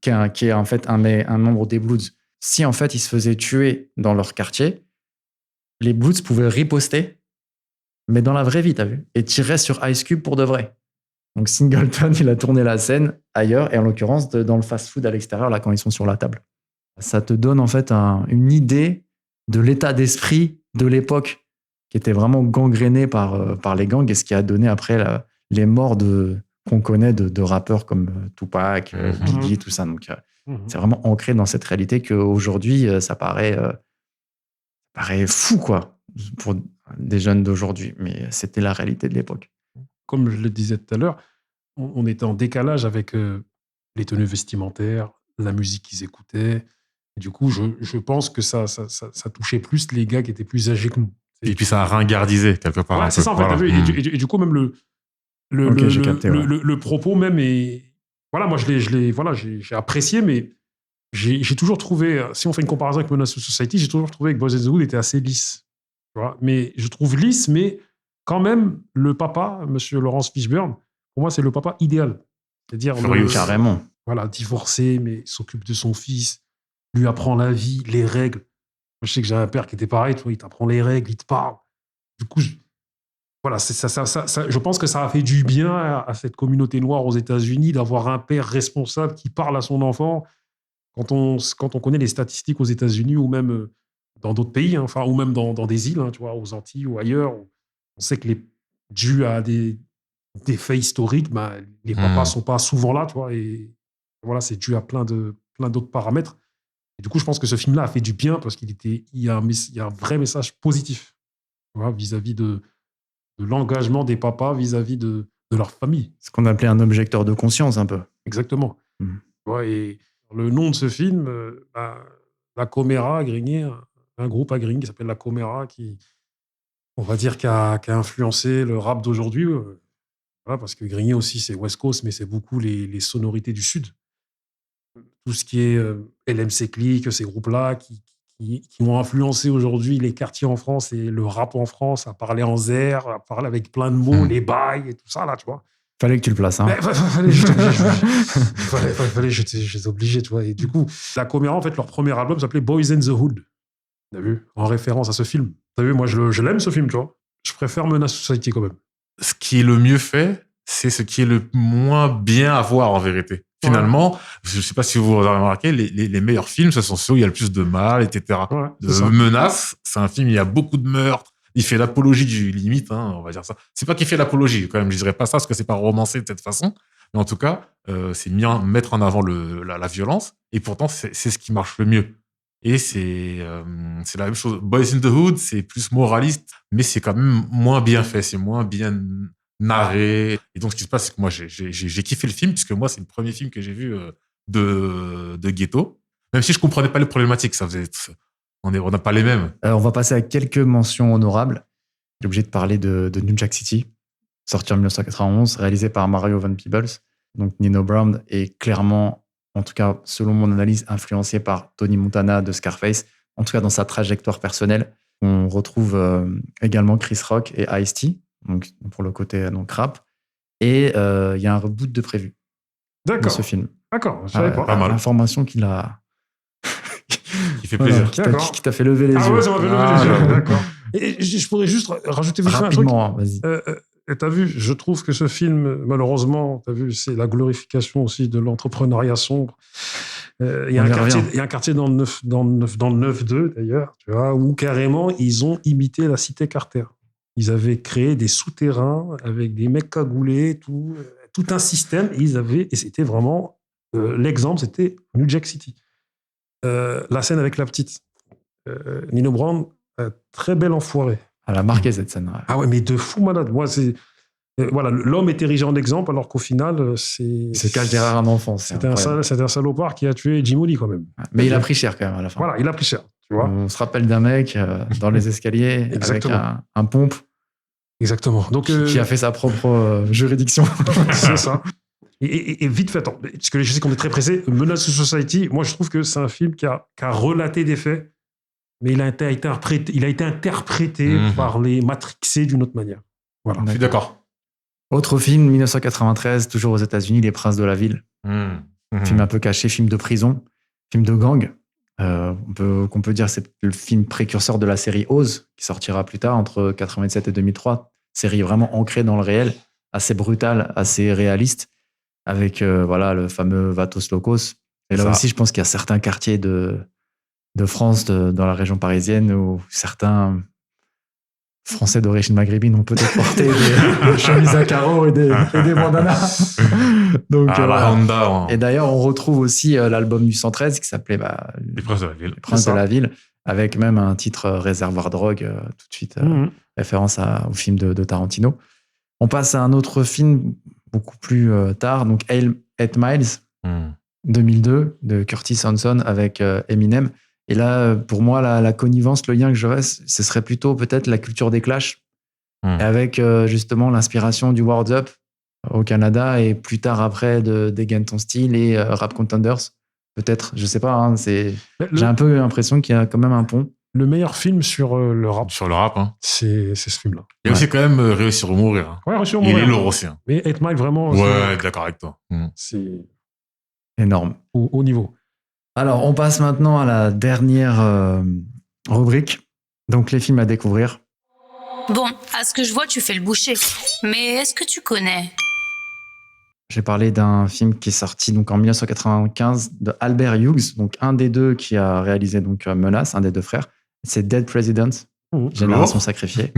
qui est en fait un membre des Bloods, si en fait il se faisait tuer dans leur quartier, les Bloods pouvaient riposter, mais dans la vraie vie, t'as vu, et tirer sur Ice Cube pour de vrai. Donc Singleton, il a tourné la scène ailleurs, et en l'occurrence dans le fast-food à l'extérieur, là, quand ils sont sur la table. Ça te donne en fait une idée de l'état d'esprit de l'époque, qui était vraiment gangréné par les gangs, et ce qui a donné après les morts qu'on connaît de rappeurs comme Tupac, Biggie, tout ça. Donc c'est vraiment ancré dans cette réalité qu'aujourd'hui, ça paraît fou, quoi, pour des jeunes d'aujourd'hui. Mais c'était la réalité de l'époque. Comme je le disais tout à l'heure, on était en décalage avec les tenues vestimentaires, la musique qu'ils écoutaient. Et du coup, je pense que ça touchait plus les gars qui étaient plus âgés que nous. Et puis ça a ringardisé quelque part. Ouais, c'est ça, en fait. Voilà. Et du coup, même le propos même est... Voilà, moi, j'ai apprécié, mais j'ai toujours trouvé... Si on fait une comparaison avec Menace to Society, j'ai toujours trouvé que Boys in the Hood était assez lisse. Tu vois, mais je trouve lisse, mais quand même, le papa, monsieur Laurence Fishburne, pour moi, c'est le papa idéal. C'est-à-dire... carrément. Voilà, divorcé, mais s'occupe de son fils, lui apprend la vie, les règles. Moi, je sais que j'ai un père qui était pareil, tu vois, il t'apprend les règles, il te parle. Du coup, je pense que ça a fait du bien à cette communauté noire aux États-Unis d'avoir un père responsable qui parle à son enfant. Quand on connaît les statistiques aux États-Unis ou même dans d'autres pays, hein, enfin, ou même dans des îles, hein, tu vois, aux Antilles ou ailleurs, on sait que dû à des faits historiques, les papas sont pas souvent là, tu vois, et voilà, c'est dû à plein d'autres paramètres. Et du coup, je pense que ce film-là a fait du bien parce qu'il y a un vrai message positif, tu vois, vis-à-vis de l'engagement des papas vis-à-vis de leur famille. Ce qu'on appelait un objecteur de conscience, un peu. Exactement. Ouais, et le nom de ce film, La Comera, à Grigny, un groupe à Grigny qui s'appelle La Comera, qui, on va dire, qui a influencé le rap d'aujourd'hui. Voilà, parce que Grigny aussi, c'est West Coast, mais c'est beaucoup les sonorités du Sud. Tout ce qui est LMC Click, ces groupes-là qui ont influencé aujourd'hui les quartiers en France et le rap en France, à parler en zer, à parler avec plein de mots, les bails et tout ça, là, tu vois. Fallait que tu le places, hein. J'étais obligé, tu vois. Et du coup, La Comera, en fait, leur premier album s'appelait Boys in the Hood. T'as vu? En référence à ce film. T'as vu? Moi, je l'aime, ce film, tu vois. Je préfère Menace to Society, quand même. Ce qui est le mieux fait, c'est ce qui est le moins bien à voir, en vérité. Finalement, je sais pas si vous avez remarqué, les meilleurs films, ce sont ceux où il y a le plus de mal, etc. Menace, c'est un film, il y a beaucoup de meurtres. Il fait l'apologie du limite, hein, on va dire ça. C'est pas qu'il fait l'apologie, quand même, je dirais pas ça, parce que c'est pas romancé de cette façon. Mais en tout cas, c'est bien mettre en avant la violence. Et pourtant, c'est ce qui marche le mieux. Et c'est la même chose. Boys in the Hood, c'est plus moraliste, mais c'est quand même moins bien fait, c'est moins bien narré. Et donc, ce qui se passe, c'est que moi, j'ai kiffé le film, puisque moi, c'est le premier film que j'ai vu de ghetto. Même si je comprenais pas les problématiques, on n'a pas les mêmes. On va passer à quelques mentions honorables. J'ai obligé de parler de New Jack City, sorti en 1991, réalisé par Mario Van Peebles. Donc, Nino Brown est clairement, en tout cas, selon mon analyse, influencé par Tony Montana de Scarface, en tout cas dans sa trajectoire personnelle. On retrouve également Chris Rock et Ice-T, donc pour le côté rap. Et il y a un reboot de prévu de ce film. D'accord, je savais pas. Pas mal. Information qu'il a... qui fait plaisir. Qui t'a fait lever les yeux. Ah ouais, ça m'a fait lever les yeux, d'accord. Et je pourrais juste rajouter un truc. Rapidement, vas-y. T'as vu, je trouve que ce film, malheureusement, t'as vu, c'est la glorification aussi de l'entrepreneuriat sombre. Il y a un quartier dans le 9-2, d'ailleurs, tu vois, où carrément, ils ont imité la cité Carter. Ils avaient créé des souterrains avec des mecs cagoulés, tout un système, et c'était vraiment l'exemple, c'était New Jack City. La scène avec la petite. Nino Brown, très belle enfoirée. Elle a marqué cette scène. Ouais. Ah ouais, mais de fou malade. Moi, c'est... voilà, l'homme est érigé en exemple, alors qu'au final, c'est... Se cache derrière un enfant. C'était un salopard qui a tué Jim Lee, quand même. Mais il a pris cher, quand même, à la fin. Voilà, il a pris cher. Tu vois. On se rappelle d'un mec dans les escaliers avec un pompe. Exactement. Donc, qui a fait sa propre juridiction. C'est ça. Et vite fait, attends, parce que je sais qu'on est très pressé, Menace to Society, moi je trouve que c'est un film qui a relaté des faits, mais il a été interprété par les matrixés d'une autre manière. Voilà. Je suis d'accord. Autre film, 1993, toujours aux États-Unis, Les Princes de la Ville. Film un peu caché, film de prison, film de gang. Qu'on peut dire c'est le film précurseur de la série Oz, qui sortira plus tard, entre 87 et 2003. Série vraiment ancrée dans le réel, assez brutale, assez réaliste, avec le fameux Vatos Locos. Et là aussi, je pense qu'il y a certains quartiers de France, dans la région parisienne, où certains Français d'origine maghrébine ont peut-être porté des chemises à carreaux et des bandanas. Donc, la Honda. Et d'ailleurs, on retrouve aussi l'album du 113 qui s'appelait Les Princes de la Ville. Les Princes de la Ville, avec même un titre Réservoir Drogue, tout de suite référence au film de Tarantino. On passe à un autre film beaucoup plus tard, donc 8 Miles, 2002, de Curtis Hanson avec Eminem. Et là, pour moi, la connivence, le lien que j'aurais, ce serait plutôt peut-être la culture des Clash, avec justement l'inspiration du Word Up au Canada et plus tard après d'Egan Ton Style et Rap Contenders. Peut-être, je sais pas. Hein, j'ai un peu l'impression qu'il y a quand même un pont. Le meilleur film sur le rap. Sur le rap, hein. C'est ce film-là. Il y a aussi quand même Réussir ou Mourir. Hein. Ouais, Réussir ou Mourir. Il est lourd aussi. Hein. Mais 8 Mile, vraiment. Ouais, d'accord avec toi. C'est énorme. Au niveau. Alors, on passe maintenant à la dernière rubrique. Donc, les films à découvrir. Bon, à ce que je vois, tu fais le boucher. Mais est-ce que tu connais ? J'ai parlé d'un film qui est sorti donc en 1995 de Albert Hughes, donc un des deux qui a réalisé donc Menace, un des deux frères. C'est Dead President, Génération sacrifiée.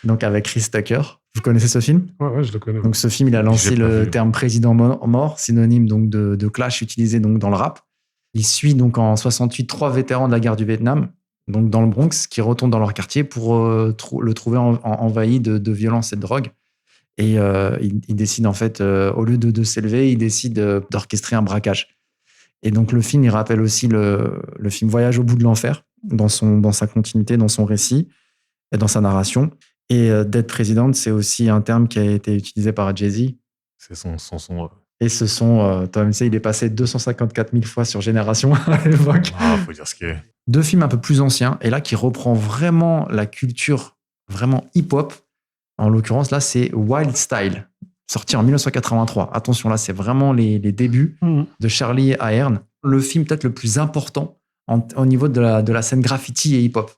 Donc avec Chris Tucker. Vous connaissez ce film ? Ouais, je le connais. Donc ce film, il a lancé le terme président mort, synonyme donc de clash utilisé donc dans le rap. Il suit donc en 68 3 vétérans de la guerre du Vietnam, donc dans le Bronx, qui retournent dans leur quartier pour le trouver envahi de violence et de drogue. Et il décide en fait, au lieu de s'élever, il décide d'orchestrer un braquage. Et donc le film, il rappelle aussi le film Voyage au bout de l'enfer, dans sa continuité, dans son récit et dans sa narration. Et Dead President, c'est aussi un terme qui a été utilisé par Jay-Z. C'est son Et ce son, toi-même, il est passé 254 000 fois sur Génération à l'époque. Ah, faut dire ce qu'il est. Deux films un peu plus anciens, et là, qui reprend vraiment la culture vraiment hip-hop. En l'occurrence, là, c'est Wild Style, sorti en 1983. Attention, là, c'est vraiment les débuts de Charlie Ahern. Le film peut-être le plus important au niveau de la scène graffiti et hip-hop.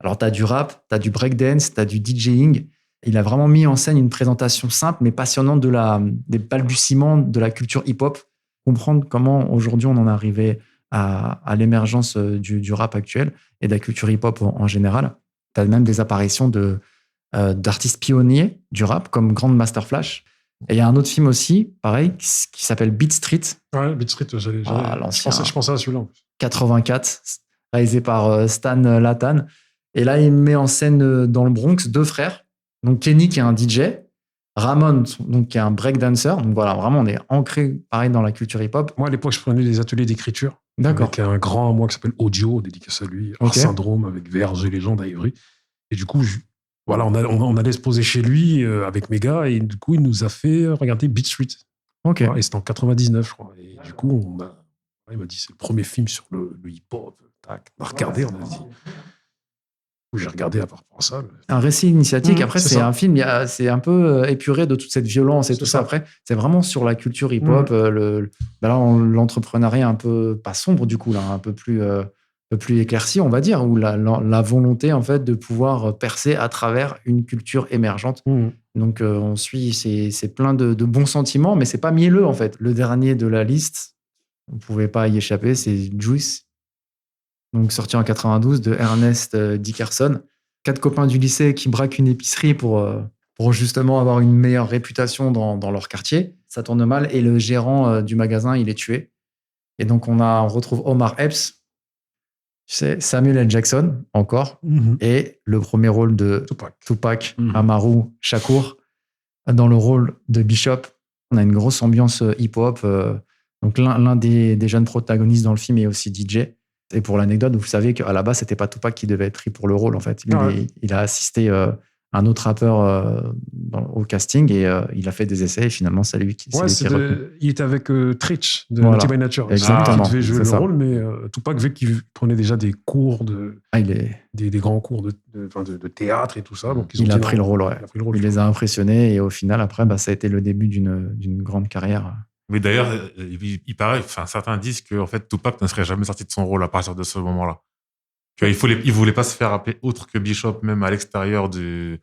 Alors, tu as du rap, tu as du breakdance, tu as du DJing. Il a vraiment mis en scène une présentation simple mais passionnante des balbutiements de la culture hip-hop. Comprendre comment aujourd'hui on en est arrivé à l'émergence du rap actuel et de la culture hip-hop en général. Tu as même des apparitions d'artistes pionniers du rap comme Grandmaster Flash. Et il y a un autre film aussi, pareil, qui s'appelle Beat Street. Ouais, Beat Street, je pensais à celui-là. 84, réalisé par Stan Lathan. Et là, il met en scène dans le Bronx deux frères. Donc Kenny qui est un DJ, Ramon donc qui est un breakdancer. Donc voilà, vraiment on est ancré pareil dans la culture hip-hop. Moi à l'époque je prenais des ateliers d'écriture. D'accord. Avec un grand à moi qui s'appelle Audio, dédicace à lui, Art Syndrome avec Verge et Légende à Ivry. Et du coup, on allait se poser chez lui avec mes gars et du coup il nous a fait regarder Beat Street. Ok. Et c'était en 99 je crois. Et du coup il m'a dit c'est le premier film sur le hip-hop. Tac. On a regardé, on a dit. J'ai regardé à part pour ça. Un récit initiatique. Après, c'est un film, c'est un peu épuré de toute cette violence et tout ça. Après, c'est vraiment sur la culture hip-hop. Là, l'entrepreneuriat un peu, pas sombre du coup, là, un peu plus éclairci, on va dire, où la volonté en fait de pouvoir percer à travers une culture émergente. Donc, on suit, c'est plein de bons sentiments, mais c'est pas mielleux en fait. Le dernier de la liste, vous pouvez pas y échapper, c'est Juice. Donc sorti en 92 de Ernest Dickerson. 4 copains du lycée qui braquent une épicerie pour justement avoir une meilleure réputation dans leur quartier. ça tourne mal et le gérant du magasin, il est tué. Et donc, on retrouve Omar Epps, tu sais, Samuel L. Jackson, encore, et le premier rôle de Tupac Amaru Shakur dans le rôle de Bishop. On a une grosse ambiance hip-hop. Donc, l'un des jeunes protagonistes dans le film est aussi DJ. Et pour l'anecdote, vous savez qu'à la base, c'était pas Tupac qui devait être pris pour le rôle, en fait. Il a assisté un autre rappeur au casting et il a fait des essais et finalement, c'est lui qui il était avec Tritch de Naughty by Nature. Exactement. Il devait jouer le rôle, mais Tupac, vu qu'il prenait déjà des cours des grands cours de théâtre et tout ça. Donc il a pris le rôle, ouais. Il les a impressionnés et au final, après, ça a été le début d'une grande carrière. Mais d'ailleurs, il paraît, certains disent que en fait, Tupac ne serait jamais sorti de son rôle à partir de ce moment-là. Il voulait pas se faire appeler autre que Bishop, même à l'extérieur du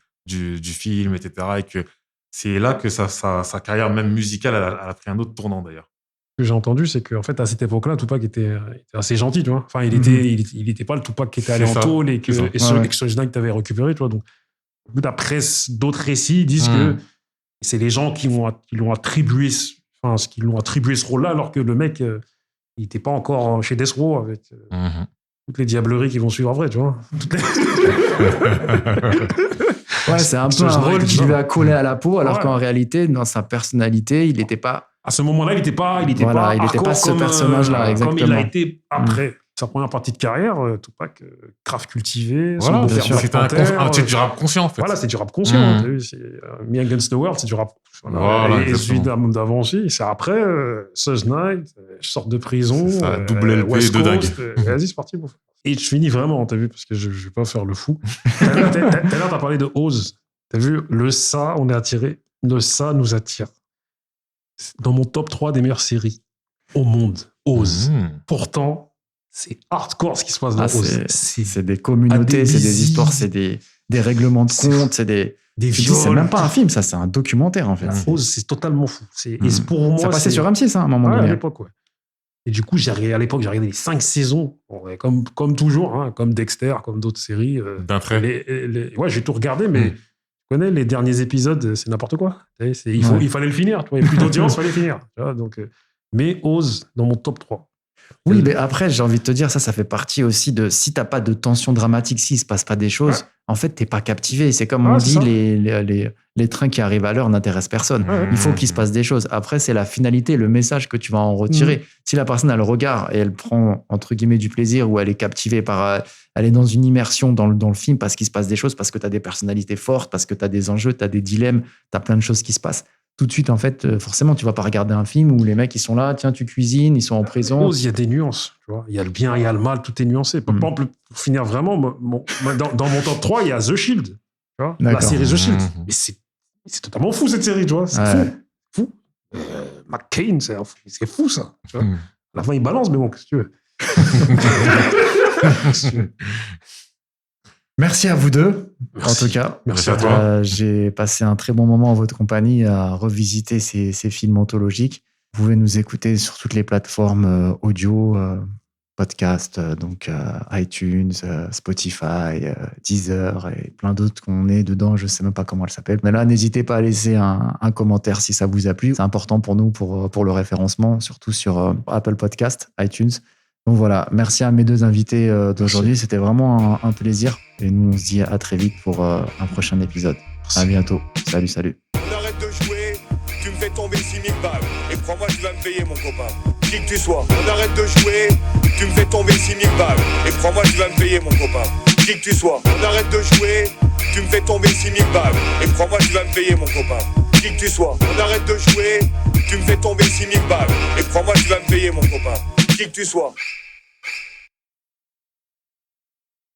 film, etc. Et que c'est là que sa carrière, même musicale, elle a pris un autre tournant, d'ailleurs. Ce que j'ai entendu, c'est qu'en fait, à cette époque-là, Tupac était assez gentil, tu vois. Enfin, il était pas le Tupac qui était allé en tôle et que Suge Knight t'avait récupéré, tu vois. Donc, d'après d'autres récits, ils disent que c'est les gens qui l'ont attribué ce rôle-là, alors que le mec, il n'était pas encore chez Death Row avec toutes les diableries qui vont suivre après, tu vois. Ouais, c'est un peu un rôle qui lui a collé à la peau, alors qu'en réalité, dans sa personnalité, il n'était pas... À ce moment-là, il n'était pas ce personnage-là, exactement. Comme il a été après sa première partie de carrière, Tupac, grave cultivé. Voilà, c'est du rap conscient, en fait. Voilà, c'est du rap conscient. T'as vu, Me Against the World, c'est du rap. Voilà, et celui d'avant aussi. C'est après, Suge Knight, je sors de prison. Ça, double LP de dingue. Vas-y, c'est parti. Et je finis vraiment, t'as vu, parce que je ne vais pas faire le fou. Tout à l'heure, t'as parlé de Oz. T'as vu, on est attiré. Le ça nous attire. Dans mon top 3 des meilleures séries au monde, Oz. Pourtant, c'est hardcore ce qui se passe dans Oz. C'est des communautés, c'est des histoires, c'est des règlements de compte, c'est des viols. C'est même pas un film, ça, c'est un documentaire, en fait. Oz, c'est totalement fou. Et pour moi, ça passait sur M6 à un moment donné. À l'époque, ouais. Et du coup, à l'époque, j'ai regardé les 5 saisons, comme toujours, comme Dexter, comme d'autres séries. D'un trait. Ouais, j'ai tout regardé, mais tu connais, les derniers épisodes, c'est n'importe quoi. Il fallait le finir. Il n'y a plus d'audience, il fallait finir. Tu vois, donc, mais Oz, dans mon top 3. Oui, mais après, j'ai envie de te dire, ça fait partie aussi de... Si tu n'as pas de tension dramatique, s'il ne se passe pas des choses, en fait, tu n'es pas captivé. C'est comme on dit, les trains qui arrivent à l'heure n'intéressent personne. Il faut qu'il se passe des choses. Après, c'est la finalité, le message que tu vas en retirer. Si la personne, elle regarde et elle prend, entre guillemets, du plaisir ou elle est captivée par... Elle est dans une immersion dans le film parce qu'il se passe des choses, parce que tu as des personnalités fortes, parce que tu as des enjeux, tu as des dilemmes, tu as plein de choses qui se passent. Tout de suite, en fait, forcément, tu vas pas regarder un film où les mecs, ils sont là, tiens, tu cuisines, ils sont en prison. Il y a des nuances, tu vois. Il y a le bien, il y a le mal, tout est nuancé. Par exemple, pour finir vraiment, dans mon top 3, il y a The Shield, tu vois, la série The Shield. Mais c'est totalement fou, cette série, tu vois. C'est fou. McCain, c'est fou, ça. Tu vois. À la fin, il balance, mais bon, qu'est-ce que tu veux. Merci à vous deux, en tout cas. Merci à toi. J'ai passé un très bon moment en votre compagnie à revisiter ces films anthologiques. Vous pouvez nous écouter sur toutes les plateformes audio, podcast, donc iTunes, Spotify, Deezer et plein d'autres qu'on est dedans. Je ne sais même pas comment elles s'appellent. Mais là, n'hésitez pas à laisser un commentaire si ça vous a plu. C'est important pour nous, pour le référencement, surtout sur Apple Podcast, iTunes. Donc voilà, merci à mes deux invités d'aujourd'hui. C'était vraiment un plaisir. Et nous, on se dit à très vite pour un prochain épisode. Merci. À bientôt. Salut. On arrête de jouer, tu me fais tomber 6000 balles. Et crois-moi, tu vas me payer, mon copain. Qui que tu sois. On arrête de jouer, tu me fais tomber 6000 balles. Et crois-moi, tu vas me payer, mon copain. Qui que tu sois. On arrête de jouer, tu me fais tomber 6000 balles. Et crois-moi, tu vas me payer, mon copain. Qui que tu sois. On arrête de jouer, tu me fais tomber 6000 balles. Et crois-moi, tu vas me payer, mon copain. Qui que tu sois.